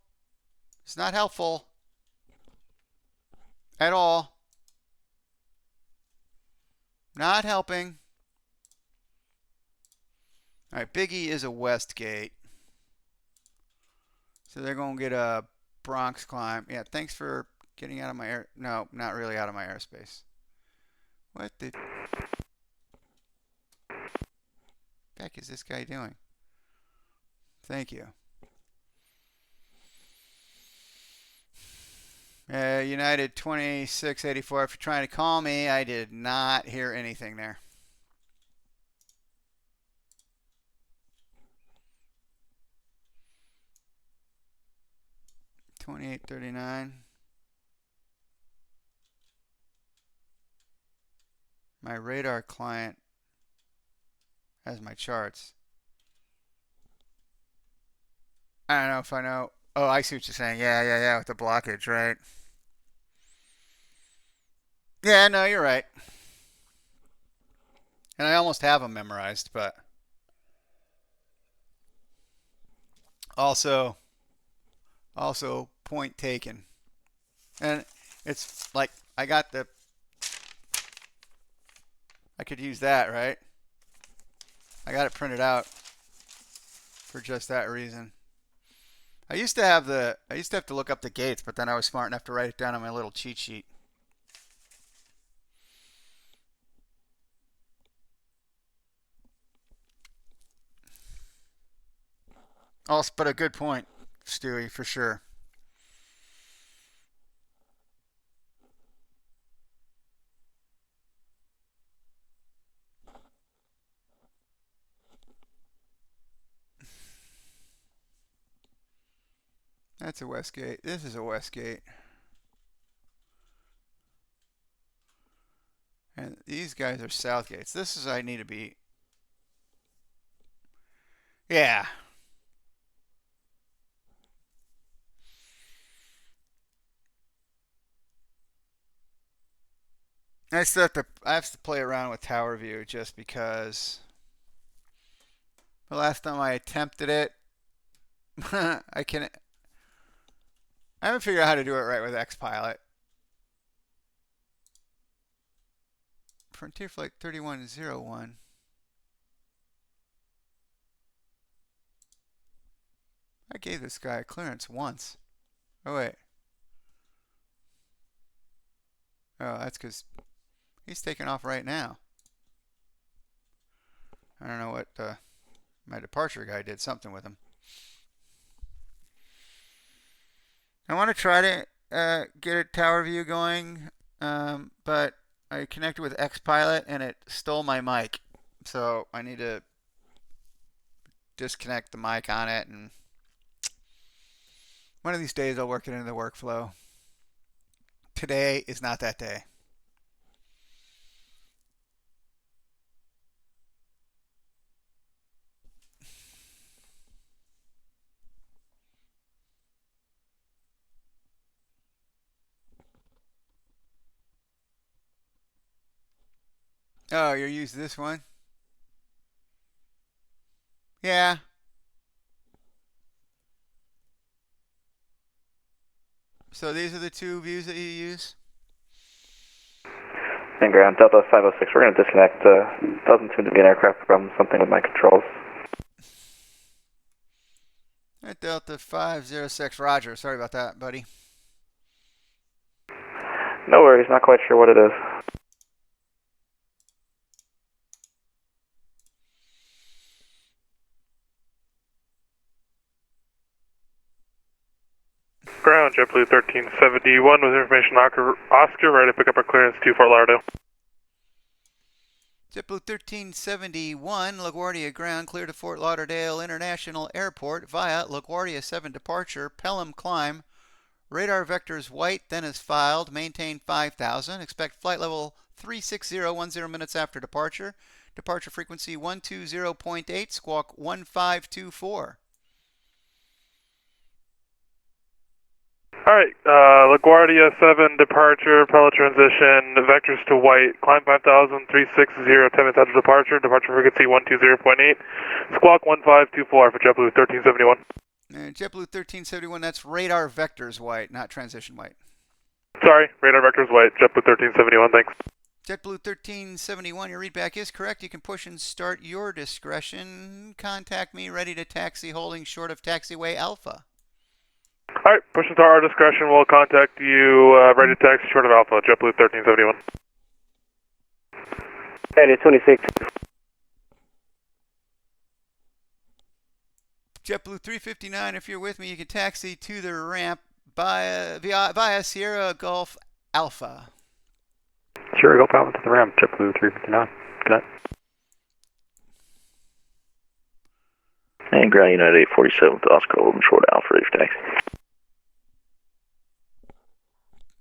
It's not helpful at all. Not helping. All right, Biggie is a west gate. So they're going to get a Bronx climb. Yeah, thanks for getting out of my air. No, not really out of my airspace. What the heck is this guy doing? Thank you. United 2684, if you're trying to call me, I did not hear anything there. $28.39. My radar client has my charts. I don't know if I know. Oh, I see what you're saying. Yeah, with the blockage, right? Yeah, no, you're right. And I almost have them memorized, but also point taken. And it's like I could use that, right? I got it printed out for just that reason. I used to have to look up the gates, but then I was smart enough to write it down on my little cheat sheet. Also, but a good point, Stewie, for sure. That's a west gate. This is a west gate. And these guys are south gates. This is I need to be. Yeah. I have to play around with tower view just because the last time I attempted it, I haven't figured out how to do it right with XPilot. Frontier Flight 3101. I gave this guy a clearance once. Oh wait. Oh, that's because he's taking off right now. I don't know what my departure guy did something with him. I want to try to get a tower view going, but I connected with XPilot and it stole my mic. So I need to disconnect the mic on it, and one of these days I'll work it into the workflow. Today is not that day. Oh, you're using this one? Yeah. So these are the two views that you use? And ground, Delta 506, we're going to disconnect. Doesn't seem to be an aircraft problem, something with my controls. Delta 506, Roger. Sorry about that, buddy. No worries, not quite sure what it is. Ground, JetBlue 1371 with information Oscar, ready to pick up our clearance to Fort Lauderdale. JetBlue 1371, LaGuardia ground, clear to Fort Lauderdale International Airport via LaGuardia 7 departure, Pelham climb. Radar vectors white, then is filed, maintain 5,000. Expect flight level 36010 minutes after departure. Departure frequency 120.8, squawk 1524. Alright, LaGuardia 7 departure, Pella transition, vectors to white, climb 5,000, 360, 10 minutes after departure, departure frequency 120.8, squawk 1524 for JetBlue 1371. JetBlue 1371, that's radar vectors white, not transition white. Sorry, radar vectors white, JetBlue 1371, thanks. JetBlue 1371, your readback is correct. You can push and start your discretion. Contact me, ready to taxi, holding short of taxiway Alpha. Alright, push into our discretion, we'll contact you, ready to taxi short of Alpha, JetBlue 1371. 26. JetBlue 359, if you're with me, you can taxi to the ramp via Sierra Golf Alpha. Sierra Golf Alpha to the ramp, JetBlue 359. Good night. And ground United 847 with Oscar holding short Alpha, ready for taxi.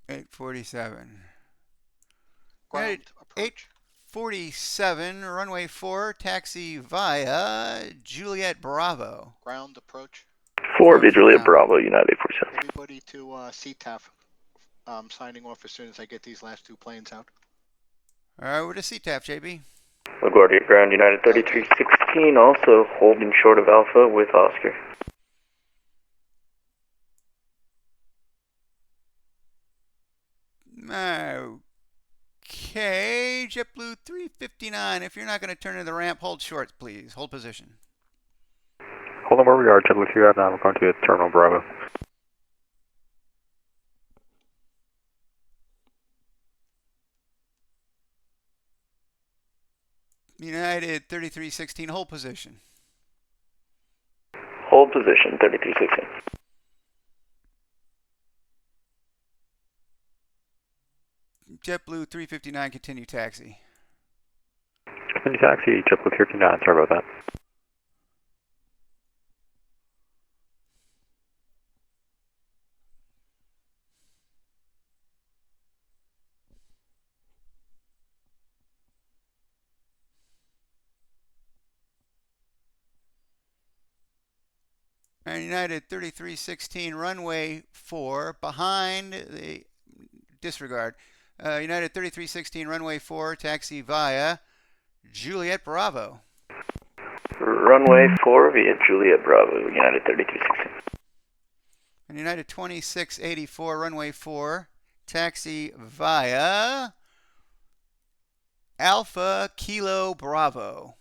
847. Ground approach. 847, runway 4, taxi via Juliet Bravo. Ground approach. 4 via Juliet Bravo, United 847. Everybody to CTAF. Signing off as soon as I get these last two planes out. Alright, we're to CTAF, JB. LaGuardia ground United 3316, also holding short of Alpha with Oscar. Okay, JetBlue 359, if you're not going to turn into the ramp, hold short, please. Hold position. Hold on where we are, JetBlue 359, we're going to Terminal Bravo. United 3316, hold position. Hold position, 3316. JetBlue 359, continue taxi. Continue taxi, JetBlue 359, sorry about that. And United 3316, runway 4, behind the, disregard. United 3316, runway 4, taxi via Juliet Bravo. Runway 4 via Juliet Bravo, United 3316. And United 2684, runway 4, taxi via Alpha Kilo Bravo.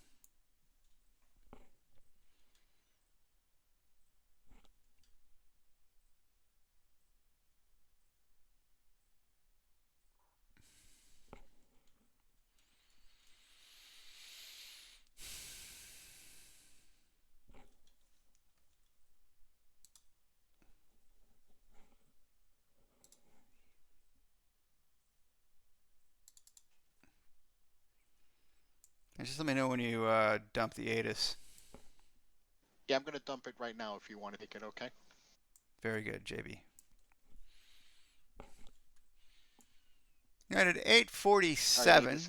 And just let me know when you dump the ATIS. Yeah, I'm going to dump it right now if you want to take it, okay? Very good, JB. United 847,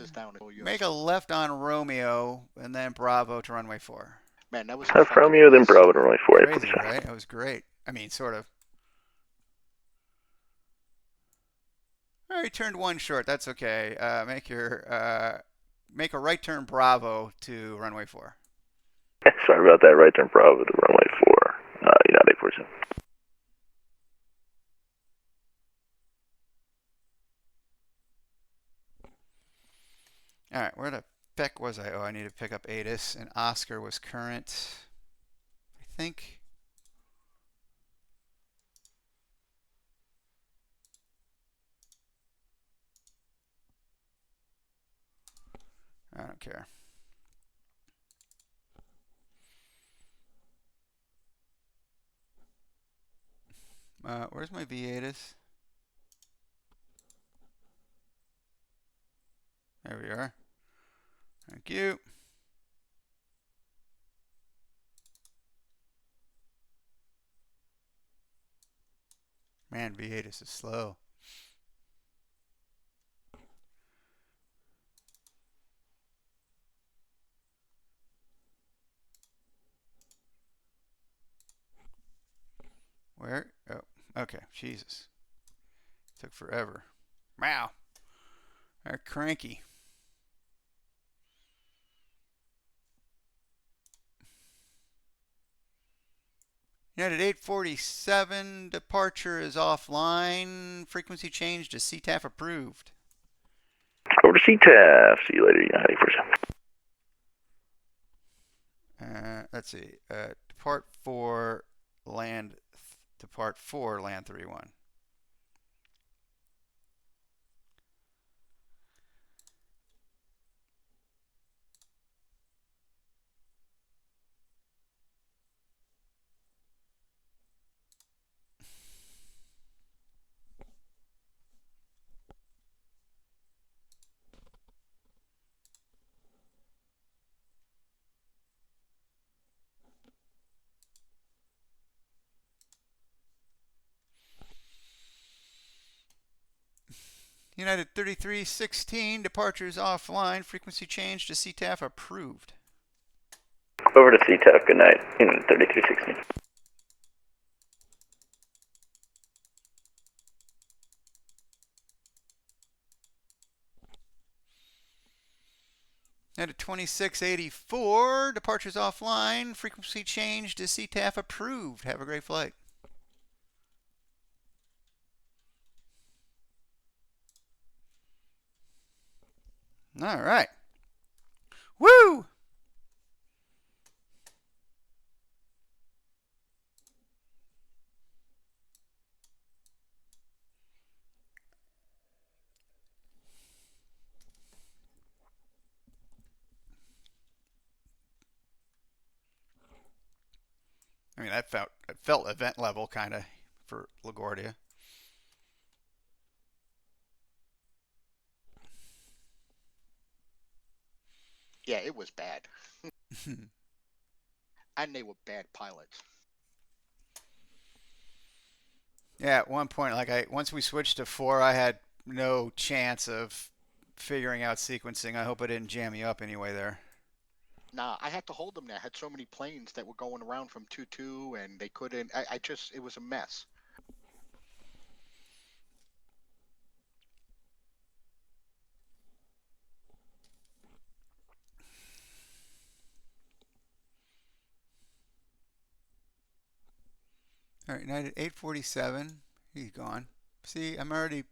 make a left on Romeo, and then Bravo to runway 4. Man, that was Left Romeo, then Bravo to runway 4. Crazy, right? That was great. I mean, sort of. Oh, you turned one short. That's okay. Make a right turn Bravo to runway 4. Sorry about that. Right turn Bravo to runway 4. United 847. All right, where the heck was I? Oh, I need to pick up ATIS, and Oscar was current, I think. I don't care. Where's my V8? There we are. Thank you. Man, V8 is slow. Where? Oh, okay. Jesus. Took forever. Wow. They're cranky. United 847, departure is offline. Frequency change to CTAF approved. Over to CTAF. See you later, United 847. Let's see. Depart 4, land 31. United 3316, departures offline. Frequency change to CTAF approved. Over to CTAF. Good night. United 3316. United 2684, departures offline. Frequency change to CTAF approved. Have a great flight. All right. Woo! I mean, it felt event level kind of for LaGuardia. Yeah, it was bad. And they were bad pilots. Yeah, at one point, once we switched to 4, I had no chance of figuring out sequencing. I hope I didn't jam you up anyway there. Nah, I had to hold them there. I had so many planes that were going around from 2-2, and they couldn't. It was a mess. All right, night at 8:47. He's gone. See, I'm already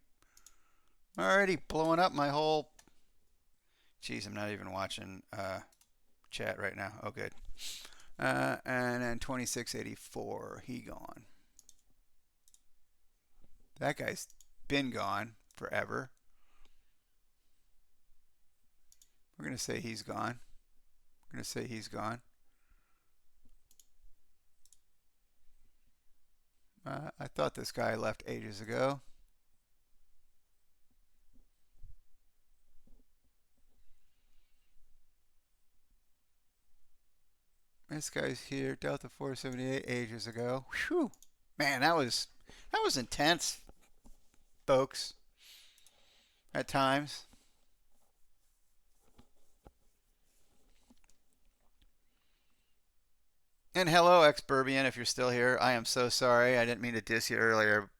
blowing up my whole. Jeez, I'm not even watching chat right now. Oh, good. And then 2684, he gone. That guy's been gone forever. We're going to say he's gone. We're going to say he's gone. I thought this guy left ages ago. This guy's here, Delta 478, ages ago. Whew. Man, that was intense, folks. At times. And hello, ex-Burbian, if you're still here. I am so sorry. I didn't mean to diss you earlier.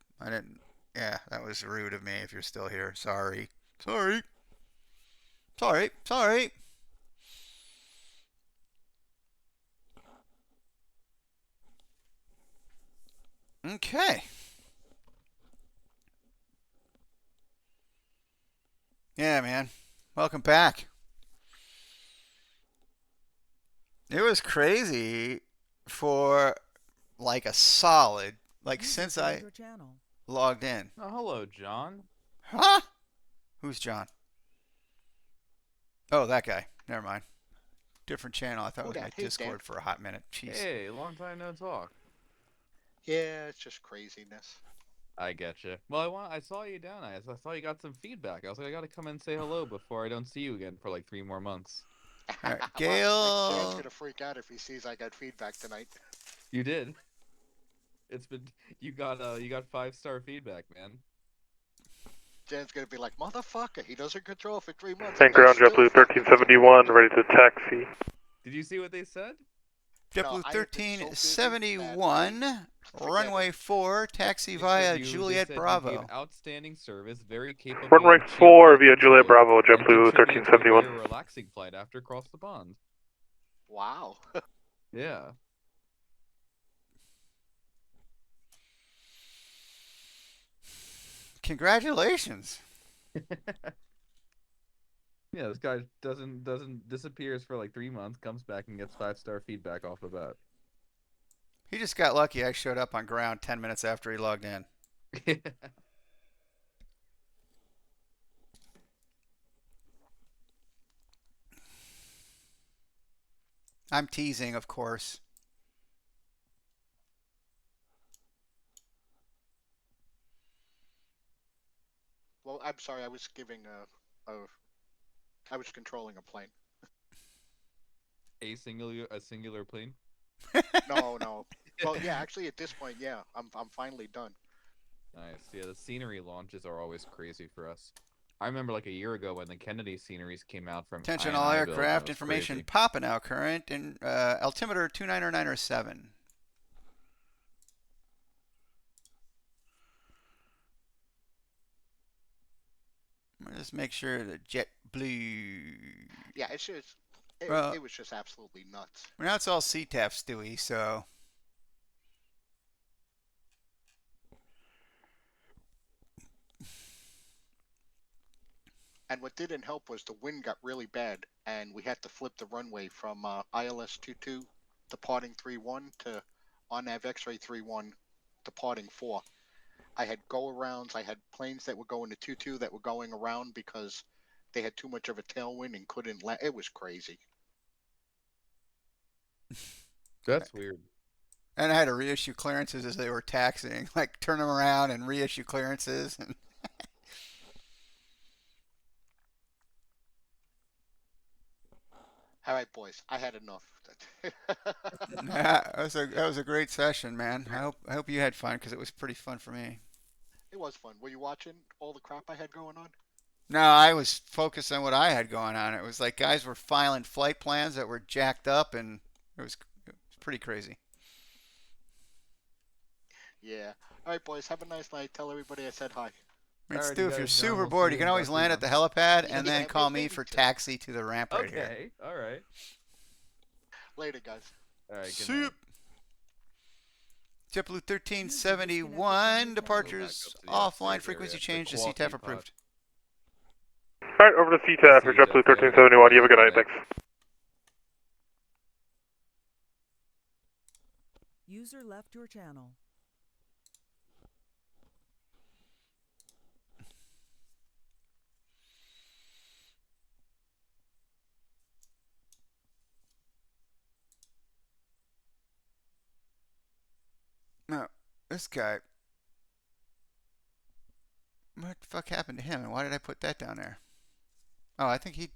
Yeah, that was rude of me if you're still here. Sorry. Sorry. Okay. Yeah, man. Welcome back. It was crazy for like a solid, since I logged in. Oh, hello, John. Huh? Who's John? Oh, that guy. Never mind. Different channel. I thought it was my Discord for a hot minute. Jeez. Hey, long time no talk. Yeah, it's just craziness. I get you. Well, I saw you down. I saw you got some feedback. I was like, I gotta come and say hello before I don't see you again for like 3 more months. All right, Gail. Jan's gonna freak out if he sees I got feedback tonight. You did. You got 5-star feedback, man. Jan's gonna be like, motherfucker, he doesn't control for 3 months. And ground JetBlue 1371, ready to taxi. Did you see what they said? JetBlue 1371, runway 4, taxi via Juliet Bravo. Outstanding service, very capable. Runway 4 via Juliet Bravo, JetBlue 1371. Very relaxing flight after cross the pond. Wow. Yeah. Congratulations. Yeah, this guy doesn't disappears for like 3 months, comes back and gets 5-star feedback off the bat. He just got lucky. I showed up on ground 10 minutes after he logged in. I'm teasing, of course. Well, I'm sorry. I was giving I was controlling a plane. A singular plane? No. Well, yeah, actually, at this point, yeah, I'm finally done. Nice. Yeah, the scenery launches are always crazy for us. I remember like a year ago when the Kennedy sceneries came out from Attention all aircraft, information popping now, current, and altimeter 29907. Just make sure the JetBlue. Yeah, it's just it was just absolutely nuts. Well, now it's all CTAF, Stewie, so. And what didn't help was the wind got really bad, and we had to flip the runway from ILS 22 departing 31 to on-nav X-ray 31 departing 4. I had go-arounds. I had planes that were going to 22 that were going around because they had too much of a tailwind and couldn't land. It was crazy. That's weird. And I had to reissue clearances as they were taxiing, like turn them around and reissue clearances. And all right, boys, I had enough. yeah, that was a great session, man. I hope you had fun because it was pretty fun for me. It was fun. Were you watching all the crap I had going on? No, I was focused on what I had going on. It was like guys were filing flight plans that were jacked up, and it was pretty crazy. Yeah. All right, boys. Have a nice night. Tell everybody I said hi. I mean, Alrighty, Stu, if you're guys, John. super We'll see bored, you you can in always about 3 land at the months. helipad and Yeah, then call me maybe for too. taxi to the ramp right here. Okay. All right. Later, guys. All right. Good Soup. night. JetBlue 1371, departures offline, upstairs frequency area, the change to coffee CTAF pot. approved. All right, over to CTAF for JetBlue 1371. You have a good night. Thanks. User left your channel. No, this guy. What the fuck happened to him, and why did I put that down there? Oh, I think he.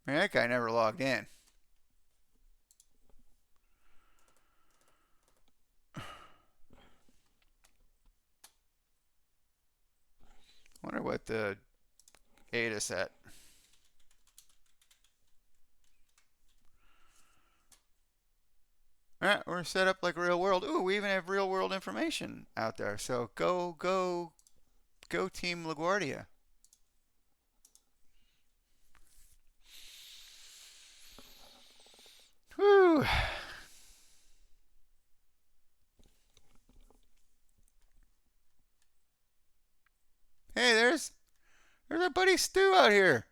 Man, that guy never logged in. Wonder what the ADA set. Alright, we're set up like real world. Ooh, we even have real world information out there. So go Team LaGuardia. Whew. Hey, there's our buddy Stu out here.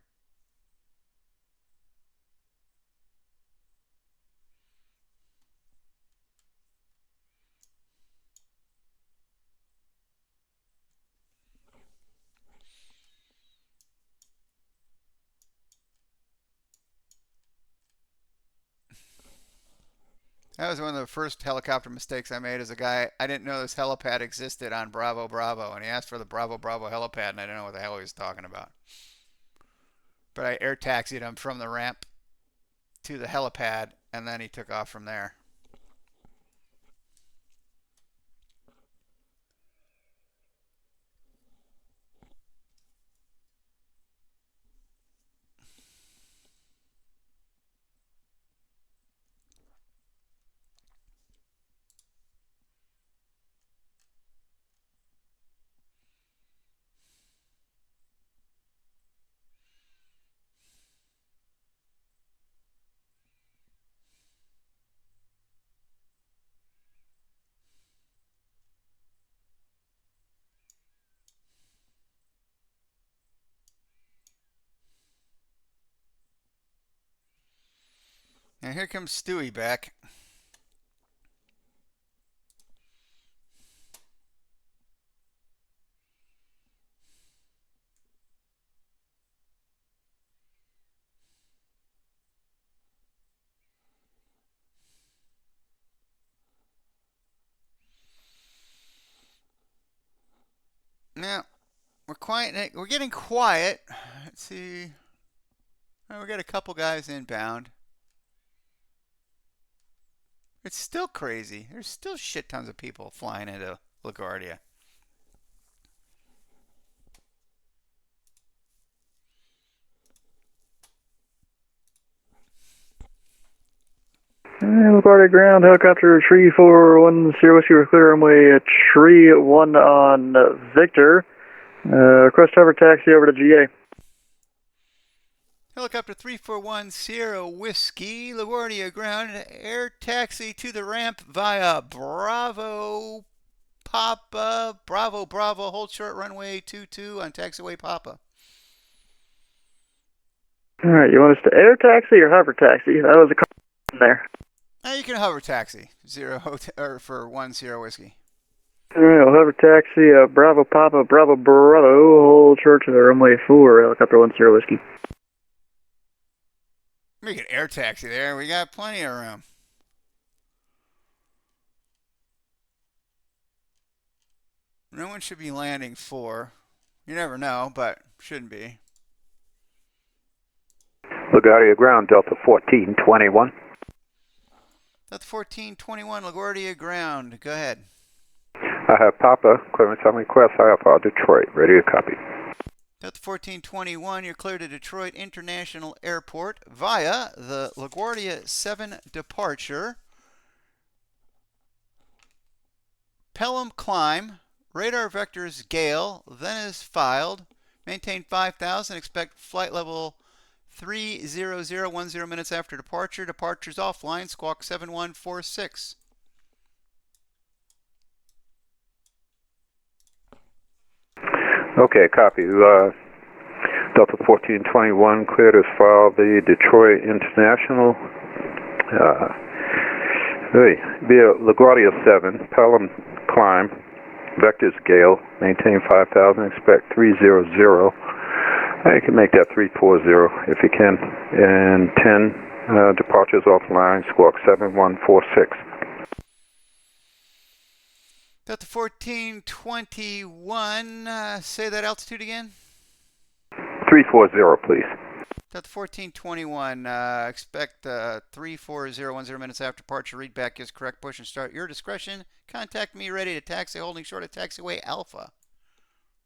That was one of the first helicopter mistakes I made as a guy. I didn't know this helipad existed on Bravo Bravo, and he asked for the Bravo Bravo helipad, and I didn't know what the hell he was talking about. But I air taxied him from the ramp to the helipad, and then he took off from there. And here comes Stewie back. Now, we're quiet. We're getting quiet. Let's see. Well, we got a couple guys inbound. It's still crazy. There's still shit tons of people flying into LaGuardia. LaGuardia ground, helicopter tree 410 Whiskey, we're clear runway tree 1 on Victor. Request hover taxi over to GA. Helicopter 341 Sierra Whiskey, LaGuardia ground, air taxi to the ramp via Bravo Papa, Bravo Bravo, hold short runway 22 on taxiway Papa. Alright, you want us to air taxi or hover taxi? That was a question there. You can hover taxi, or for 1 Sierra Whiskey. Alright, we'll hover taxi, Bravo Papa, Bravo Bravo, hold short to the runway 4, helicopter 10 Whiskey. We can air taxi there. We got plenty of room. No one should be landing 4. You never know, but shouldn't be. LaGuardia ground, Delta 1421. Delta 1421, LaGuardia ground. Go ahead. I have Papa, clearance on request, IFR, Detroit. Ready to copy. Delta 1421, you're clear to Detroit International Airport via the LaGuardia 7 departure. Pelham climb, radar vectors gale, then is filed. Maintain 5,000, expect flight level 30010 minutes after departure. Departure's offline, squawk 7146. Okay, copy. Delta 1421 cleared as filed the Detroit International via LaGuardia 7, Pelham climb, vectors gale, maintain 5,000, expect 300. You can make that 340 if you can. And 10 departures offline, squawk 7146. Delta 1421, say that altitude again. 340, please. Delta 1421, expect 34010 minutes after departure. Read back is correct. Push and start. Your discretion. Contact me ready to taxi, holding short of taxiway Alpha.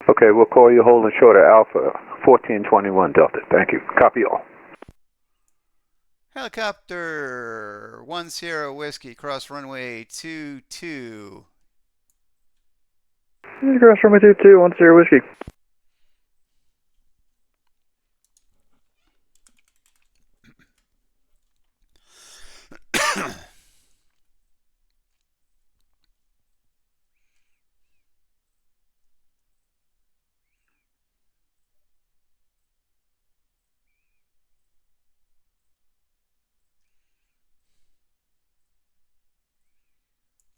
Okay, we'll call you holding short of Alpha 1421 Delta. Thank you. Copy all. Helicopter 10 Whiskey, cross runway 22. Cross runway 22, 10 Whiskey.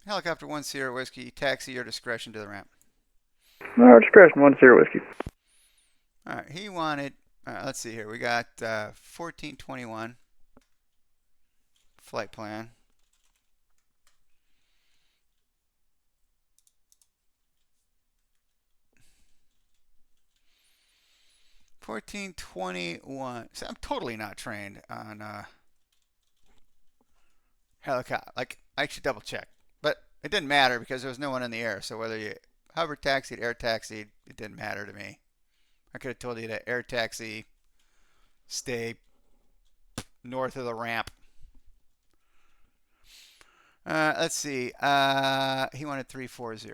Helicopter 10 Whiskey, taxi your discretion to the ramp. Our discretion, 10 Whiskey. All right, he wanted, let's see here, we got 1421 flight plan. So I'm totally not trained on helicopter. Like, I should double check. But it didn't matter because there was no one in the air. So whether you hover taxied, air taxied, it didn't matter to me. I could have told you to air taxi, stay north of the ramp. Let's see. He wanted 340.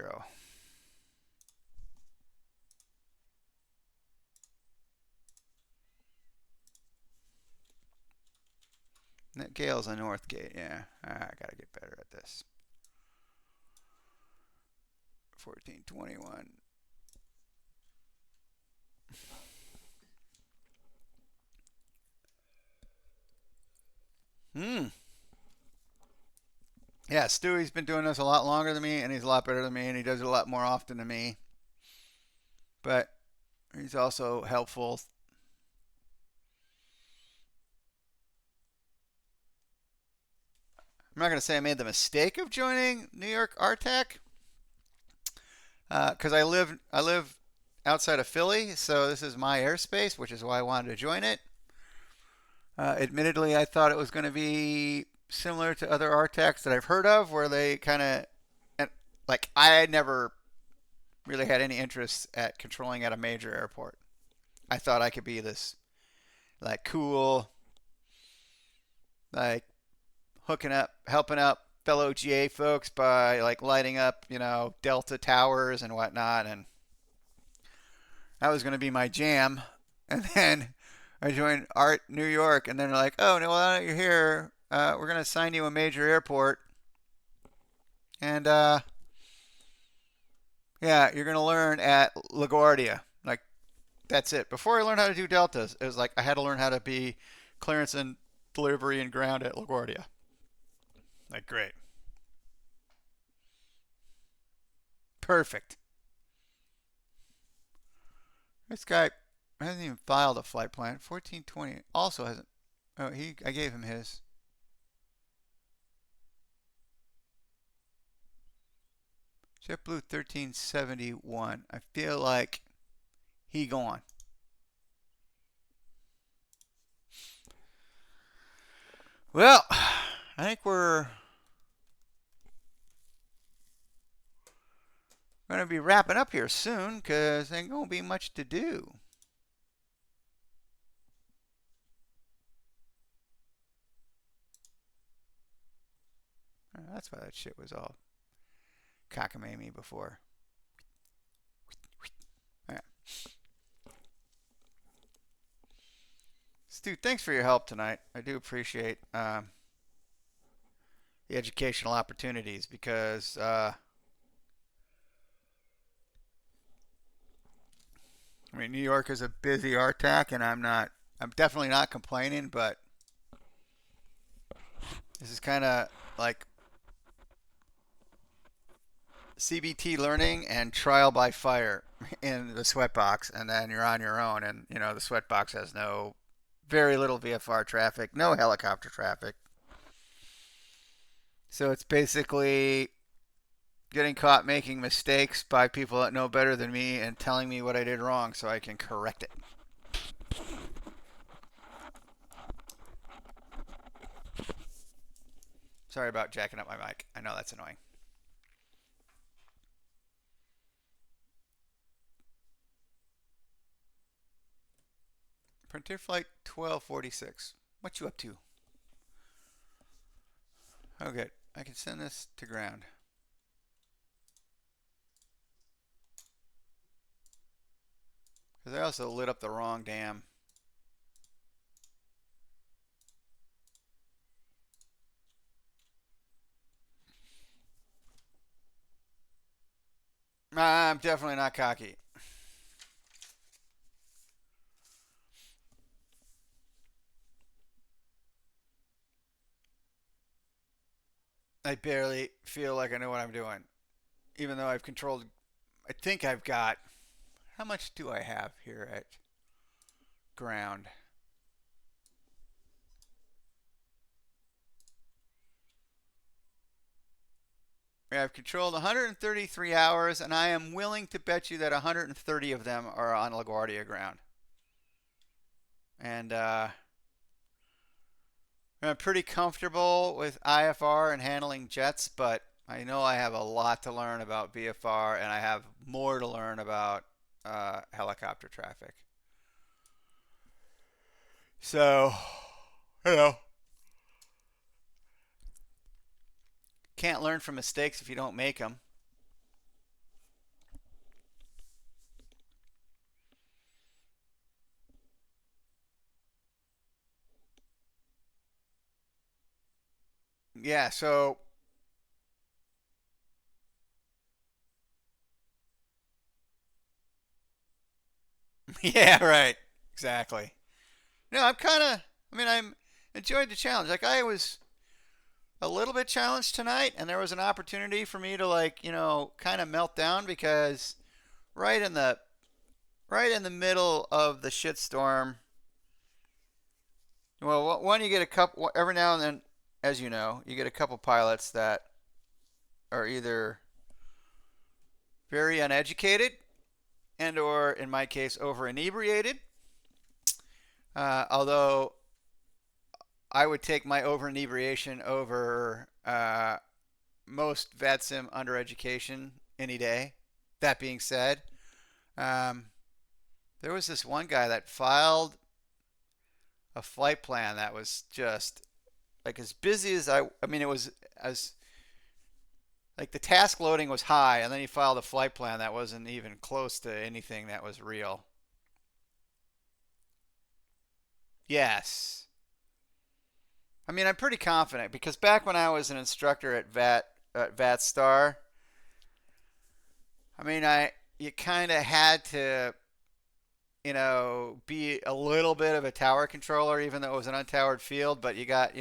Gale's a north gate, yeah. I gotta get better at this. 1421. Yeah, Stewie's been doing this a lot longer than me, and he's a lot better than me, and he does it a lot more often than me. But he's also helpful. I'm not going to say I made the mistake of joining New York RTAC because I live outside of Philly, so this is my airspace, which is why I wanted to join it. Admittedly, I thought it was going to be similar to other RTACs that I've heard of, where they kind of, like, I never really had any interest at controlling at a major airport. I thought I could be this, like, cool, like, hooking up, helping out fellow GA folks by, like, lighting up, you know, Delta towers and whatnot, and that was going to be my jam. And then I joined Art New York, and then they're like, oh, no, well, now that you're here, we're going to assign you a major airport, and yeah, you're going to learn at LaGuardia. Like, that's it. Before I learned how to do Deltas, it was like I had to learn how to be clearance and delivery and ground at LaGuardia. Like, great. Perfect. This guy hasn't even filed a flight plan. 1420 also hasn't. Oh, I gave him his. JetBlue 1371. I feel like he gone. Well, I think we're going to be wrapping up here soon because there ain't going to be much to do. That's why that shit was all cockamamie before. All right. Stu, thanks for your help tonight. I do appreciate the educational opportunities because I mean, New York is a busy RTAC, and I'm definitely not complaining, but this is kind of like CBT learning and trial by fire in the sweatbox, and then you're on your own, and you know the sweatbox has very little VFR traffic, no helicopter traffic. So it's basically getting caught making mistakes by people that know better than me and telling me what I did wrong so I can correct it. Sorry about jacking up my mic. I know that's annoying. Frontier Flight 1246. What you up to? Oh, good. I can send this to ground. Because I also lit up the wrong damn. I'm definitely not cocky. I barely feel like I know what I'm doing. Even though I've controlled, I think I've got, how much do I have here at ground? I've controlled 133 hours, and I am willing to bet you that 130 of them are on LaGuardia ground. And I'm pretty comfortable with IFR and handling jets, but I know I have a lot to learn about VFR, and I have more to learn about helicopter traffic. So, you know, can't learn from mistakes if you don't make them. Yeah, so yeah, right. Exactly. No, I'm enjoyed the challenge. Like I was a little bit challenged tonight, and there was an opportunity for me to kind of melt down because right in the middle of the shitstorm. Well, one, you get a couple every now and then, as you know, you get a couple pilots that are either very uneducated and or in my case over inebriated. Although I would take my over inebriation over most VATSIM undereducation any day. That being said, there was this one guy that filed a flight plan that was just like as busy as I mean it was as like the task loading was high, and then he filed a flight plan that wasn't even close to anything that was real. Yes. I mean, I'm pretty confident because back when I was an instructor at VATSTAR, I mean, you kind of had to, be a little bit of a tower controller, even though it was an untowered field. But you got,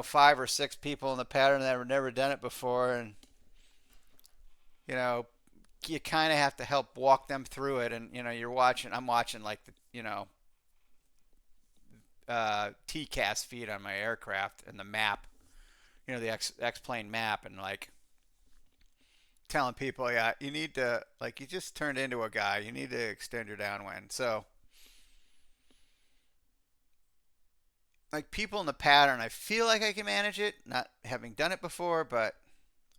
5 or 6 people in the pattern that had never done it before, and you kind of have to help walk them through it. And I'm watching like the, TCAS feed on my aircraft and the map, the X-plane map, and like telling people, yeah, you need to, like, you just turned into a guy. You need to extend your downwind. So, like, people in the pattern, I feel like I can manage it, not having done it before, but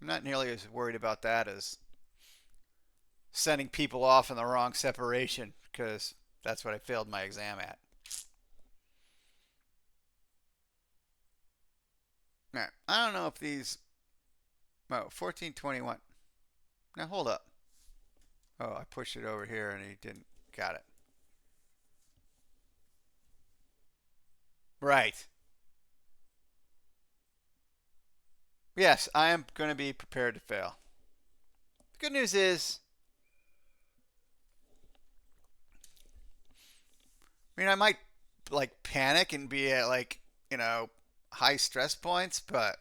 I'm not nearly as worried about that as sending people off in the wrong separation, because that's what I failed my exam at. All right. I don't know if these... Oh, 1421. Now, hold up. Oh, I pushed it over here and he didn't... Got it. Right. Yes, I am going to be prepared to fail. The good news is... I mean, I might, like, panic and be at, like, you know, high stress points, but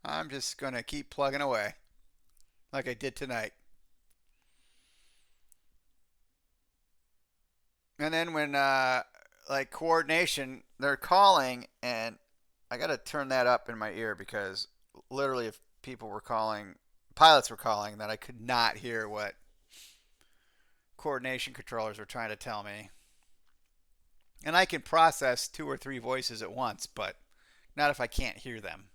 I'm just going to keep plugging away like I did tonight. And then when, like, coordination, they're calling, and I got to turn that up in my ear because literally if people were calling, pilots were calling, then I could not hear what coordination controllers were trying to tell me. And I can process 2 or 3 voices at once, but not if I can't hear them.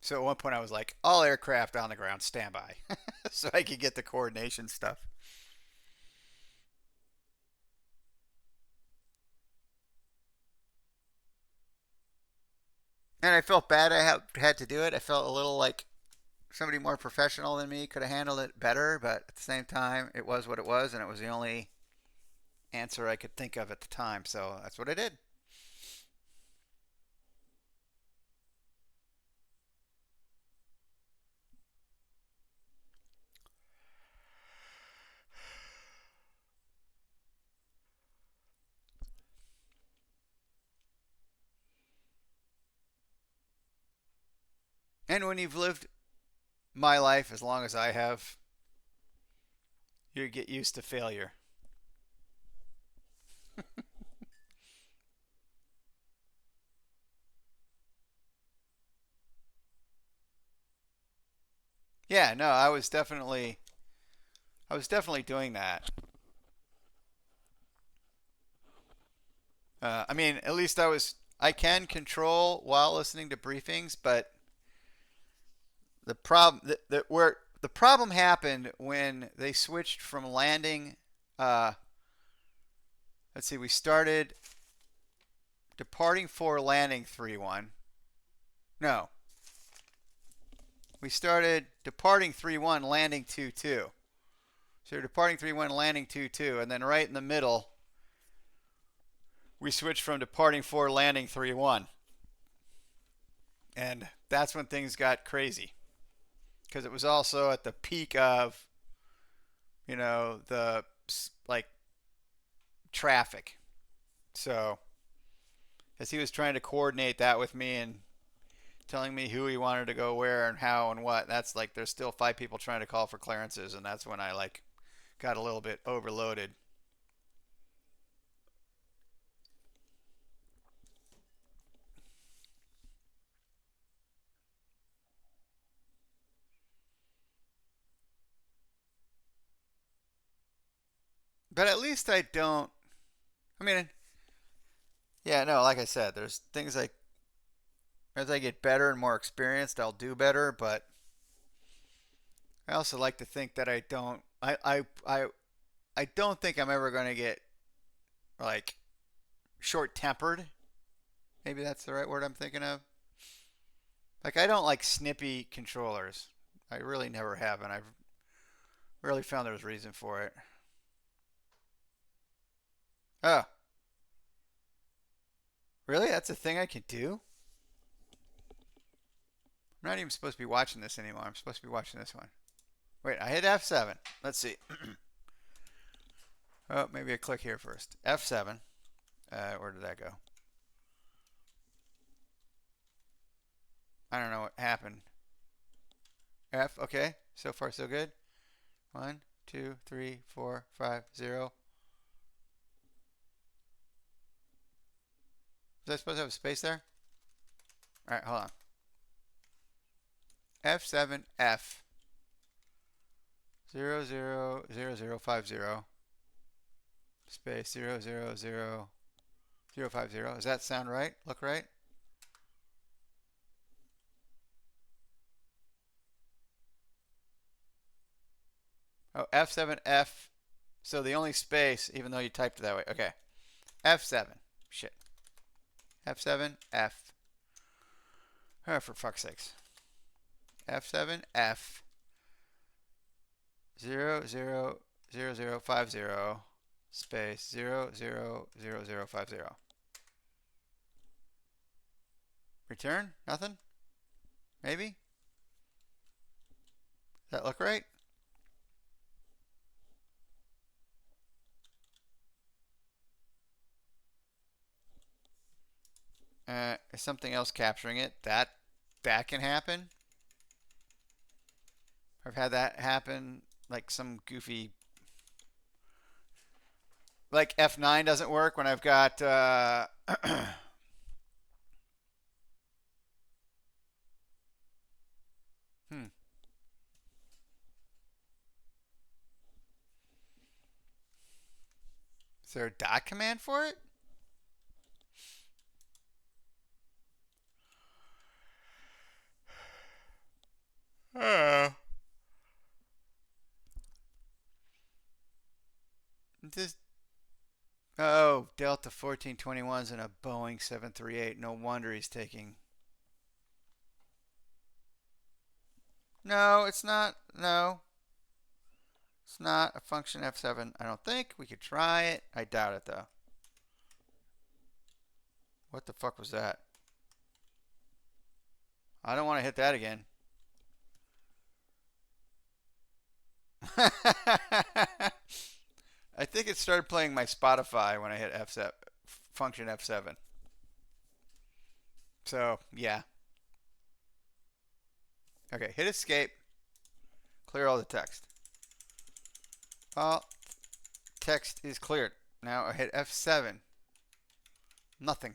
So at one point I was like, all aircraft on the ground, stand by. So I could get the coordination stuff. And I felt bad I had to do it. I felt a little like somebody more professional than me could have handled it better, but at the same time, it was what it was, and it was the only answer I could think of at the time, so that's what I did. And when you've lived my life as long as I have, you get used to failure. Yeah, no, I was definitely doing that. I mean, at least I can control while listening to briefings, but the problem happened when they switched from landing. Let's see, we started departing for landing 3-1. No. We started departing 3-1, landing 2-2. So we're departing 3-1, landing 2-2, and then right in the middle, we switched from departing 4, landing 3-1. And that's when things got crazy. Because it was also at the peak of, you know, the, like, traffic. So, as he was trying to coordinate that with me and telling me who he wanted to go where and how and what, that's like, there's still 5 people trying to call for clearances, and that's when I, like, got a little bit overloaded. But at least I don't, I mean, yeah, no, like I said, there's things like, as I get better and more experienced, I'll do better, but I also like to think that I don't, I don't think I'm ever going to get, like, short-tempered. Maybe that's the right word I'm thinking of. Like, I don't like snippy controllers. I really never have, and I've really found there's reason for it. Oh. Really? That's a thing I can do? I'm not even supposed to be watching this anymore. I'm supposed to be watching this one. Wait, I hit F7. Let's see. Oh, maybe I click here first. F7. Where did that go? I don't know what happened. F, okay. So far, so good. 1, 2, 3, 4, 5, 0. Was I supposed to have a space there? Alright, hold on. F7, F. 0, 0, 0, 0, 5, 0. Space 0, 0, 0, 0, 5, 0. Does that sound right? Look right? Oh, F7F. So the only space, even though you typed it that way. Okay. F7. Shit. F7F. Oh, for fuck's sakes. F7F 000050 space 000050. Return? Nothing? Maybe? Does that look right? Is something else capturing it? That can happen. I've had that happen, like some goofy, like F9 doesn't work when I've got Is there a dot command for it? This. Oh, Delta 1421's in a Boeing 738. No wonder he's taking. No, it's not. No. It's not a function F7. I don't think. We could try it. I doubt it, though. What the fuck was that? I don't want to hit that again. I think it started playing my Spotify when I hit F7, function F7. So, yeah. Okay, hit escape. Clear all the text. All text is cleared. Now I hit F7. Nothing.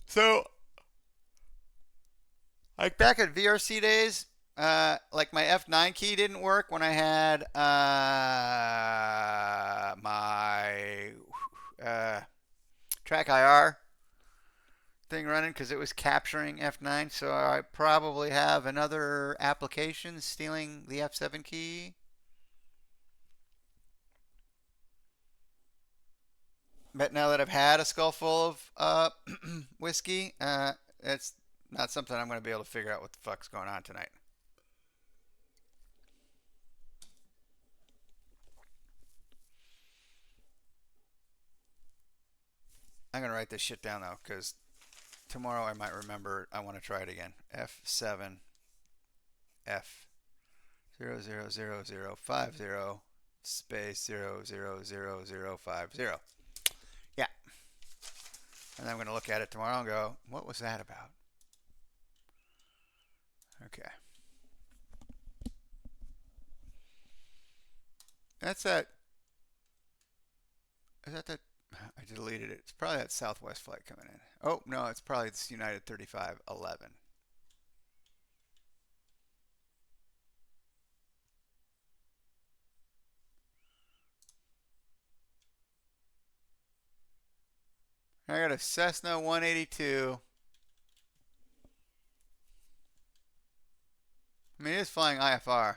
So, like back at VRC days, like my F9 key didn't work when I had my track IR thing running because it was capturing F9. So I probably have another application stealing the F7 key. But now that I've had a skull full of whiskey, it's not something I'm going to be able to figure out what the fuck's going on tonight. I'm going to write this shit down, though, because tomorrow I might remember I want to try it again. F7 F 000050 space 000050. Yeah. And I'm going to look at it tomorrow and go, what was that about? Okay. That's that. Is that? I deleted it. It's probably that Southwest flight coming in. Oh, no, it's probably this United 3511. I got a Cessna 182. I mean, it is flying IFR.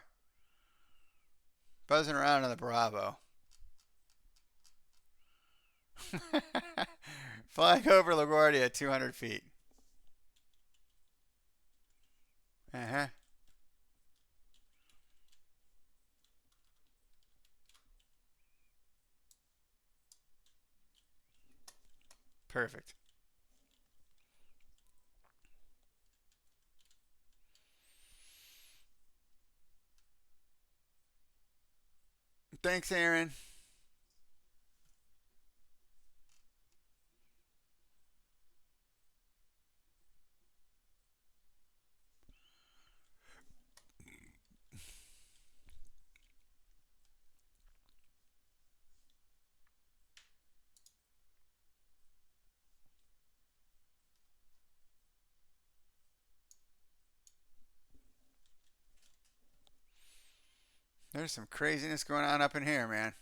Buzzing around on the Bravo. Flying over LaGuardia at 200 feet. Uh-huh. Perfect. Thanks, Aaron. There's some craziness going on up in here, man.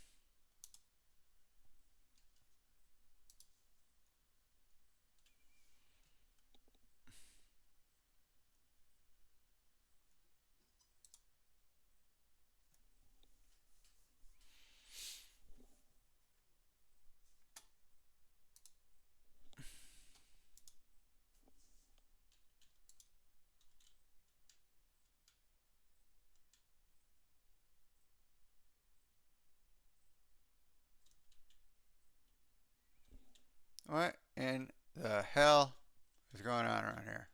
What in the hell is going on around here?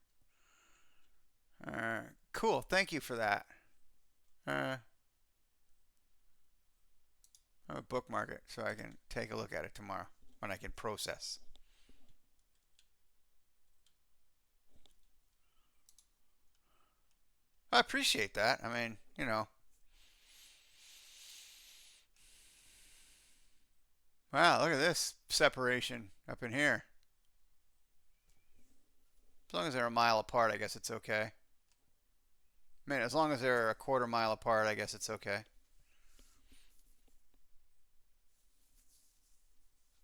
Cool. Thank you for that. I'll bookmark it so I can take a look at it tomorrow when I can process. I appreciate that. I mean, you know. Wow, look at this separation up in here. As long as they're a mile apart, I guess it's okay. I mean, as long as they're a quarter mile apart, I guess it's okay.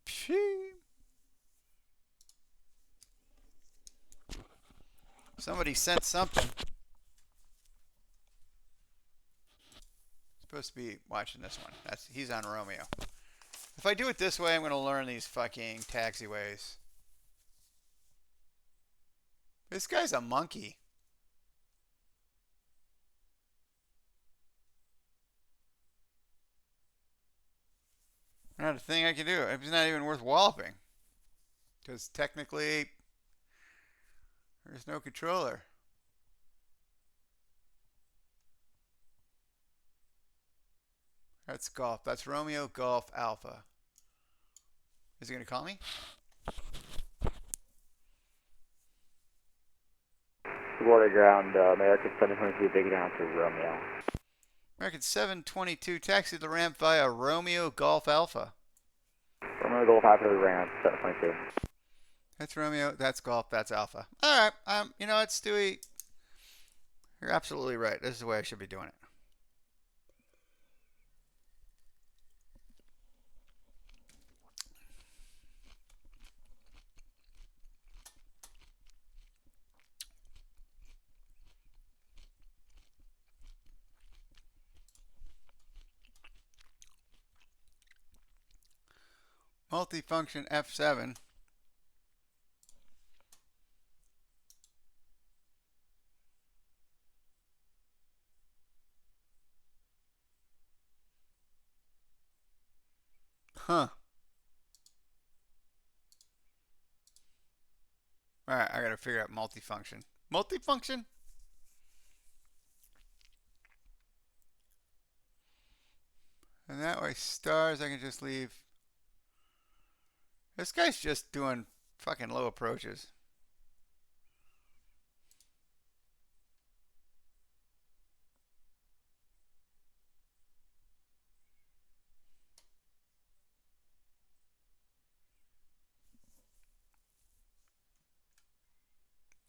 Pshee. Somebody sent something. Supposed to be watching this one. He's on Romeo. If I do it this way, I'm going to learn these fucking taxiways. This guy's a monkey. Not a thing I can do. It's not even worth walloping. Because technically, there's no controller. That's Golf. That's Romeo Golf Alpha. Is he going to call me? Water ground, American 722, big down to Romeo. American 722, taxi to the ramp via Romeo Golf Alpha. Romeo Golf Alpha to the ramp, 722. That's Romeo, that's Golf, that's Alpha. Alright, you know what, Stewie? You're absolutely right. This is the way I should be doing it. Multifunction F7. Huh. Alright, I gotta figure out multifunction. Multifunction? And that way, stars, I can just leave. This guy's just doing fucking low approaches.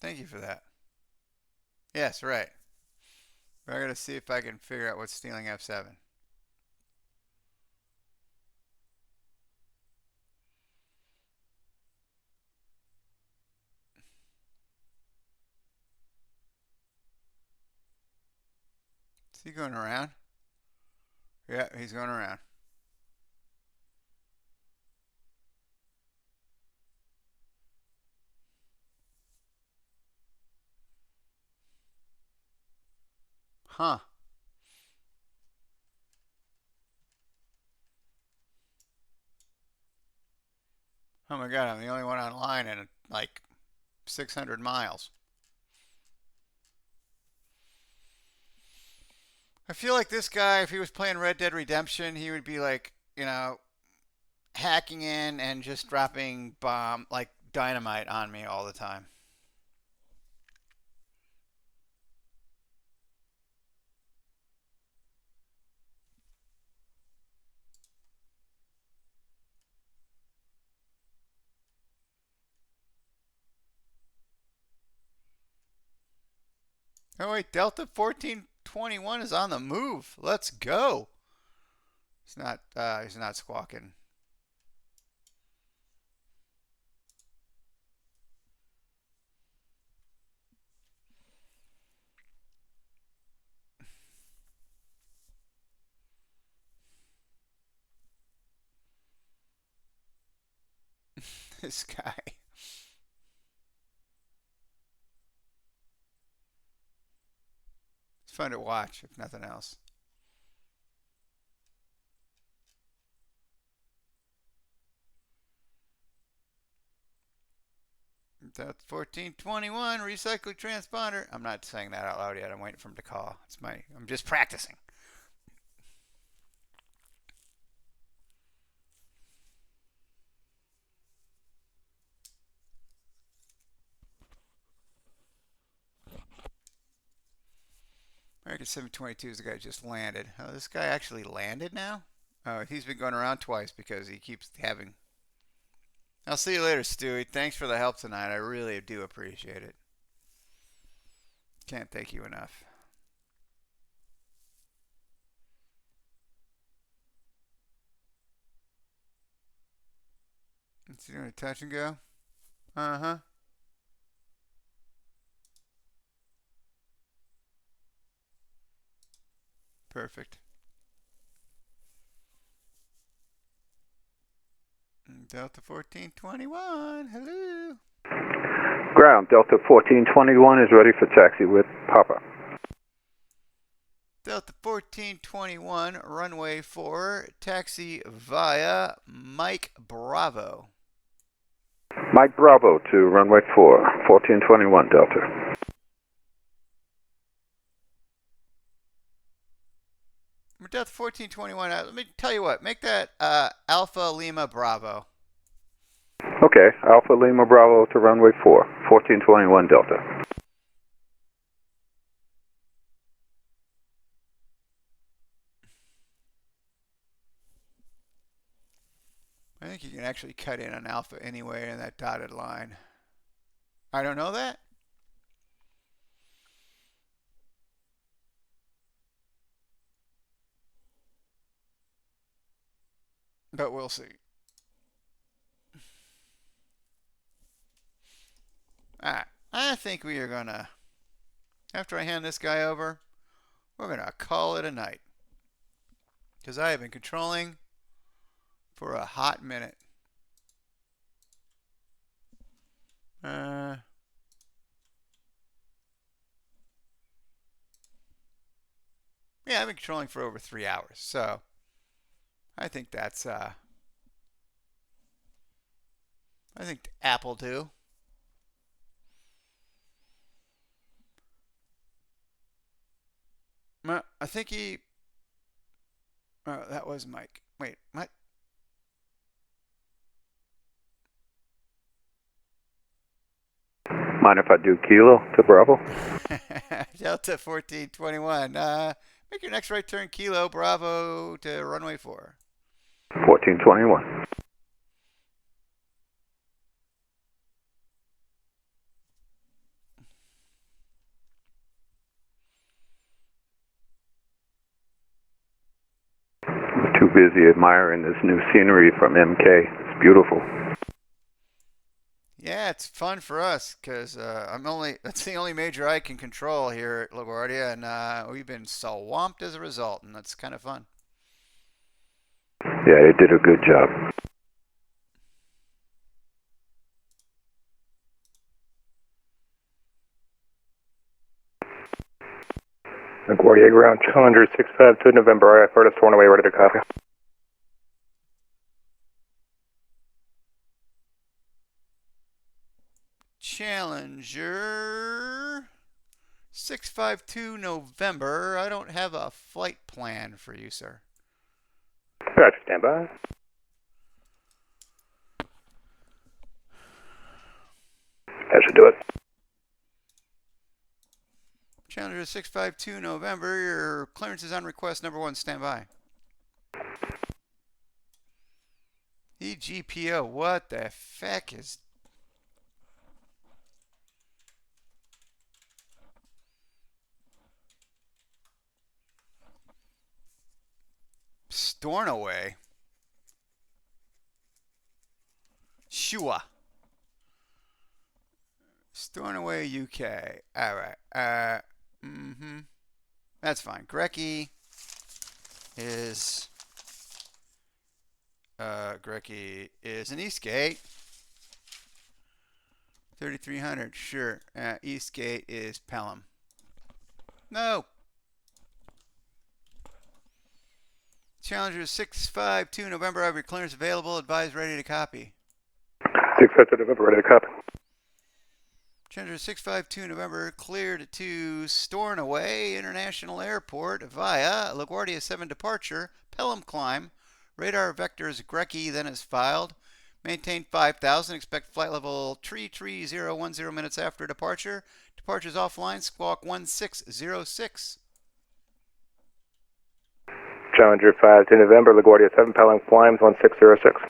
Thank you for that. Yes, right. But I gotta see if I can figure out what's stealing F7. Is he going around? Yeah, he's going around. Huh. Oh my god, I'm the only one online in like 600 miles. I feel like this guy, if he was playing Red Dead Redemption, he would be like, you know, hacking in and just dropping like dynamite on me all the time. Oh wait, Delta 1421 is on the move. Let's go. He's not squawking. This guy. It's fun to watch, if nothing else. That's 1421, recycled transponder. I'm not saying that out loud yet. I'm waiting for him to call. I'm just practicing. American 722 is the guy who just landed. Oh, this guy actually landed now? Oh, he's been going around twice because he keeps having... I'll see you later, Stewie. Thanks for the help tonight. I really do appreciate it. Can't thank you enough. Is he doing a touch and go? Uh-huh. Perfect. Delta 1421, hello. Ground, Delta 1421 is ready for taxi with Papa. Delta 1421, runway 4, taxi via Mike Bravo. Mike Bravo to runway 4, 1421 Delta. Delta 1421, let me tell you what, make that Alpha Lima Bravo. Okay, Alpha Lima Bravo to runway 4, 1421 Delta. I think you can actually cut in on Alpha anyway in that dotted line. I don't know that. But we'll see. Alright, I think we are gonna, after I hand this guy over, we're gonna call it a night. Because I have been controlling for a hot minute. Yeah, I've been controlling for over 3 hours, so I think that's I think Apple do. I think he... Oh, that was Mike. Wait, what? Mind if I do Kilo to Bravo? Delta 1421. Make your next right turn Kilo Bravo to runway 4. 1421. I'm too busy admiring this new scenery from MK. It's beautiful. Yeah, it's fun for us because that's the only major I can control here at LaGuardia, and we've been swamped as a result, and that's kind of fun. Yeah, they did a good job. LaGuardia ground, Challenger 652 November, I furthest one away, ready to copy. Challenger 652 November. I don't have a flight plan for you, sir. Roger, stand by. That should do it. Challenger 652 November. Your clearance is on request. Number 1, stand by. EGPO. What the feck is... Stornoway. Shua. Stornoway, UK. All right. That's fine. Grecky is an Eastgate. 3300. Sure. Eastgate is Pelham. No. Challenger 652 November. I have your clearance available. Advise ready to copy. 652 November, ready to copy. Challenger 652 November cleared to Stornoway International Airport via LaGuardia 7 departure, Pelham climb, radar vectors Grecki, then is filed. Maintain 5,000, expect flight level 33010 minutes after departure. Departures offline, squawk 1606. Challenger 5 to November, LaGuardia 7, Pelham climbs 1606.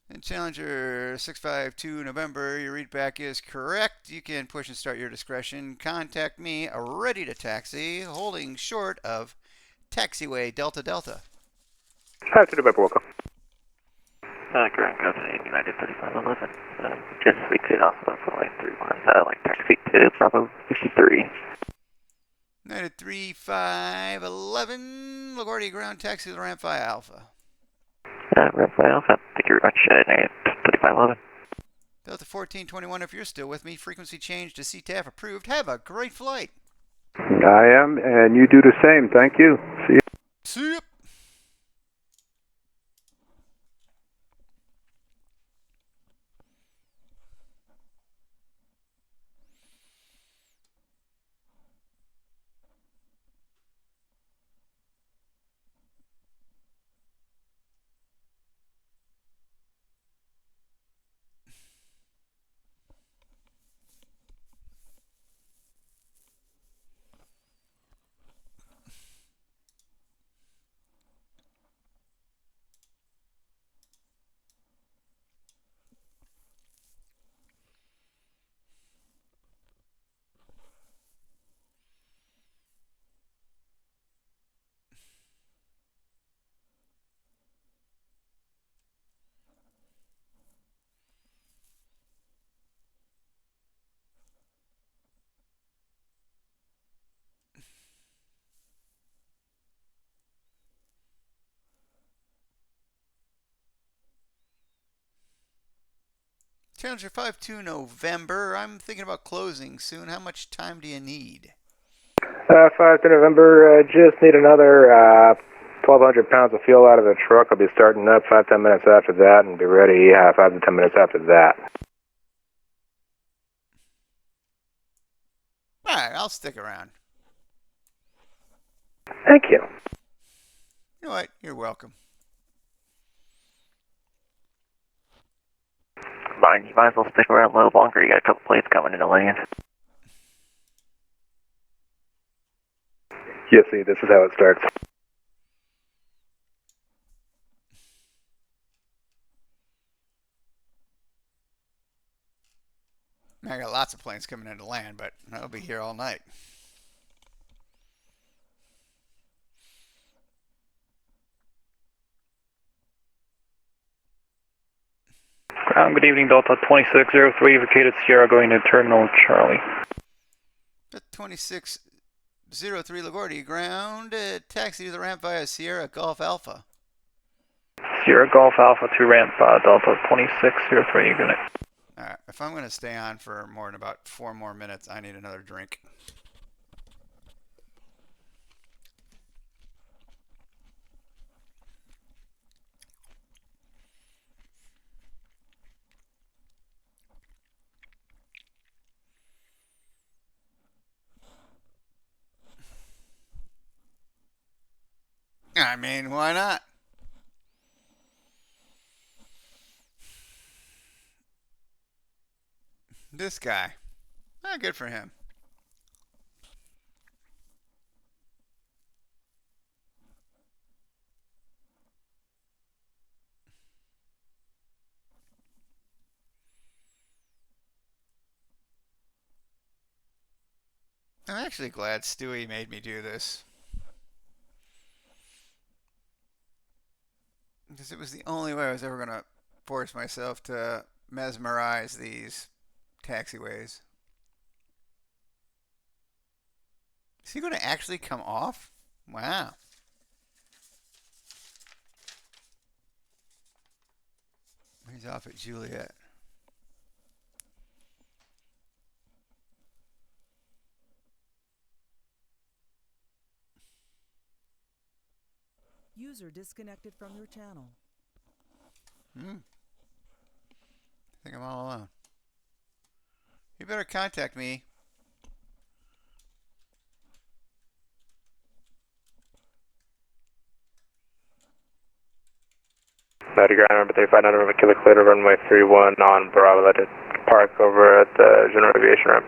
And Challenger 652 November, your readback is correct. You can push and start your discretion. Contact me, ready to taxi, holding short of taxiway Delta Delta. 5 to November, welcome. Ground Company, United 3511. Just weekly off of flight 31, like taxi to Bravo 53. United 3511, LaGuardia ground taxi to ramp 5 Alpha. Ramp 5 Alpha, thank you very much, United 3511. Delta 1421, if you're still with me, frequency change to CTAF approved. Have a great flight. I am, and you do the same. Thank you. See you. See ya. Challenger 52 November. I'm thinking about closing soon. How much time do you need? 5 to November, just need another 1,200 pounds of fuel out of the truck. I'll be starting up 5-10 minutes after that and be ready 5 to 10 minutes after that. All right, I'll stick around. Thank you. You know what? You're welcome. Fine, you might as well stick around a little longer. You got a couple planes coming into land. You see, this is how it starts. I got lots of planes coming into land, but I'll be here all night. Good evening, Delta 2603, vacated Sierra going to Terminal Charlie. 2603 LaGuardia ground, taxi to the ramp via Sierra Golf Alpha. Sierra Golf Alpha to ramp Delta 2603 unit. Alright, if I'm going to stay on for more than about 4 more minutes, I need another drink. I mean, why not? This guy. Good for him. I'm actually glad Stewie made me do this. Because it was the only way I was ever going to force myself to mesmerize these taxiways. Is he going to actually come off? Wow. He's off at Juliet. User disconnected from your channel. I think I'm all alone. You better contact me. Naughty ground number 35, number Kilo clear to runway 31 on Bravo. Let it park over at the general aviation ramp.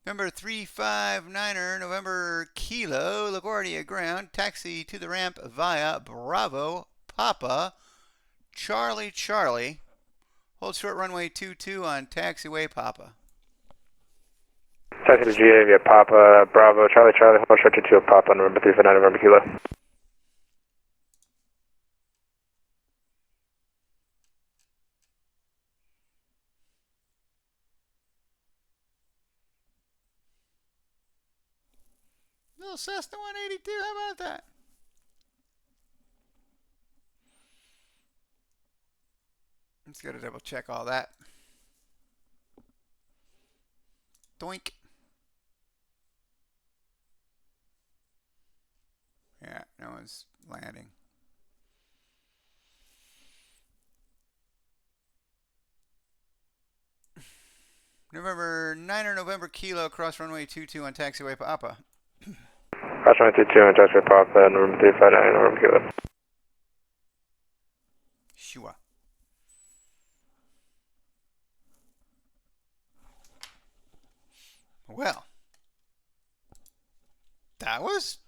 Number 359er, November Kilo, LaGuardia ground, taxi to the ramp via Bravo, Papa, Charlie, Charlie. Hold short runway 22 on taxiway Papa. Taxi to GA via Papa, Bravo, Charlie, Charlie, hold short to 2 of Papa, November 359, November Kilo. Little Cessna 182, how about that? Let's go to double check all that. Doink. Yeah, no one's landing. November 9er, November Kilo, cross runway 22 on taxiway Papa. Cross runway 22 on taxiway Papa, November 359, November Kilo. Sure. Well, that was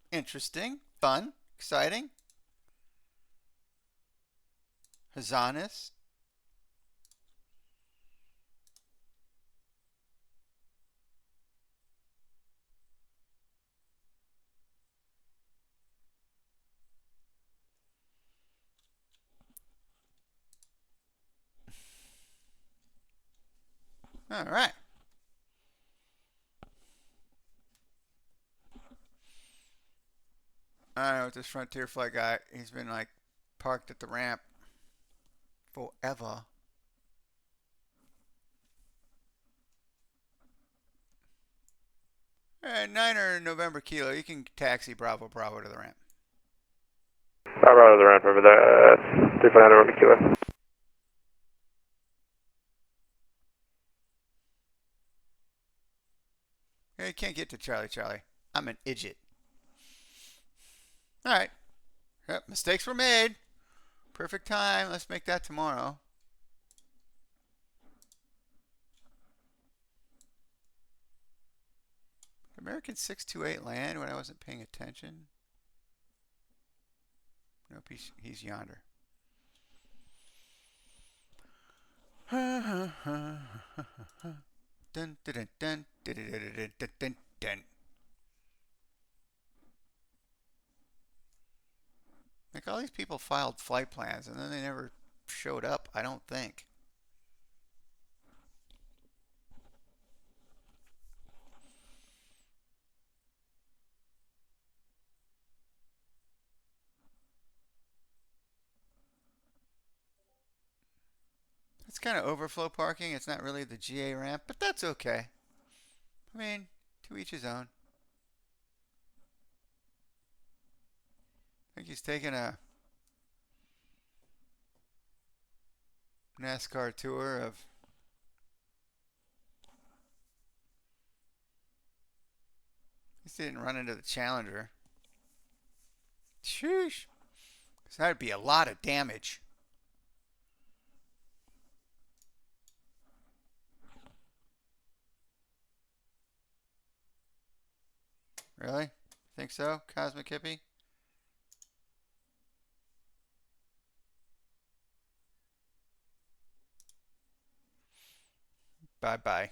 interesting, fun, exciting. Hazanis. All right. I know with this Frontier flight guy, he's been like parked at the ramp forever. And 9er November Kilo, you can taxi Bravo Bravo to the ramp. Bravo to the ramp over there, 359, November Kilo. Yeah, you can't get to Charlie Charlie. I'm an idiot. All right. Yep, mistakes were made. Perfect time. Let's make that tomorrow. American 628 land when I wasn't paying attention. Nope, he's yonder. Dun, dun, dun, dun, dun, dun, dun, dun, dun. Like all these people filed flight plans and then they never showed up, I don't think. It's kind of overflow parking. It's not really the GA ramp, but that's okay. I mean, to each his own. I think he's taking a NASCAR tour of at least he didn't run into the Challenger. Sheesh. Because that'd be a lot of damage. Really? Think so, Cosmic Hippie? Bye-bye.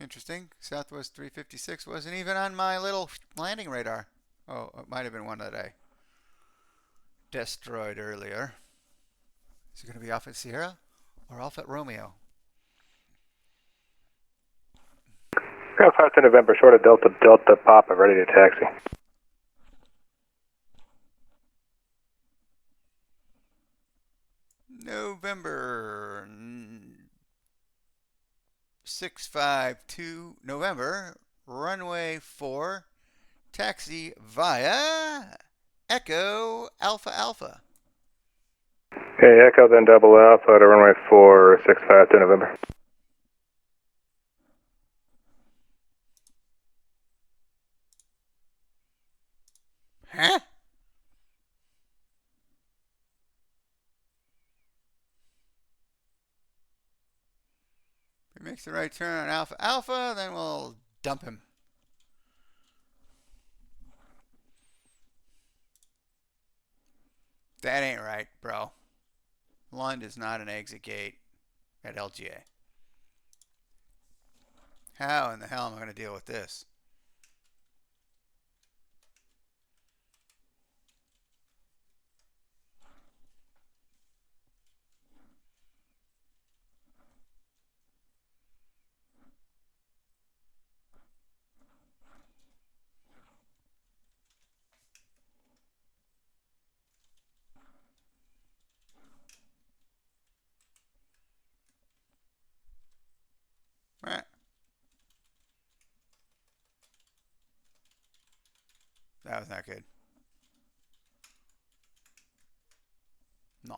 Interesting. Southwest 356 wasn't even on my little landing radar. Oh, it might have been one that I destroyed earlier. Is it going to be Alpha Sierra or Alpha Romeo? Ground 5 to November, short of Delta, Delta Papa, ready to taxi. November 652, November, runway 4, taxi via Echo Alpha Alpha. Okay, Echo, then double Alpha to runway 465 to November. Huh? If he makes the right turn on Alpha Alpha, then we'll dump him. That ain't right, bro. Lund is not an exit gate at LGA. How in the hell am I going to deal with this? Right. That was not good. No.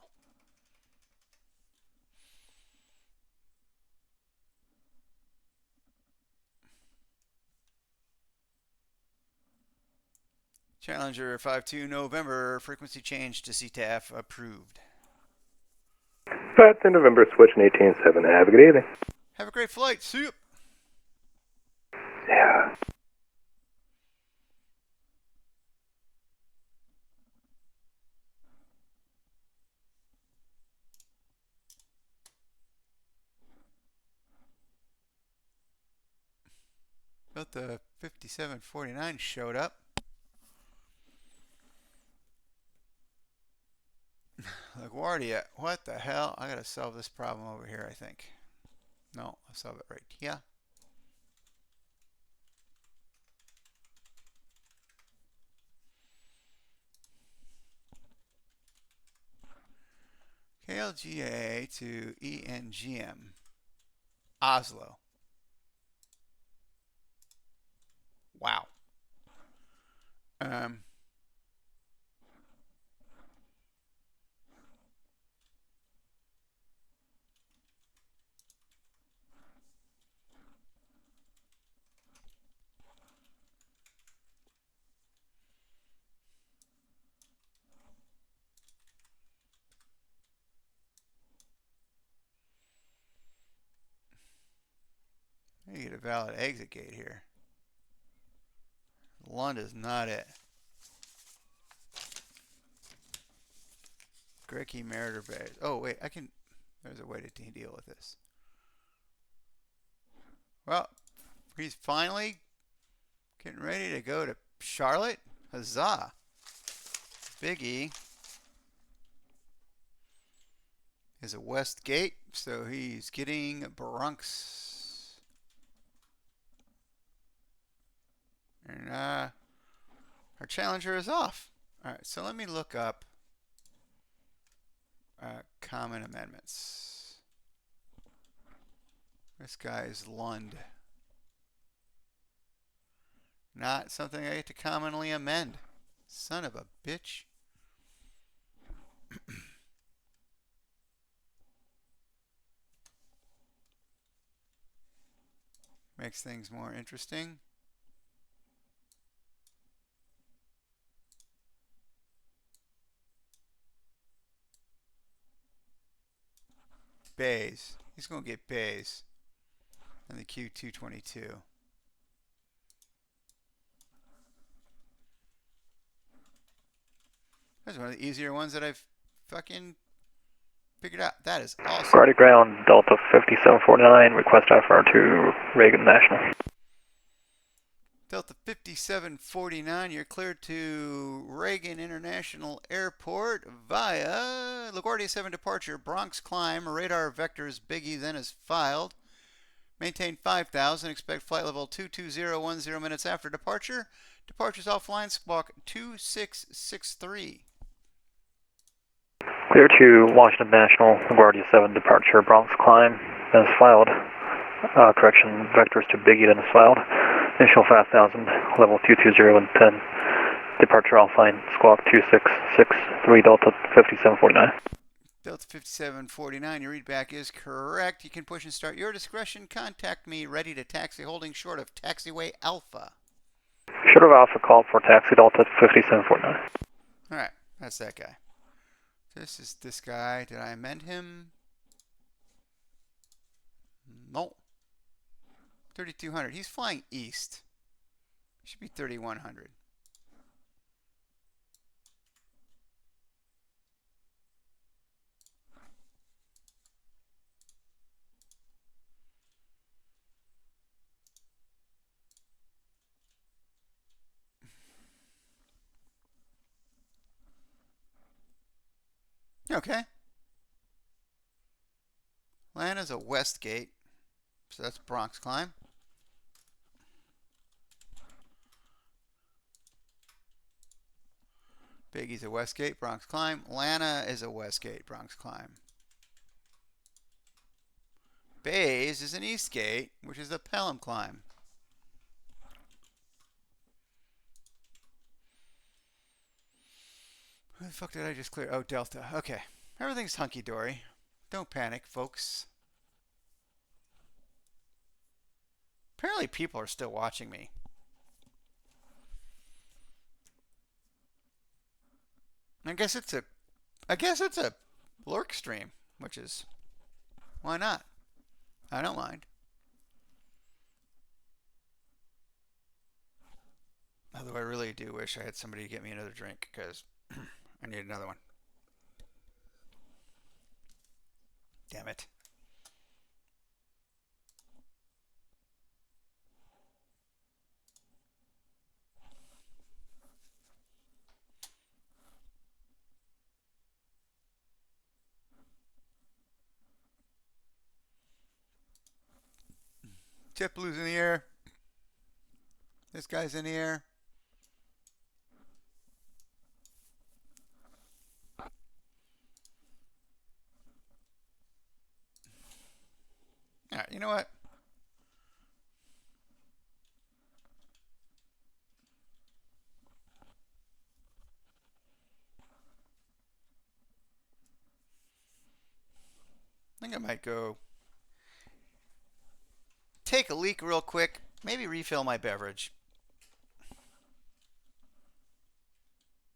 Challenger 52 November, frequency change to CTAF approved. 5 to November, switching 18-7. Have a good evening. Have a great flight. See you. Yeah. But the 5749 showed up. LaGuardia, what the hell? I gotta solve this problem over here, I think. No, I'll solve it right here. KLGA to ENGM. Oslo. Wow. You get a valid exit gate here. Lund is not it. Grecki Meritor Bay. Oh, wait, I can... There's a way to deal with this. Well, he's finally getting ready to go to Charlotte. Huzzah. Big E is a west gate, so he's getting Bronx. And our Challenger is off. Alright, so let me look up common amendments. This guy is Lund. Not something I get to commonly amend. Son of a bitch. Makes things more interesting. Bays. He's going to get bays in the Q222. That's one of the easier ones that I've fucking figured out. That is awesome. Guardia ground, Delta 5749, request IFR to Reagan National. Delta 5749, you're cleared to Reagan International Airport via LaGuardia 7 departure, Bronx climb, radar vectors Biggie then is filed. Maintain 5,000, expect flight level 22010 minutes after departure. Departures offline, squawk 2663. Clear to Washington National, LaGuardia 7 departure, Bronx climb, then is filed. Correction, vectors to Biggie then is filed. Initial 5000, level 220 and 10. Departure offline, squawk 2663 Delta 5749. Delta 5749, your readback is correct. You can push and start your discretion. Contact me, ready to taxi, holding short of taxiway Alpha. Short of Alpha, call for taxi Delta 5749. Alright, that's that guy. This is this guy. Did I amend him? No. 3200. He's flying east. Should be 3100. Okay. Atlanta's a west gate, so that's Bronx climb. Biggie's a west gate, Bronx climb. Atlanta is a west gate, Bronx climb. Bays is an east gate, which is a Pelham climb. Who the fuck did I just clear? Oh, Delta. Okay. Everything's hunky-dory. Don't panic, folks. Apparently people are still watching me. I guess it's a lurk stream, which is, why not? I don't mind. Although I really do wish I had somebody to get me another drink, because I need another one. Damn it. JetBlue's in the air. This guy's in the air. Alright, you know what? I think I might go take a leak real quick, maybe refill my beverage,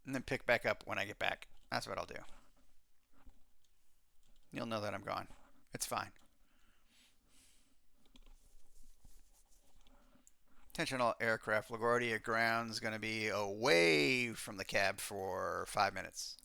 and then pick back up when I get back. That's what I'll do. You'll know that I'm gone. It's fine. Attention all aircraft. LaGuardia ground is going to be away from the cab for 5 minutes.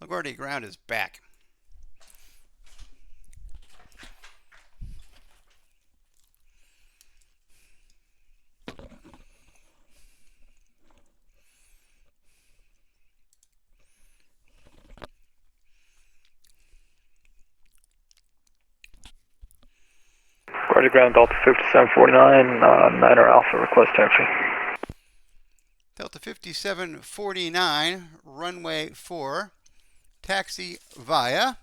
LaGuardia ground is back. LaGuardia ground Delta 5749, Niner Alpha, request taxi. Delta 5749, runway 4, taxi via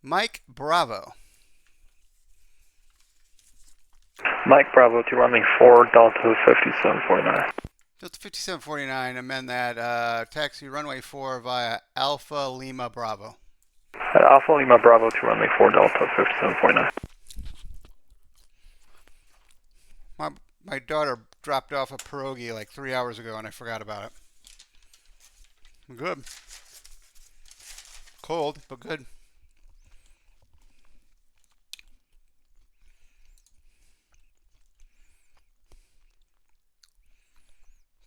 Mike Bravo. Mike Bravo to runway 4, Delta 5749. Delta 5749, amend that, taxi runway 4 via Alpha Lima Bravo. Alpha Lima Bravo to runway 4, Delta 5749. My daughter dropped off a pierogi like 3 hours ago and I forgot about it. Good. Cold, but good.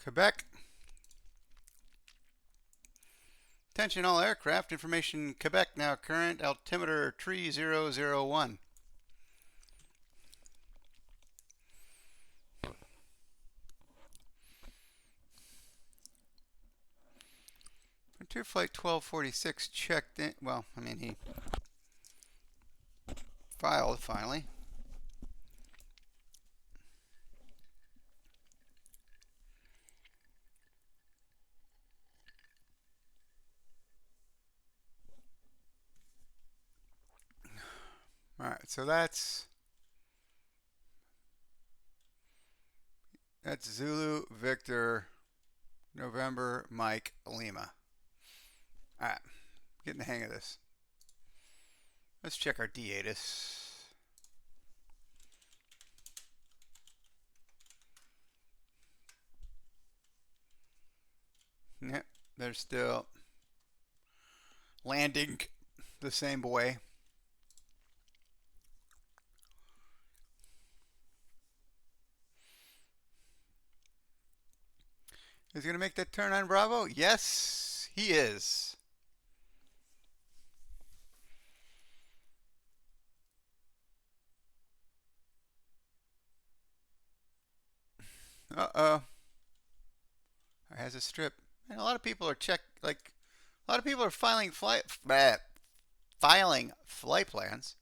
Quebec. Attention all aircraft. Information Quebec now current. Altimeter 3001. Frontier Flight 1246 checked in. Well, I mean, he filed finally. All right, so that's Zulu, Victor, November, Mike, Lima. All right, getting the hang of this. Let's check our D-ATIS. Yep, they're still landing the same way. Is he going to make that turn on Bravo? Yes, he is. Uh-oh. Has a strip. And a lot of people are a lot of people are filing flight plans.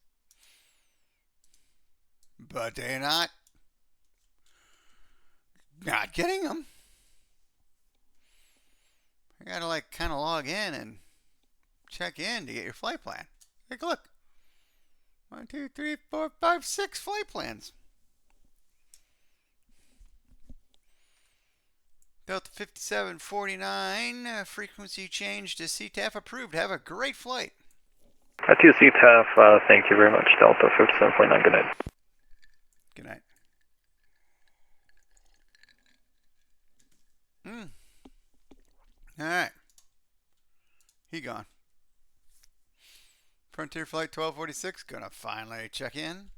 But they're not getting them. You gotta like kind of log in and check in to get your flight plan. Take a look. 1, 2, 3, 4, 5, 6 flight plans. Delta 5749, frequency change to CTAF approved. Have a great flight. That's you, CTAF. Thank you very much, Delta 5749. Good night. Good night. All right. He gone. Frontier Flight 1246, gonna finally check in.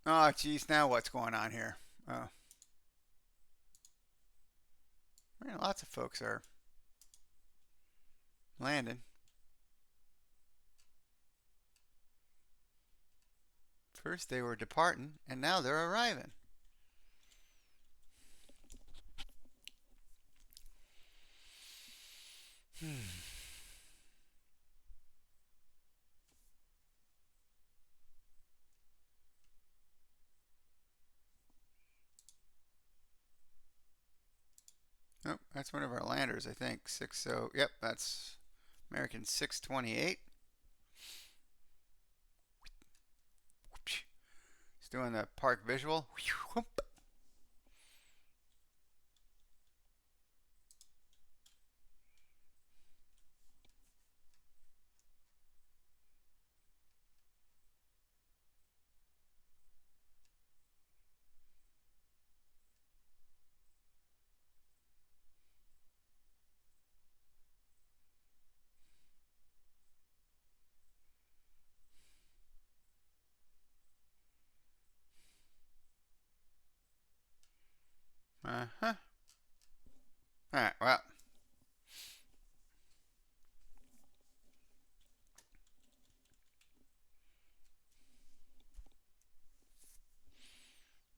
Oh, geez, now what's going on here? Oh. Man, lots of folks are landing. First they were departing, and now they're arriving. Oh, that's one of our landers, I think. 60. Yep, that's American 628. He's doing the park visual. Uh-huh. Alright, well.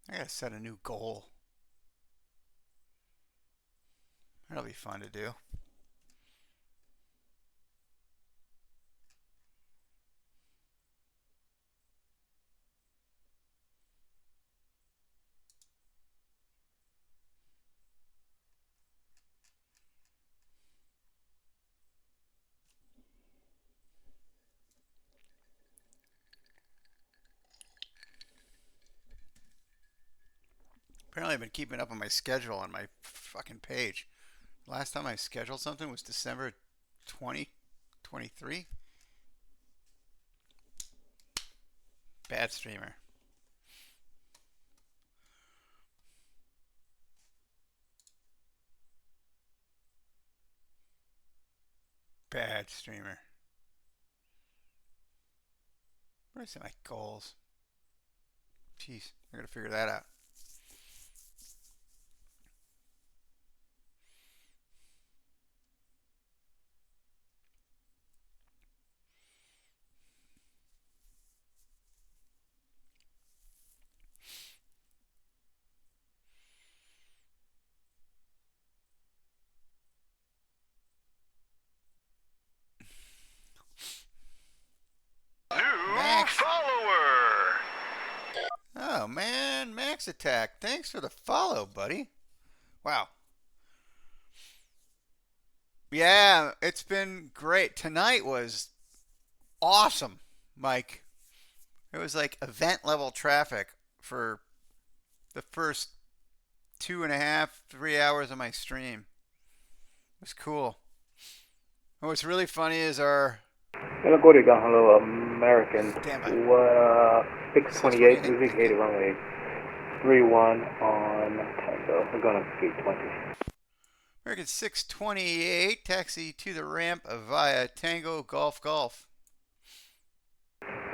I gotta set a new goal. That'll be fun to do. Apparently I've been keeping up on my schedule on my fucking page. Last time I scheduled something was December 2023. Bad streamer. Bad streamer. Where did I set my goals? Jeez, I gotta figure that out. Max. Follower. Oh man, Max Attack. Thanks for the follow, buddy. Wow. Yeah, it's been great. Tonight was awesome, Mike. It was like event level traffic for the first 2.5, 3 hours of my stream. It was cool. And what's really funny is our LGA hello, American 628, losing 80 runway 31 on Tango. We're going to gate 20. American 628, taxi to the ramp via Tango Golf Golf.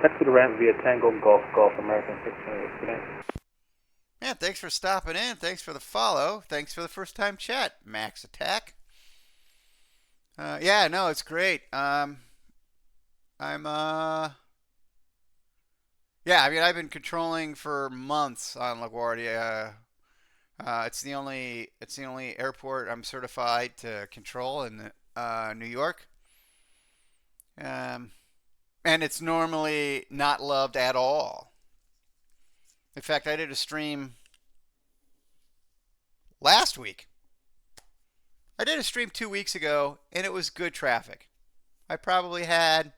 Taxi to the ramp via Tango Golf Golf, American 628. Good night. Yeah, thanks for stopping in. Thanks for the follow. Thanks for the first time chat, Max Attack. Yeah, no, it's great. Yeah, I mean, I've been controlling for months on LaGuardia. It's the only airport I'm certified to control in New York. And it's normally not loved at all. In fact, I did a stream last week. I did a stream 2 weeks ago, and it was good traffic. I probably had,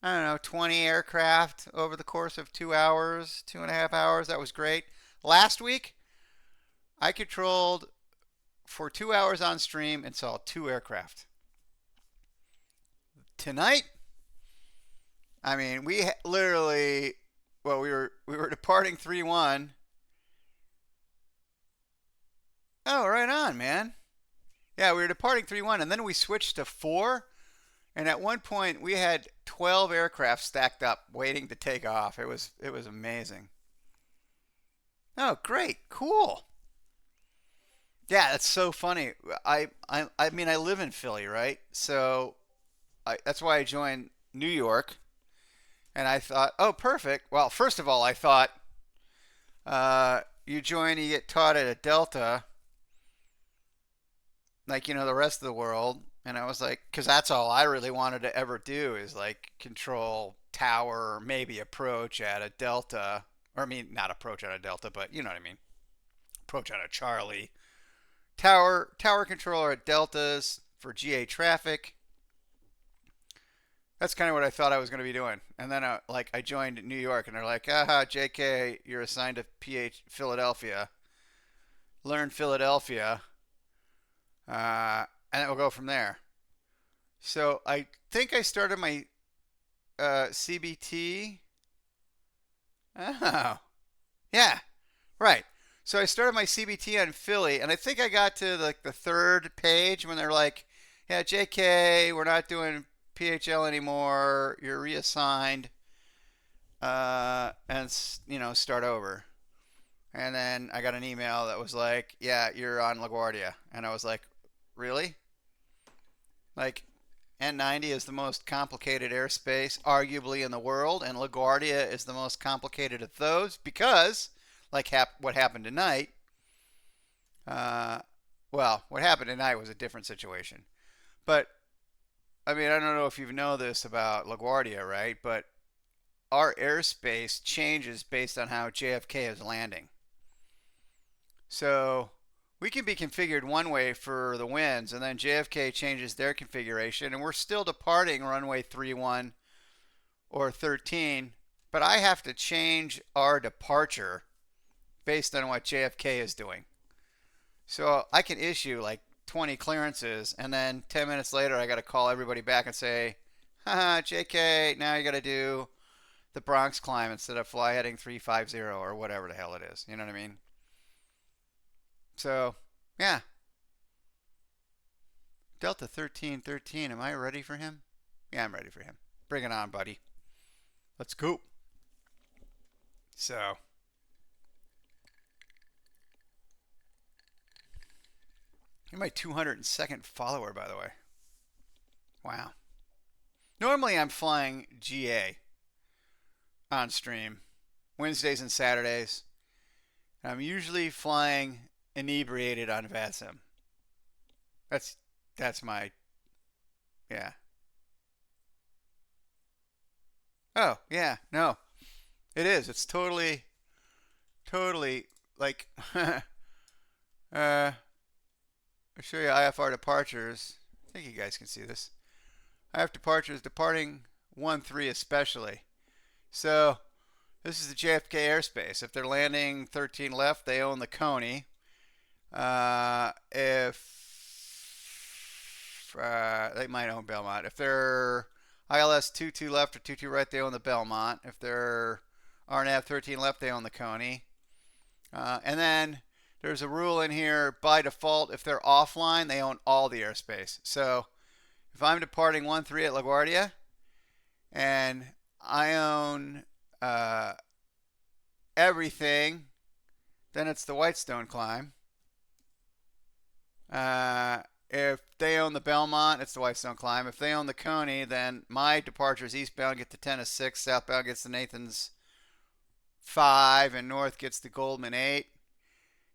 I don't know, 20 aircraft over the course of 2 hours, 2.5 hours. That was great. Last week, I controlled for 2 hours on stream and saw 2 aircraft. Tonight, I mean, we literally, well, we were departing 3-1. Oh, right on, man. Yeah, we were departing 3-1, and then we switched to 4. And at one point, we had 12 aircraft stacked up waiting to take off. It was amazing. Oh, great. Cool. Yeah, that's so funny. I mean, I live in Philly, right? So that's why I joined New York. And I thought, oh, perfect. Well, first of all, I thought you join, you get taught at a Delta, like, you know, the rest of the world. And I was like, because that's all I really wanted to ever do is like control tower, or maybe approach at a Delta. Or I mean, not approach at a Delta, but you know what I mean. Approach at a Charlie. Tower controller at Deltas for GA traffic. That's kind of what I thought I was going to be doing. And then I joined New York, and they're like, aha, JK, you're assigned to PH Philadelphia. Learn Philadelphia. And it will go from there. So I think I started my CBT. Oh, yeah, right. So I started my CBT on Philly, and I think I got to like the 3rd page when they're like, yeah, JK, we're not doing PHL anymore. You're reassigned, and you know, start over. And then I got an email that was like, yeah, you're on LaGuardia. And I was like, really? Like, N90 is the most complicated airspace, arguably, in the world, and LaGuardia is the most complicated of those because, like what happened tonight, well, what happened tonight was a different situation. But, I mean, I don't know if you know this about LaGuardia, right? But our airspace changes based on how JFK is landing. So we can be configured one way for the winds, and then JFK changes their configuration, and we're still departing runway 31 or 13, but I have to change our departure based on what JFK is doing. So I can issue like 20 clearances, and then 10 minutes later I got to call everybody back and say, haha, JK, now you got to do the Bronx climb instead of fly heading 350 or whatever the hell it is. You know what I mean? So, yeah. Delta 1313, am I ready for him? Yeah, I'm ready for him. Bring it on, buddy. Let's go. So, you're my 202nd follower, by the way. Wow. Normally I'm flying GA on stream Wednesdays and Saturdays. And I'm usually flying inebriated on VATSIM. That's my, yeah. Oh, yeah, no. It is. It's totally like, I'll show you IFR departures. I think you guys can see this. IFR departures, departing 1-3 especially. So, this is the JFK airspace. If they're landing 13 left, they own the Coney. If they might own Belmont. If they're ILS 22 left or 22 right, they own the Belmont. If they're RNAV 13 left, they own the Coney. And then there's a rule in here by default. If they're offline, they own all the airspace. So if I'm departing 1-3 at LaGuardia and I own everything, then it's the Whitestone climb. If they own the Belmont, it's the Whitestone climb. If they own the Coney, then my departures eastbound get the Tennis 6, southbound gets the Nathan's 5, and north gets the Goldman 8.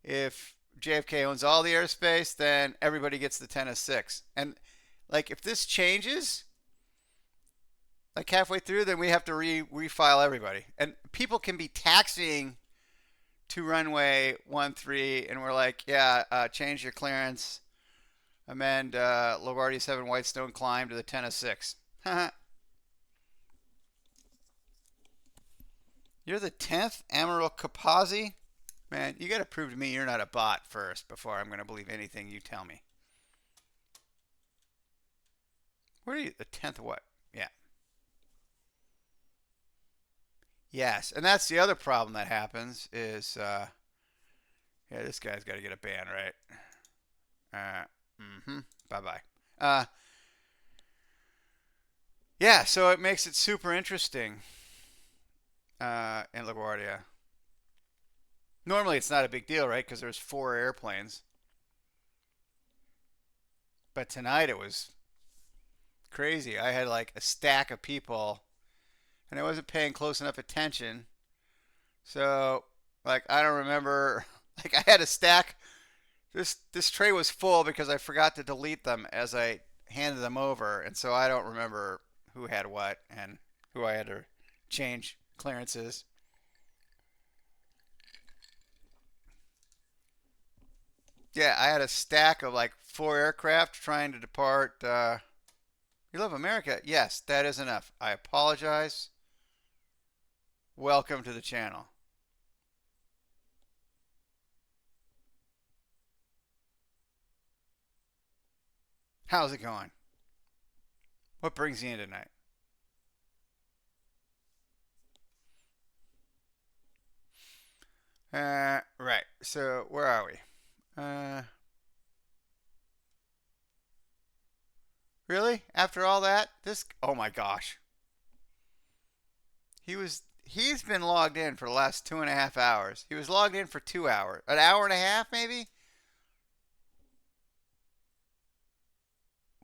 If JFK owns all the airspace, then everybody gets the Tennis 6. And like if this changes, like halfway through, then we have to refile everybody. And people can be taxiing to runway 13, and we're like, yeah, change your clearance, amend LaGuardia 7 Whitestone climb to the Tennis 6. You're the 10th, Amaral Kapazi? Man, you got to prove to me you're not a bot first before I'm going to believe anything you tell me. Where are you? The 10th what? Yeah. Yes, and that's the other problem that happens is, yeah, this guy's got to get a ban, right? Bye-bye. Yeah, so it makes it super interesting in LaGuardia. Normally it's not a big deal, right? Because there's 4 airplanes. But tonight it was crazy. I had like a stack of people, and I wasn't paying close enough attention. So, like, I don't remember. Like, I had a stack. This tray was full because I forgot to delete them as I handed them over, and so I don't remember who had what and who I had to change clearances. Yeah, I had a stack of like 4 aircraft trying to depart. You love America? Yes, that is enough. I apologize. Welcome to the channel. How's it going? What brings you in tonight? Right. So where are we? Really? After all that? Oh my gosh. He's been logged in for the last 2.5 hours. He was logged in for 2 hours. An hour and a half, maybe?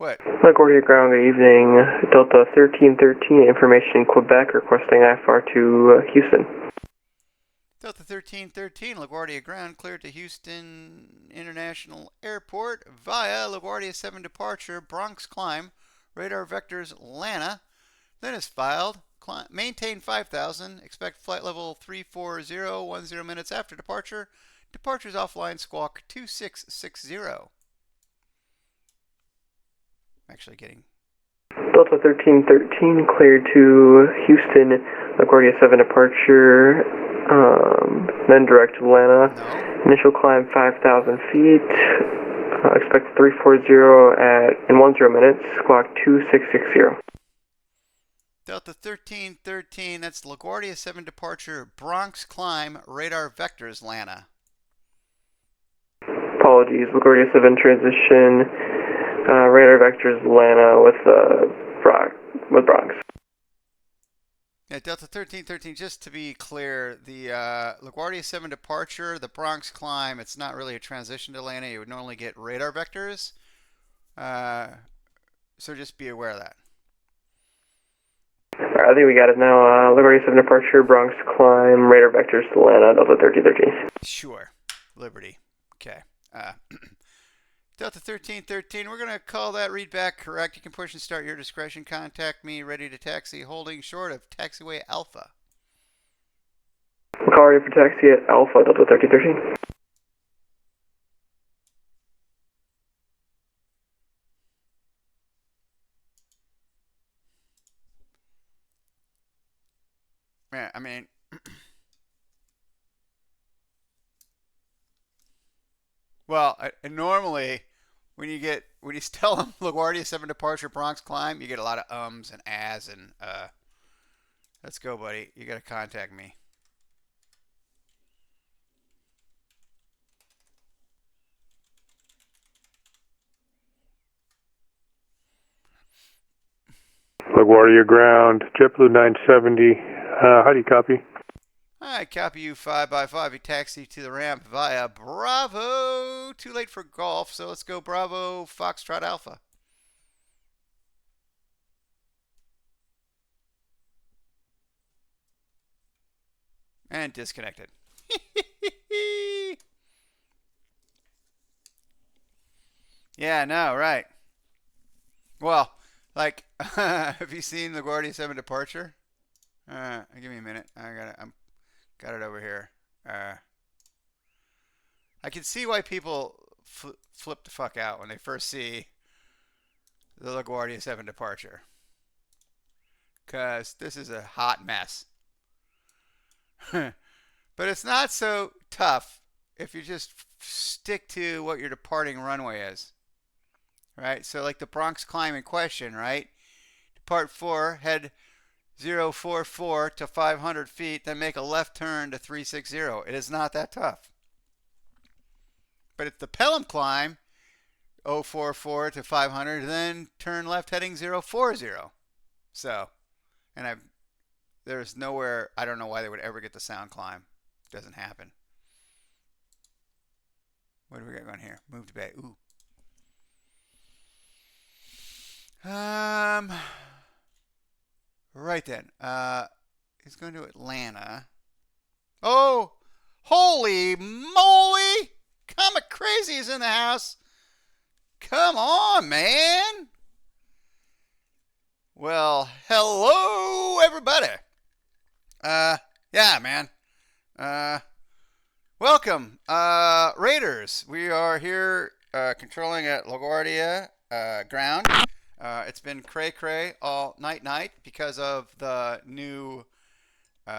What? LaGuardia Ground, good evening. Delta 1313, information Quebec, requesting IFR to Houston. Delta 1313, LaGuardia Ground, cleared to Houston International Airport via LaGuardia 7 departure, Bronx climb, radar vectors Lana, then is filed, maintain 5,000, expect flight level 340, 10 minutes after departure, departures offline squawk 2660. Actually getting... Delta 1313, cleared to Houston, LaGuardia 7 departure, then direct to Atlanta. No. Initial climb 5,000 feet. Expect 340 in 10 minutes. Squawk 2660. Delta 1313, that's LaGuardia 7 departure, Bronx climb, radar vectors Atlanta. Apologies, LaGuardia 7 transition, radar vectors Atlanta with Bronx. Yeah, Delta 1313, just to be clear, the LaGuardia 7 departure, the Bronx climb, it's not really a transition to Atlanta. You would normally get radar vectors. So just be aware of that. I think we got it now. LaGuardia 7 departure, Bronx climb, radar vectors to Atlanta, Delta 1313. Sure. Liberty. Okay. Delta 1313, we're going to call that readback correct. You can push and start your discretion. Contact me, ready to taxi, holding short of taxiway Alpha. We'll call you for taxi at Alpha, Delta 1313. Yeah, I mean... Well, normally, when you tell them LaGuardia 7 departure, Bronx climb, you get a lot of ums and ahs and let's go, buddy. You got to contact me. LaGuardia Ground, JetBlue 970. How do you copy? I copy you 5x5. You taxi to the ramp via Bravo. Too late for golf, so let's go Bravo Foxtrot Alpha. And disconnected. Yeah, no, right. Well, like, have you seen LaGuardia 7 departure? Give me a minute. I'm got it over here. I can see why people flip the fuck out when they first see the LaGuardia 7 departure. Because this is a hot mess. But it's not so tough if you just stick to what your departing runway is. Right? So like the Bronx climb in question, right? Depart 4, head 044 to 500 feet, then make a left turn to 360. It is not that tough. But it's the Pelham climb, 044 to 500, then turn left heading 040. So, and there's nowhere, I don't know why they would ever get the sound climb. It doesn't happen. What do we got going here? Move to bay. Ooh. Right then. He's going to Atlanta. Oh, holy moly! Comic Crazy is in the house. Come on, man. Well, hello, everybody. Yeah, man. Welcome, Raiders. We are here controlling at LaGuardia ground. It's been cray-cray all night because of the new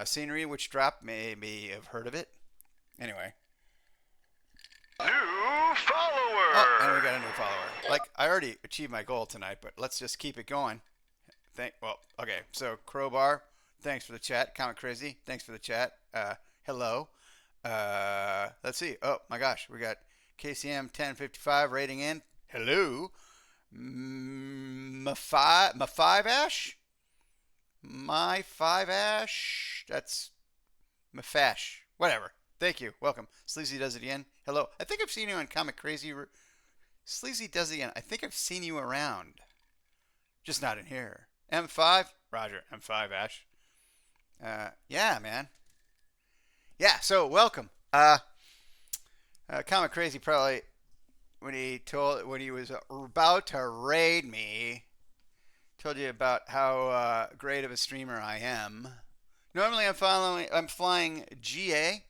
scenery which dropped. Maybe have heard of it. Anyway. New follower! Oh, and we got a new follower. Like, I already achieved my goal tonight, but let's just keep it going. Okay, so Crowbar, thanks for the chat. Comic Crazy, thanks for the chat. Hello. Let's see. Oh, my gosh, we got KCM 1055 rating in. Hello. My 5-ash? My 5-ash? That's Mafash. Whatever. Thank you. Welcome. Sleazy does it again. Hello. I think I've seen you on Comic Crazy Sleazy does it again. I think I've seen you around. Just not in here. M5? Roger. M5, Ash. Yeah, man. Yeah, so welcome. Comic Crazy probably, when he was about to raid me, told you about how great of a streamer I am. Normally I'm flying GA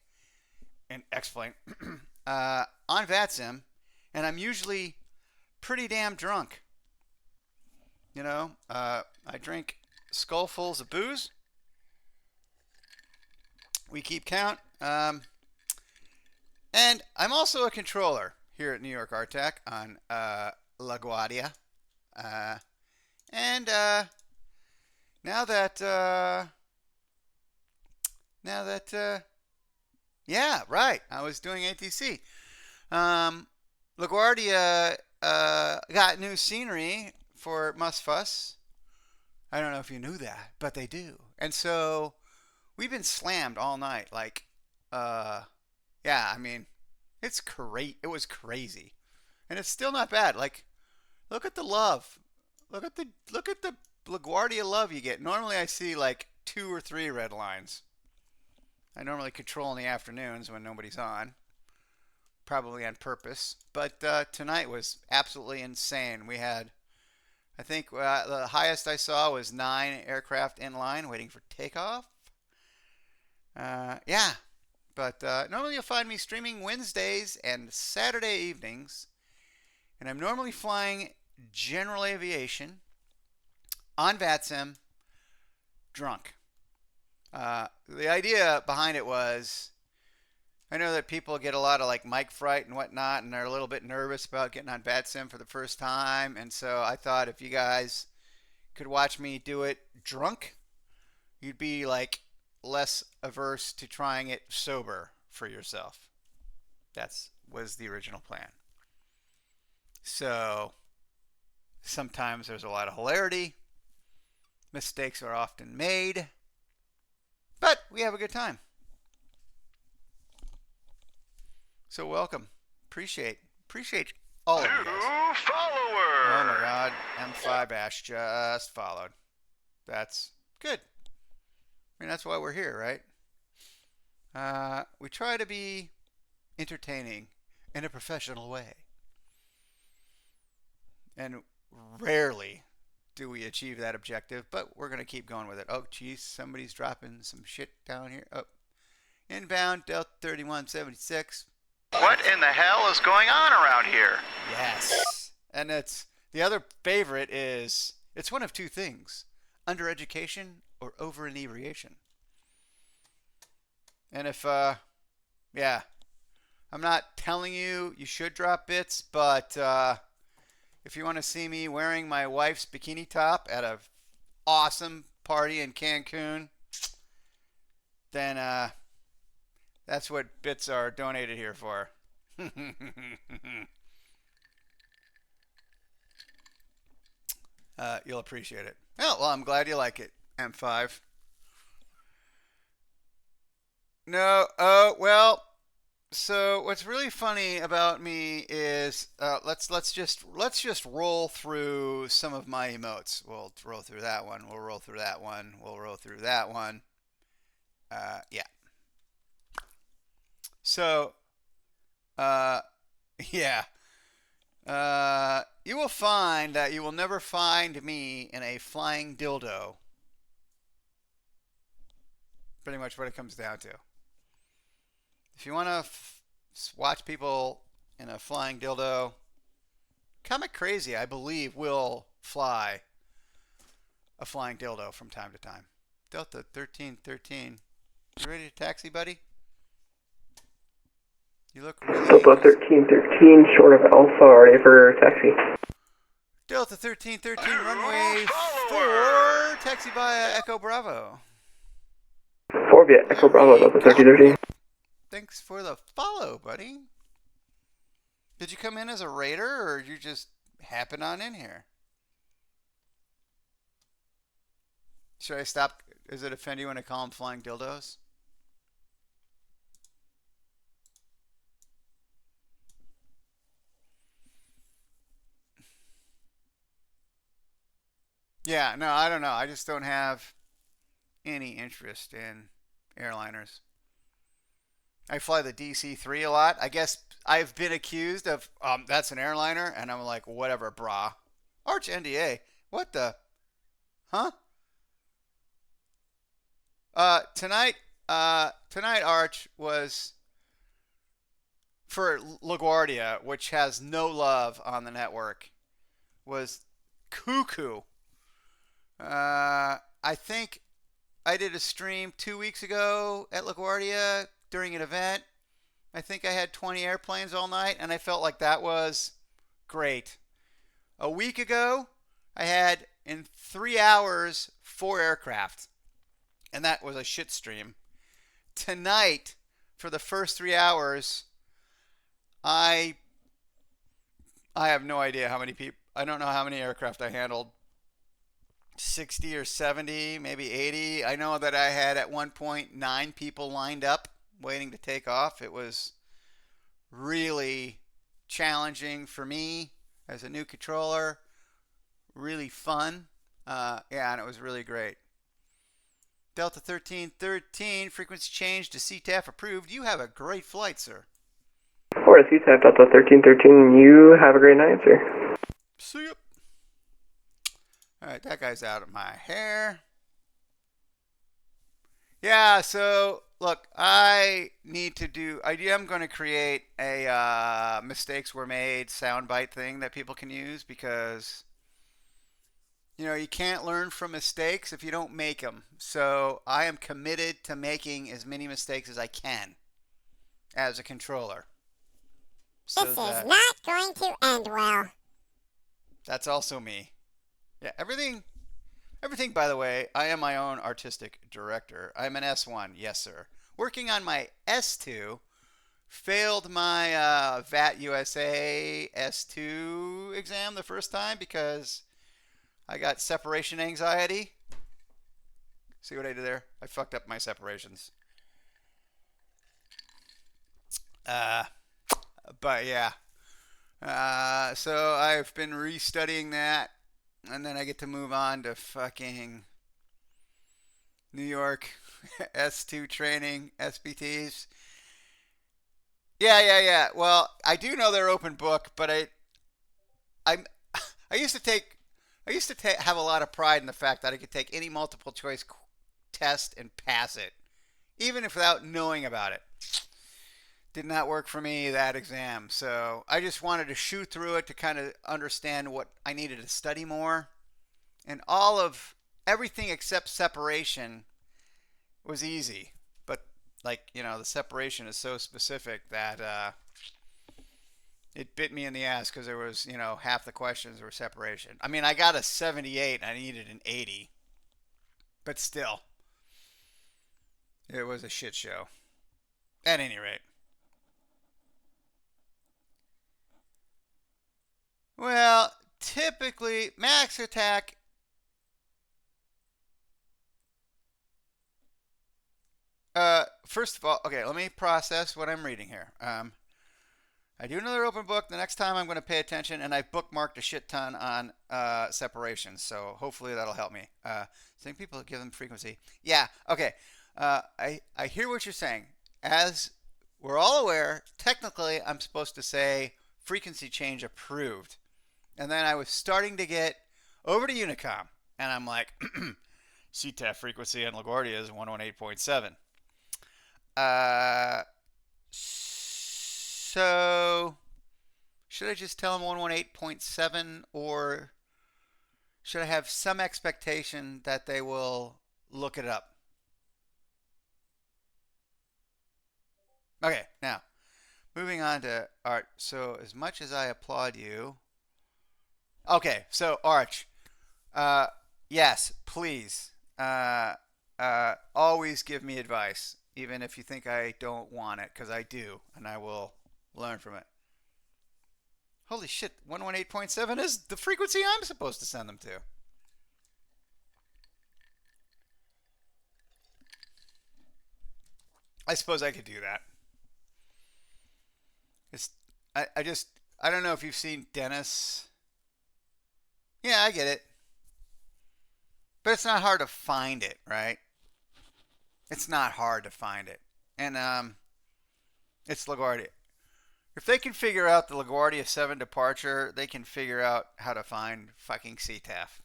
and X-Plane on VATSIM, and I'm usually pretty damn drunk. You know, I drink skullfuls of booze. We keep count. And I'm also a controller here at New York RTAC on LaGuardia. And now that yeah, right, I was doing ATC. LaGuardia got new scenery for Musfuss. I don't know if you knew that, but they do. And so we've been slammed all night. Like, yeah, I mean, it's great. It was crazy, and it's still not bad. Like, look at the love. Look at the LaGuardia love you get. Normally, I see like 2 or 3 red lines. I normally control in the afternoons when nobody's on, probably on purpose. But tonight was absolutely insane. We had, I think, the highest I saw was 9 aircraft in line waiting for takeoff. Yeah, but normally you'll find me streaming Wednesdays and Saturday evenings, and I'm normally flying general aviation on VATSIM drunk. The idea behind it was, I know that people get a lot of like mic fright and whatnot, and they're a little bit nervous about getting on VATSIM for the first time, and so I thought if you guys could watch me do it drunk, you'd be like less averse to trying it sober for yourself. That was the original plan. So sometimes there's a lot of hilarity. Mistakes are often made, but we have a good time. So welcome. Appreciate all of you guys. Follower. Oh my God, M5 Ash just followed. That's good. I mean, that's why we're here, right? We try to be entertaining in a professional way. And rarely do we achieve that objective, but we're going to keep going with it. Oh, geez, somebody's dropping some shit down here. Oh, inbound, Delta 3176. What in the hell is going on around here? Yes. And it's the other favorite is, it's one of 2 things: undereducation or over inebriation. And if yeah, I'm not telling you should drop bits, but if you want to see me wearing my wife's bikini top at a awesome party in Cancun, then that's what bits are donated here for. You'll appreciate it. Oh, well, I'm glad you like it, M5. No, oh, well, so what's really funny about me is let's just roll through some of my emotes. We'll roll through that one. We'll roll through that one. We'll roll through that one. Yeah. So, yeah. You will find that you will never find me in a flying dildo. Pretty much what it comes down to. If you want to watch people in a flying dildo, Comic Crazy, I believe, will fly a flying dildo from time to time. Delta 1313. You ready to taxi, buddy? You look really... Delta 1313, short of Alpha, ready for taxi. Delta 1313, runway 4, taxi via Echo Bravo. 4 via Echo Bravo, Delta 1313. Thanks for the follow, buddy. Did you come in as a raider, or you just happen on in here? Should I stop? Does it offend you when I call them flying dildos? Yeah, no, I don't know. I just don't have any interest in airliners. I fly the DC-3 a lot. I guess I've been accused of, that's an airliner, and I'm like, whatever, brah. Arch NDA. What the? Huh? Tonight, Arch was for LaGuardia, which has no love on the network, was cuckoo. I think I did a stream 2 weeks ago at LaGuardia during an event. I think I had 20 airplanes all night, and I felt like that was great. A week ago, I had in 3 hours 4 aircraft, and that was a shit stream. Tonight, for the first 3 hours, I have no idea how many people. I don't know how many aircraft I handled. 60 or 70, maybe 80. I know that I had at one point 9 people lined up waiting to take off. It was really challenging for me as a new controller. Really fun. Yeah, and it was really great. Delta 1313, frequency change to CTAF approved. You have a great flight, sir. Or CTAF Delta 1313, you have a great night, sir. See ya. All right, that guy's out of my hair. Yeah, so look, I am going to create a mistakes were made soundbite thing that people can use because, you can't learn from mistakes if you don't make them. So I am committed to making as many mistakes as I can as a controller. This is not going to end well. That's also me. Yeah, everything, by the way, I am my own artistic director. I'm an S1, yes, sir. Working on my S2, failed my VAT USA S2 exam the first time because I got separation anxiety. See what I did there? I fucked up my separations. But yeah. So I've been restudying that. And then I get to move on to fucking New York S2 training, SBTs. Yeah. Well, I do know they're open book, but I used to have a lot of pride in the fact that I could take any multiple choice test and pass it, even if without knowing about it. Did not work for me, that exam. So I just wanted to shoot through it to kind of understand what I needed to study more. And everything except separation was easy. But the separation is so specific that it bit me in the ass because there was, half the questions were separation. I mean, I got a 78 and I needed an 80. But still, it was a shit show. At any rate. Well, typically, max attack. First of all, okay, let me process what I'm reading here. I do another open book. The next time I'm going to pay attention, and I've bookmarked a shit ton on separations, so hopefully that'll help me. Think people give them frequency. Yeah, okay. I hear what you're saying. As we're all aware, technically I'm supposed to say frequency change approved. And then I was starting to get over to Unicom, and I'm like, CTAF frequency on LaGuardia is 118.7. So should I just tell them 118.7, or should I have some expectation that they will look it up? Okay, now moving on to Art. So as much as I applaud you. Okay, so Arch, yes, please, always give me advice, even if you think I don't want it, because I do, and I will learn from it. Holy shit, 118.7 is the frequency I'm supposed to send them to. I suppose I could do that. I don't know if you've seen Dennis. Yeah, I get it. But it's not hard to find it, right? It's not hard to find it. And it's LaGuardia. If they can figure out the LaGuardia 7 departure, they can figure out how to find fucking CTAF.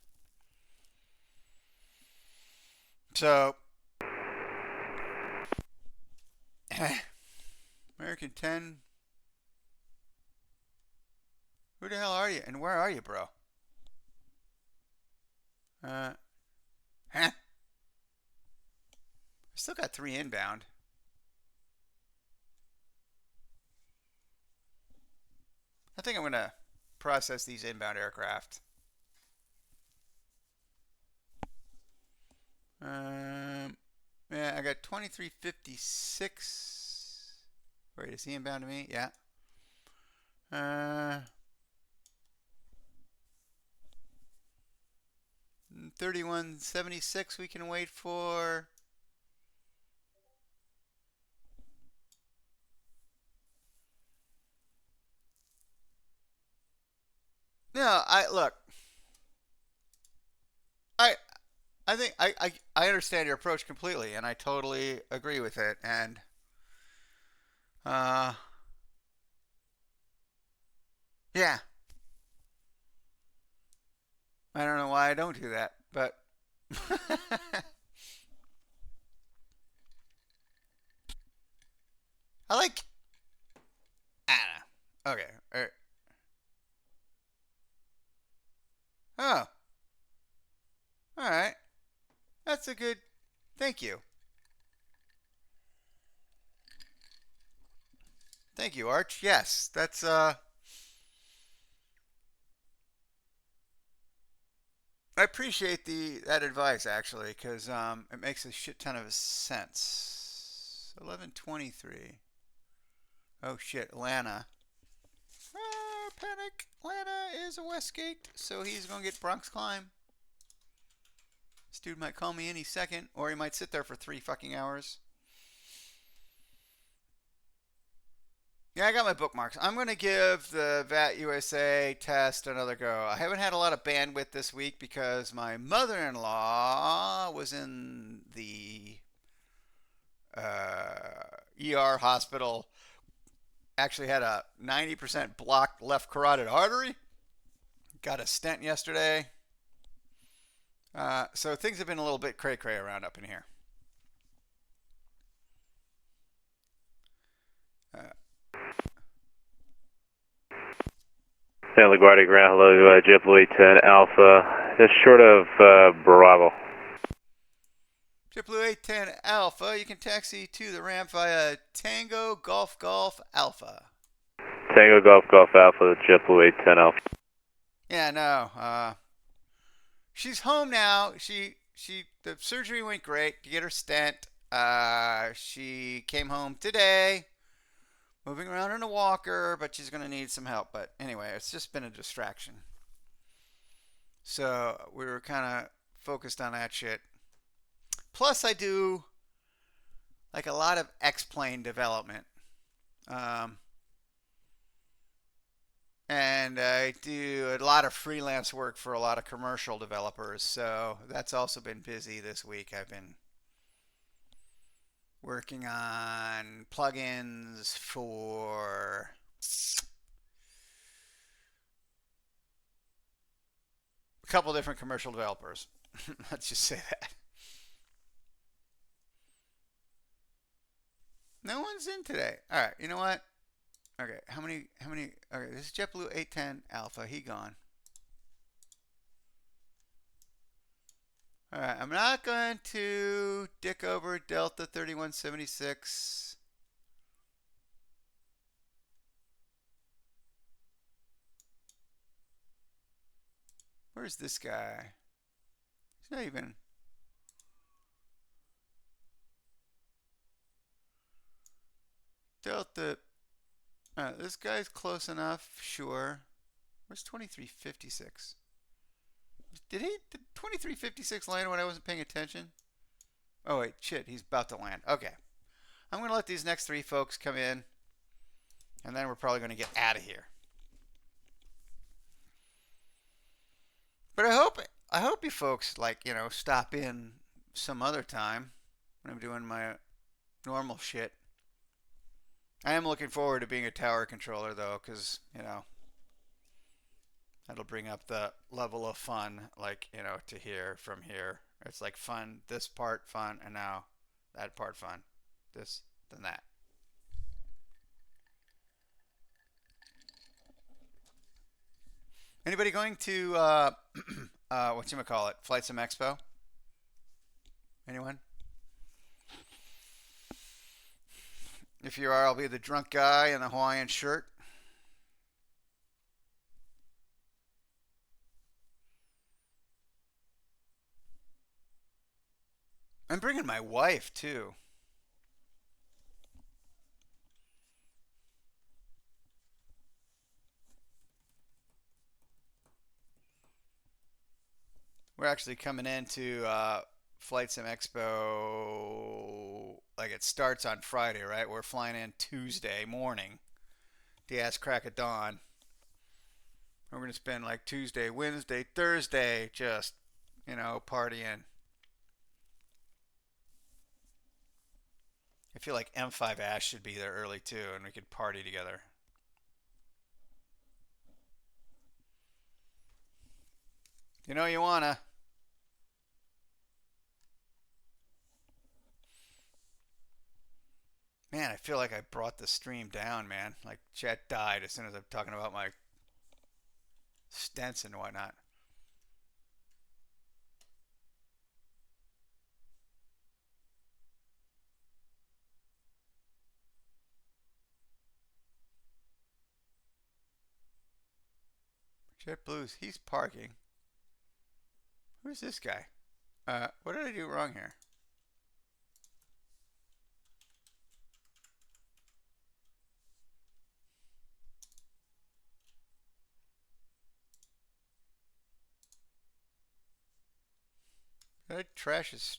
So, American 10. Who the hell are you? And where are you, bro? Huh? I still got 3 inbound. I think I'm going to process these inbound aircraft. Yeah, I got 2356. Wait, is he inbound to me? Yeah. 3176 we can wait for. No, look. I think I understand your approach completely, and I totally agree with it. And yeah, I don't know why I don't do that, but I like. I don't know. Okay. Oh. All right. That's a good. Thank you. Thank you, Arch. Yes, that's I appreciate that advice actually, because it makes a shit ton of sense. 1123. Oh shit, Atlanta. Panic. Atlanta is a Westgate, so he's gonna get Bronx climb. This dude might call me any second, or he might sit there for 3 fucking hours. Yeah, I got my bookmarks. I'm going to give the VAT USA test another go. I haven't had a lot of bandwidth this week because my mother-in-law was in the ER hospital. Actually had a 90% blocked left carotid artery. Got a stent yesterday. So things have been a little bit cray-cray around up in here. San LaGuardia ground, hello, JetBlue 810 Alpha, just short of Bravo. JetBlue 810 Alpha, you can taxi to the ramp via Tango Golf Golf Alpha. Tango Golf Golf Alpha, JetBlue 810 Alpha. Yeah, no, she's home now. The surgery went great. You get her stent. She came home today, moving around in a walker, but she's going to need some help. But anyway, it's just been a distraction. So we were kind of focused on that shit. Plus, I do like a lot of X-plane development. And I do a lot of freelance work for a lot of commercial developers. So that's also been busy this week. I've been working on plugins for a couple different commercial developers. Let's just say that. No one's in today. All right, you know what? Okay, how many? Okay, this is JetBlue 810 Alpha. He gone. All right, I'm not going to dick over Delta 3176. Where's this guy? He's not even. Delta. This guy's close enough, sure. Where's 2356? Did 2356 land when I wasn't paying attention? Oh wait, shit, he's about to land. Okay. I'm going to let these next 3 folks come in, and then we're probably going to get out of here. But I hope you folks, like, stop in some other time when I'm doing my normal shit. I am looking forward to being a tower controller, though, because, that'll bring up the level of fun, like, to here, from here. It's like fun, this part fun, and now that part fun. This, then that. Anybody going to, whatchamacallit, Flight Sim Expo? Anyone? If you are, I'll be the drunk guy in the Hawaiian shirt. I'm bringing my wife, too. We're actually coming into Flight Sim Expo, like it starts on Friday, right? We're flying in Tuesday morning, the ass crack of dawn. We're going to spend like Tuesday, Wednesday, Thursday just, partying. I feel like M5 Ash should be there early too, and we could party together. You wanna. Man, I feel like I brought the stream down, man. Like, chat died as soon as I'm talking about my stents and whatnot. JetBlues, he's parking. Who's this guy? What did I do wrong here? Did I trash his...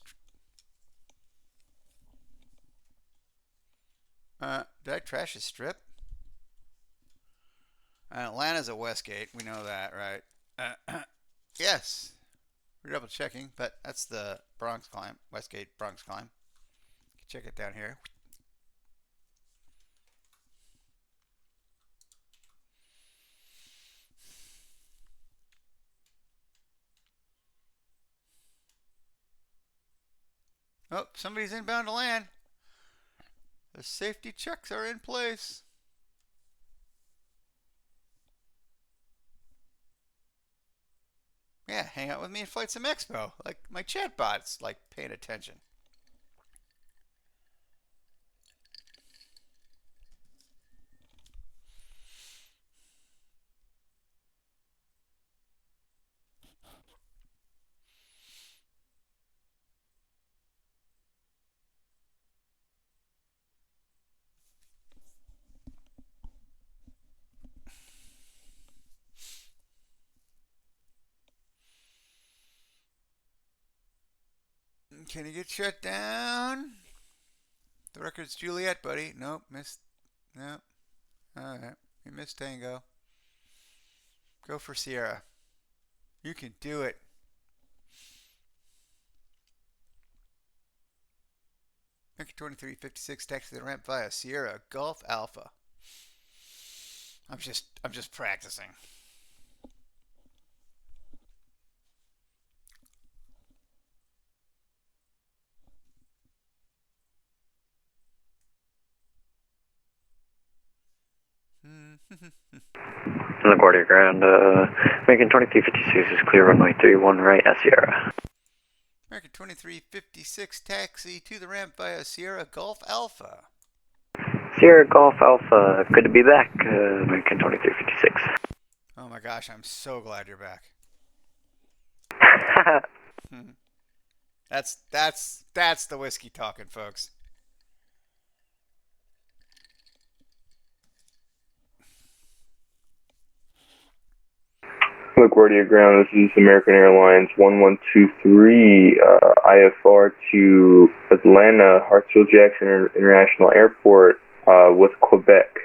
did I trash his strip? Atlanta's a Westgate. We know that, right? Yes. We're double checking, but that's the Bronx climb. Westgate Bronx climb. Check it down here. Oh, somebody's inbound to land. The safety checks are in place. Yeah, hang out with me at Flight Sim Expo. Like, my chatbot's, like, paying attention. Can you get shut down? The record's Juliet, buddy. Nope, missed. Nope. Alright. You missed Tango. Go for Sierra. You can do it. American 2356, taxi the ramp via Sierra Golf Alpha. I'm just practicing. LaGuardia ground, American 2356 is clear runway 31 right at Sierra. American 2356, taxi to the ramp via Sierra Golf Alpha. Sierra Golf Alpha, good to be back, American 2356. Oh my gosh, I'm so glad you're back. That's the whiskey talking, folks. LaGuardia ground, this is American Airlines 1123, IFR to Atlanta, Hartsfield-Jackson International Airport with Quebec.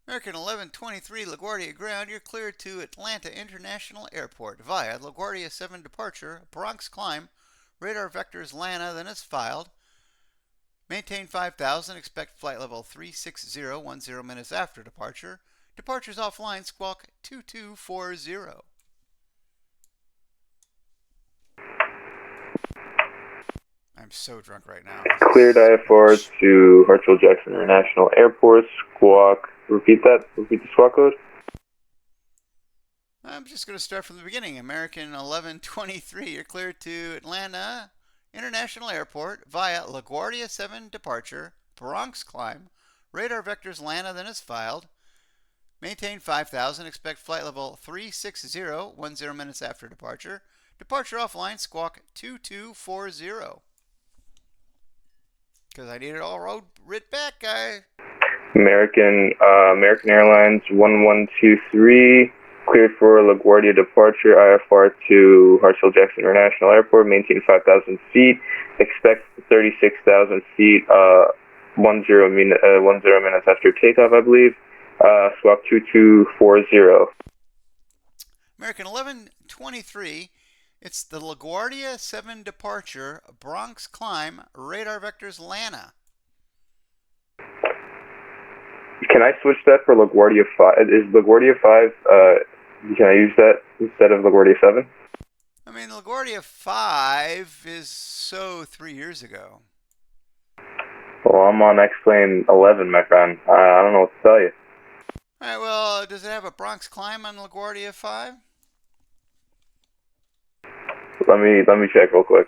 American 1123 LaGuardia ground, you're cleared to Atlanta International Airport via LaGuardia 7 departure, Bronx climb, radar vectors LANA, then is filed. Maintain 5000, expect flight level 360, 10 minutes after departure. Departures offline, squawk 2240. I'm so drunk right now. Cleared IFR to Hartsfield-Jackson International Airport, squawk, repeat the squawk code. I'm just going to start from the beginning. American 1123, you're cleared to Atlanta International Airport via LaGuardia 7 departure, Bronx climb, radar vectors LANA, then is filed. Maintain 5000, expect flight level 360, 10 minutes after departure. Departure offline, squawk 2240. Because I need it all writ back, guy. American Airlines 1123, cleared for LaGuardia departure, IFR to Hartsfield-Jackson International Airport, maintain 5,000 feet, expect 36,000 feet, 10 minutes after takeoff, I believe, squawk 2240. American 1123, it's the LaGuardia 7 departure, Bronx climb, radar vectors LANA. Can I switch that for LaGuardia 5? Is LaGuardia 5, can I use that instead of LaGuardia 7? I mean, LaGuardia 5 is so 3 years ago. Well, I'm on X-Plane 11, my friend. I don't know what to tell you. Alright, well, does it have a Bronx climb on LaGuardia 5? Let me check real quick.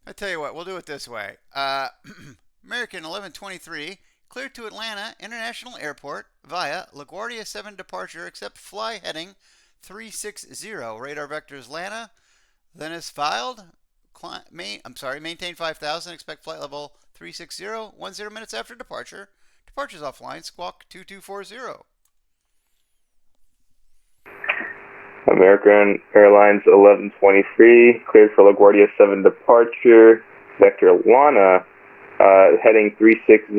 I tell you what, we'll do it this way. American 1123, cleared to Atlanta International Airport via LaGuardia 7 departure, except fly heading 360, radar vectors LANA, then is filed. Maintain 5000, expect flight level 360, 10 minutes after departure. Departures offline, squawk 2240. American Airlines 1123, cleared for LaGuardia 7 departure, vector LANA, heading 360,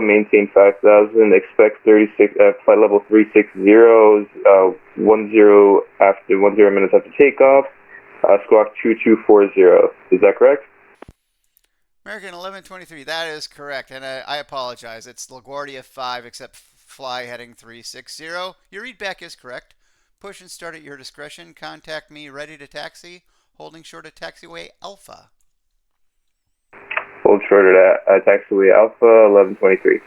maintain 5000, expect 36, flight level 360, 10 minutes after takeoff, squawk 2240. Is that correct? American 1123, that is correct, and I apologize. It's LaGuardia 5, except fly heading 360. Your readback is correct. Push and start at your discretion. Contact me ready to taxi, holding short at taxiway Alpha. Hold short at taxiway Alpha 1123.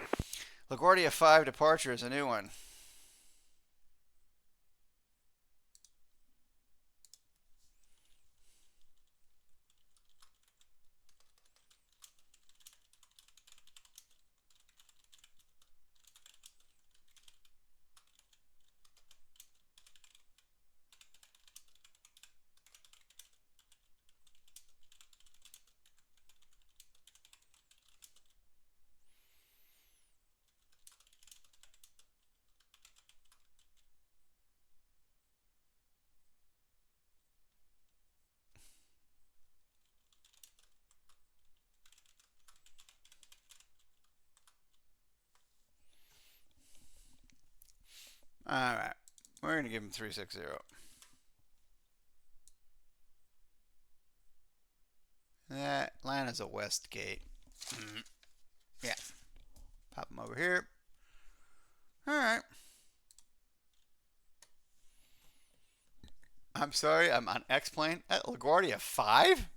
LaGuardia 5 departure is a new one. Alright, we're going to give him 360. That Atlanta's a west gate. Yeah. Pop him over here. Alright. I'm sorry, I'm on X-Plane at LaGuardia 5?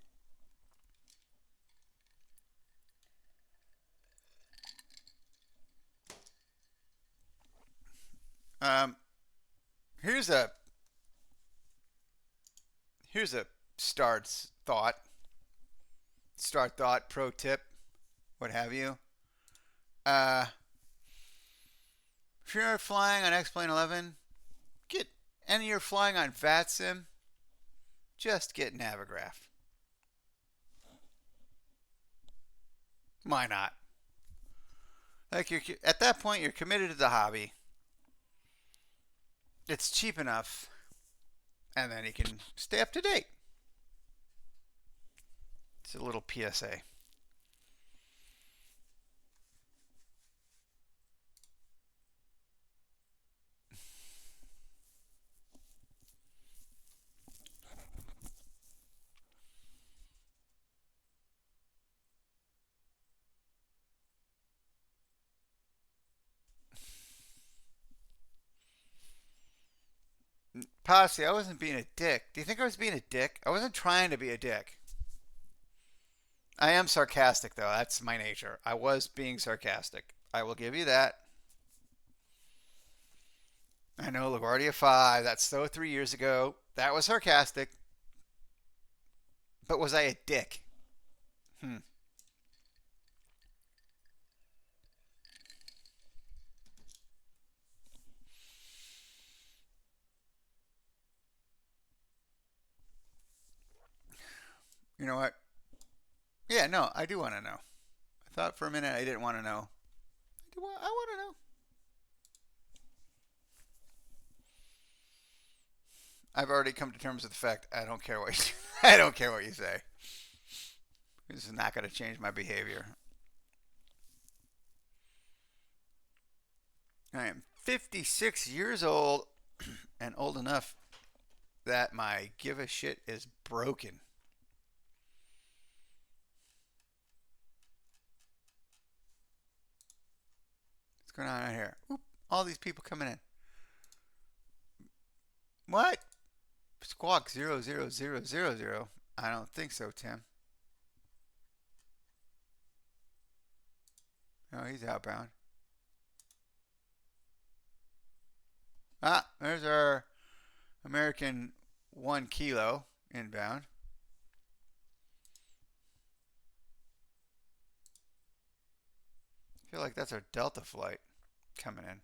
Here's a start thought, pro tip, what have you. If you're flying on X-Plane 11, and you're flying on VATSIM, just get Navigraph. Why not? Like, at that point, you're committed to the hobby. It's cheap enough, and then you can stay up to date. It's a little PSA. Posse, I wasn't being a dick. Do you think I was being a dick? I wasn't trying to be a dick. I am sarcastic, though. That's my nature. I was being sarcastic. I will give you that. I know LaGuardia 5. That's so 3 years ago. That was sarcastic. But was I a dick? You know what? Yeah, no, I do want to know. I thought for a minute I didn't want to know. I want to know. I've already come to terms with the fact I don't care what you, I don't care what you say. This is not going to change my behavior. I am 56 years old and old enough that my give a shit is broken. What's going on out here? Oop, all these people coming in. What? Squawk 00000. I don't think so, Tim. Oh, he's outbound. Ah, there's our American 1 kilo inbound. I feel like that's our Delta flight coming in.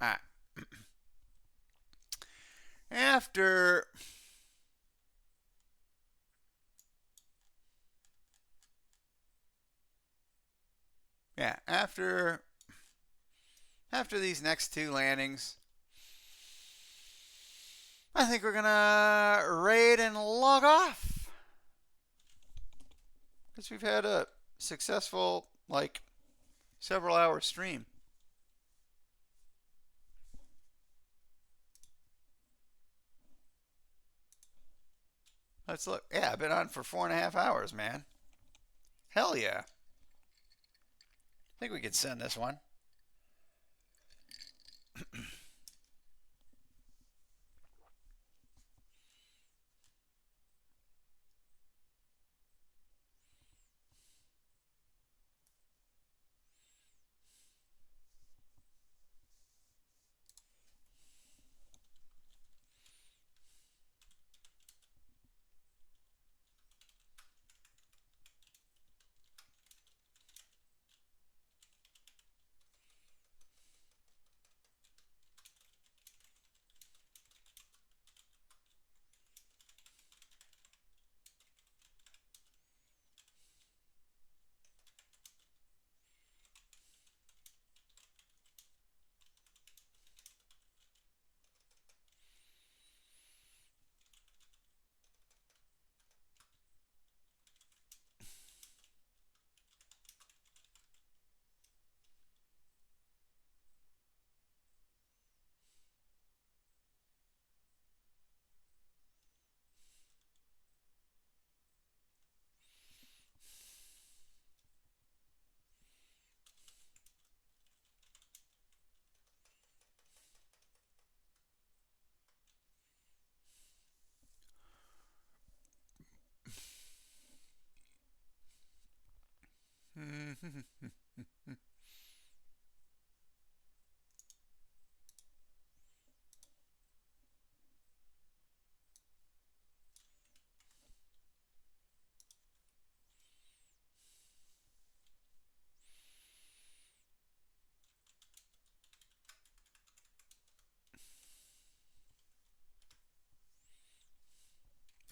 Ah. After these next 2 landings, I think we're gonna raid and log off. Because we've had a successful, like, several hour stream. Let's look. Yeah, I've been on for 4.5 hours, man. Hell yeah. I think we could send this one.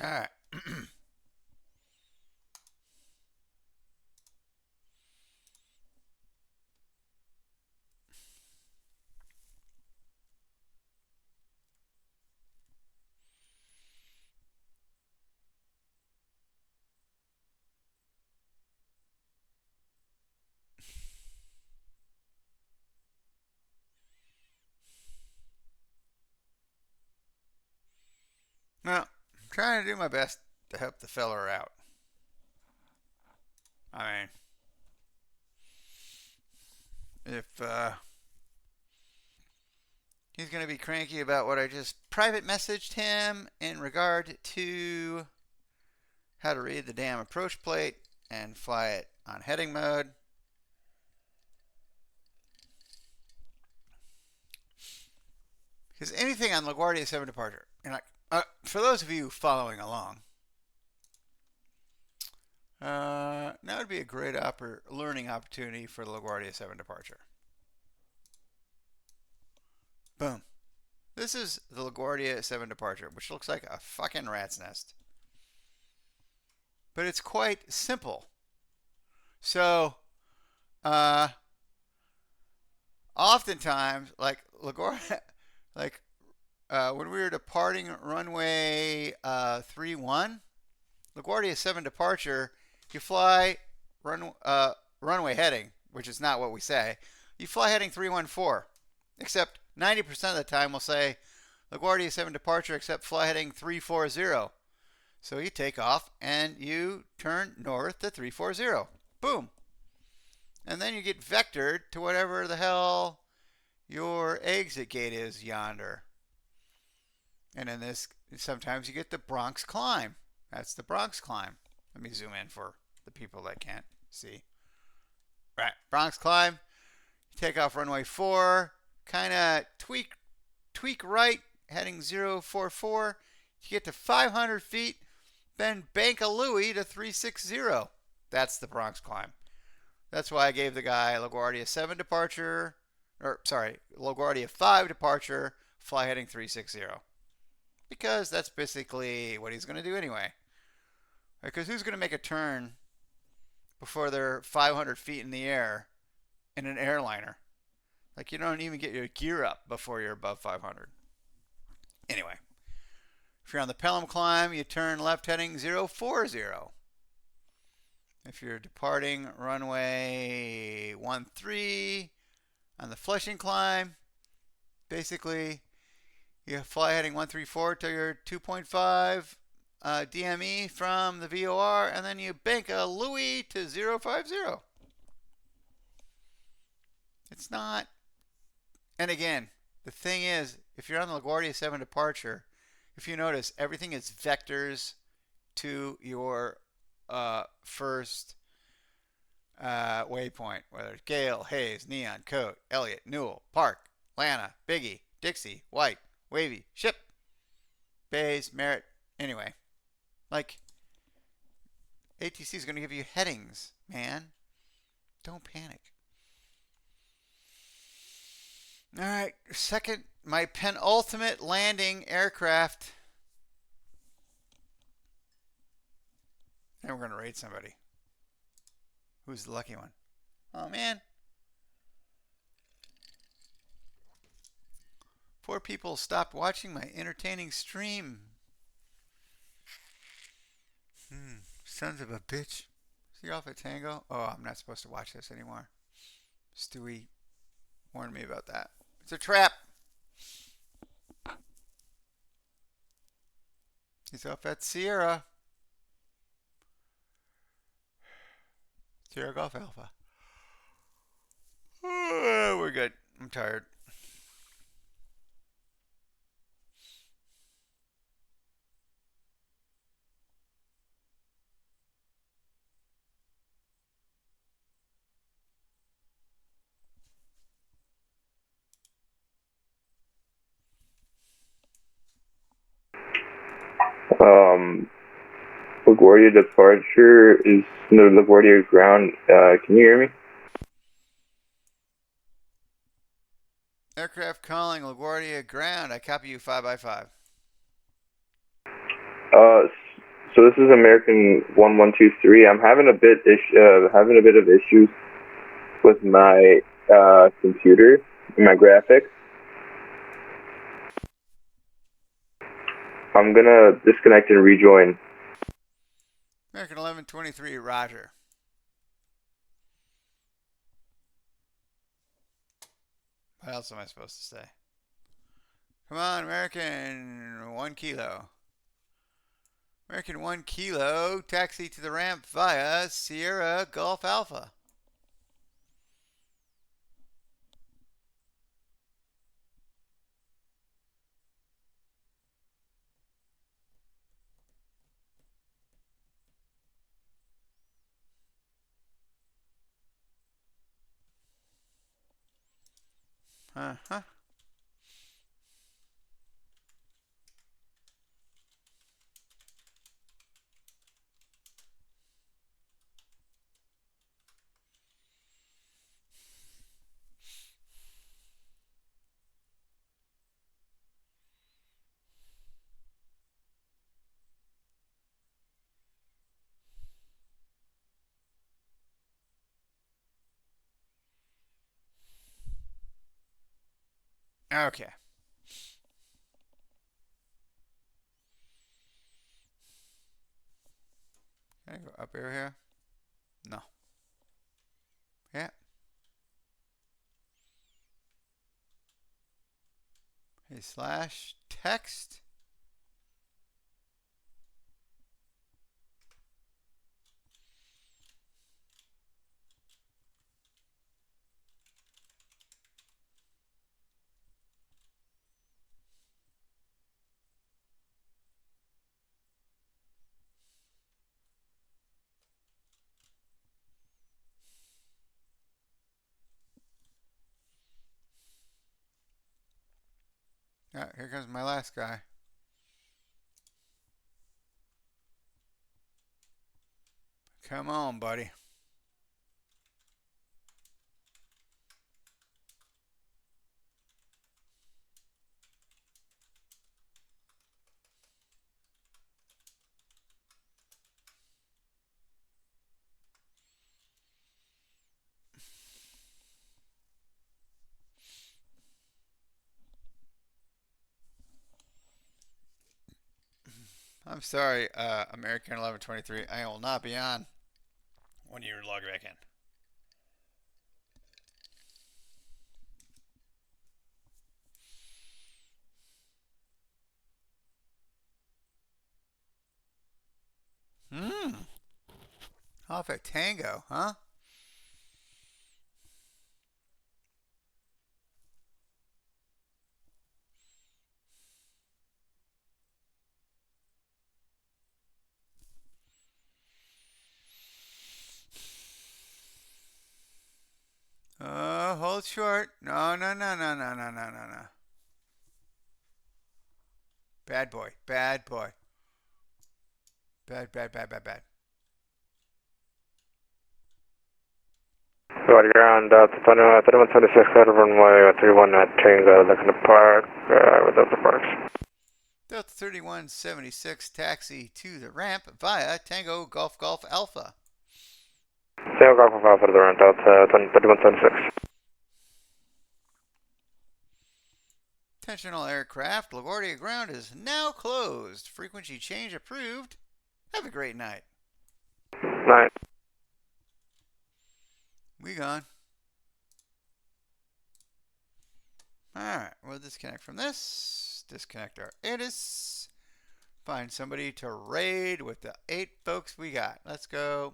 All right. Well, I'm trying to do my best to help the feller out. I mean, if He's going to be cranky about what I just private messaged him in regard to how to read the damn approach plate and fly it on heading mode. Because anything on LaGuardia 7 departure, for those of you following along, that would be a great learning opportunity for the LaGuardia 7 departure. Boom. This is the LaGuardia 7 departure, which looks like a fucking rat's nest. But it's quite simple. So, oftentimes, like LaGuardia, when we were departing runway 31, LaGuardia 7 departure, you fly runway heading, which is not what we say. You fly heading 314, except 90% of the time we'll say LaGuardia 7 departure, except fly heading 340. So you take off and you turn north to 340. Boom. And then you get vectored to whatever the hell your exit gate is yonder. And in this, sometimes you get the Bronx climb. That's the Bronx climb. Let me zoom in for the people that can't see. Right, Bronx climb. You take off runway 4, kind of tweak right, heading 044. You get to 500 feet, then bank a Louis to 360. That's the Bronx climb. That's why I gave the guy LaGuardia 7 departure, LaGuardia 5 departure, fly heading 360. Because that's basically what he's going to do anyway. Because who's going to make a turn before they're 500 feet in the air in an airliner? Like, you don't even get your gear up before you're above 500. Anyway, if you're on the Pelham climb, you turn left heading 040. If you're departing runway 13 on the Flushing climb, basically you fly heading 134 till your 2.5 DME from the VOR, and then you bank a Louis to 050. It's not. And again, the thing is, if you're on the LaGuardia 7 departure, if you notice, everything is vectors to your first waypoint, whether it's Gale, Hayes, Neon, Coat, Elliott, Newell, Park, Lana, Biggie, Dixie, White, Wavy, Ship, Bays, Merritt. Anyway, like, ATC is going to give you headings, man. Don't panic. All right, my penultimate landing aircraft. And we're going to rate somebody. Who's the lucky one? Oh, man. 4 people stopped watching my entertaining stream. Sons of a bitch. See Alpha Tango? Oh, I'm not supposed to watch this anymore. Stewie warned me about that. It's a trap. He's up at Sierra. Sierra Golf Alpha. We're good. I'm tired. LaGuardia departure is no LaGuardia ground. Can you hear me? Aircraft calling LaGuardia ground. I copy you 5x5. So this is American 1123. I'm having a bit of issues with my computer, my graphics. I'm gonna disconnect and rejoin. American 1123, Roger. What else am I supposed to say? Come on, American 1 kilo. American 1 kilo, taxi to the ramp via Sierra Golf Alpha. Uh-huh. Okay. Can I go up here? No. Yeah. Hey, slash text. Alright, here comes my last guy. Come on, buddy. I'm sorry, American 1123. I will not be on when you log back in. Off at Tango, huh? Hold short. No. Bad boy. Bad. Body ground, 3176, clear runway 31 at Tango, looking to park without the parks. Delta 3176, taxi to the ramp via Tango Golf Alpha. Tango Golf Alpha to the ramp, Delta 3176. Intentional aircraft, LaGuardia ground is now closed. Frequency change approved. Have a great night. Night. We gone. Alright, we'll disconnect from this. Disconnect our ATIS. Find somebody to raid with the 8 folks we got. Let's go.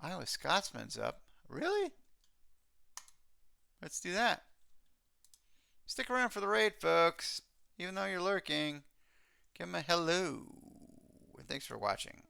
Iowa Scotsman's up. Really? Let's do that. Stick around for the raid, folks. Even though you're lurking, give them a hello. And thanks for watching.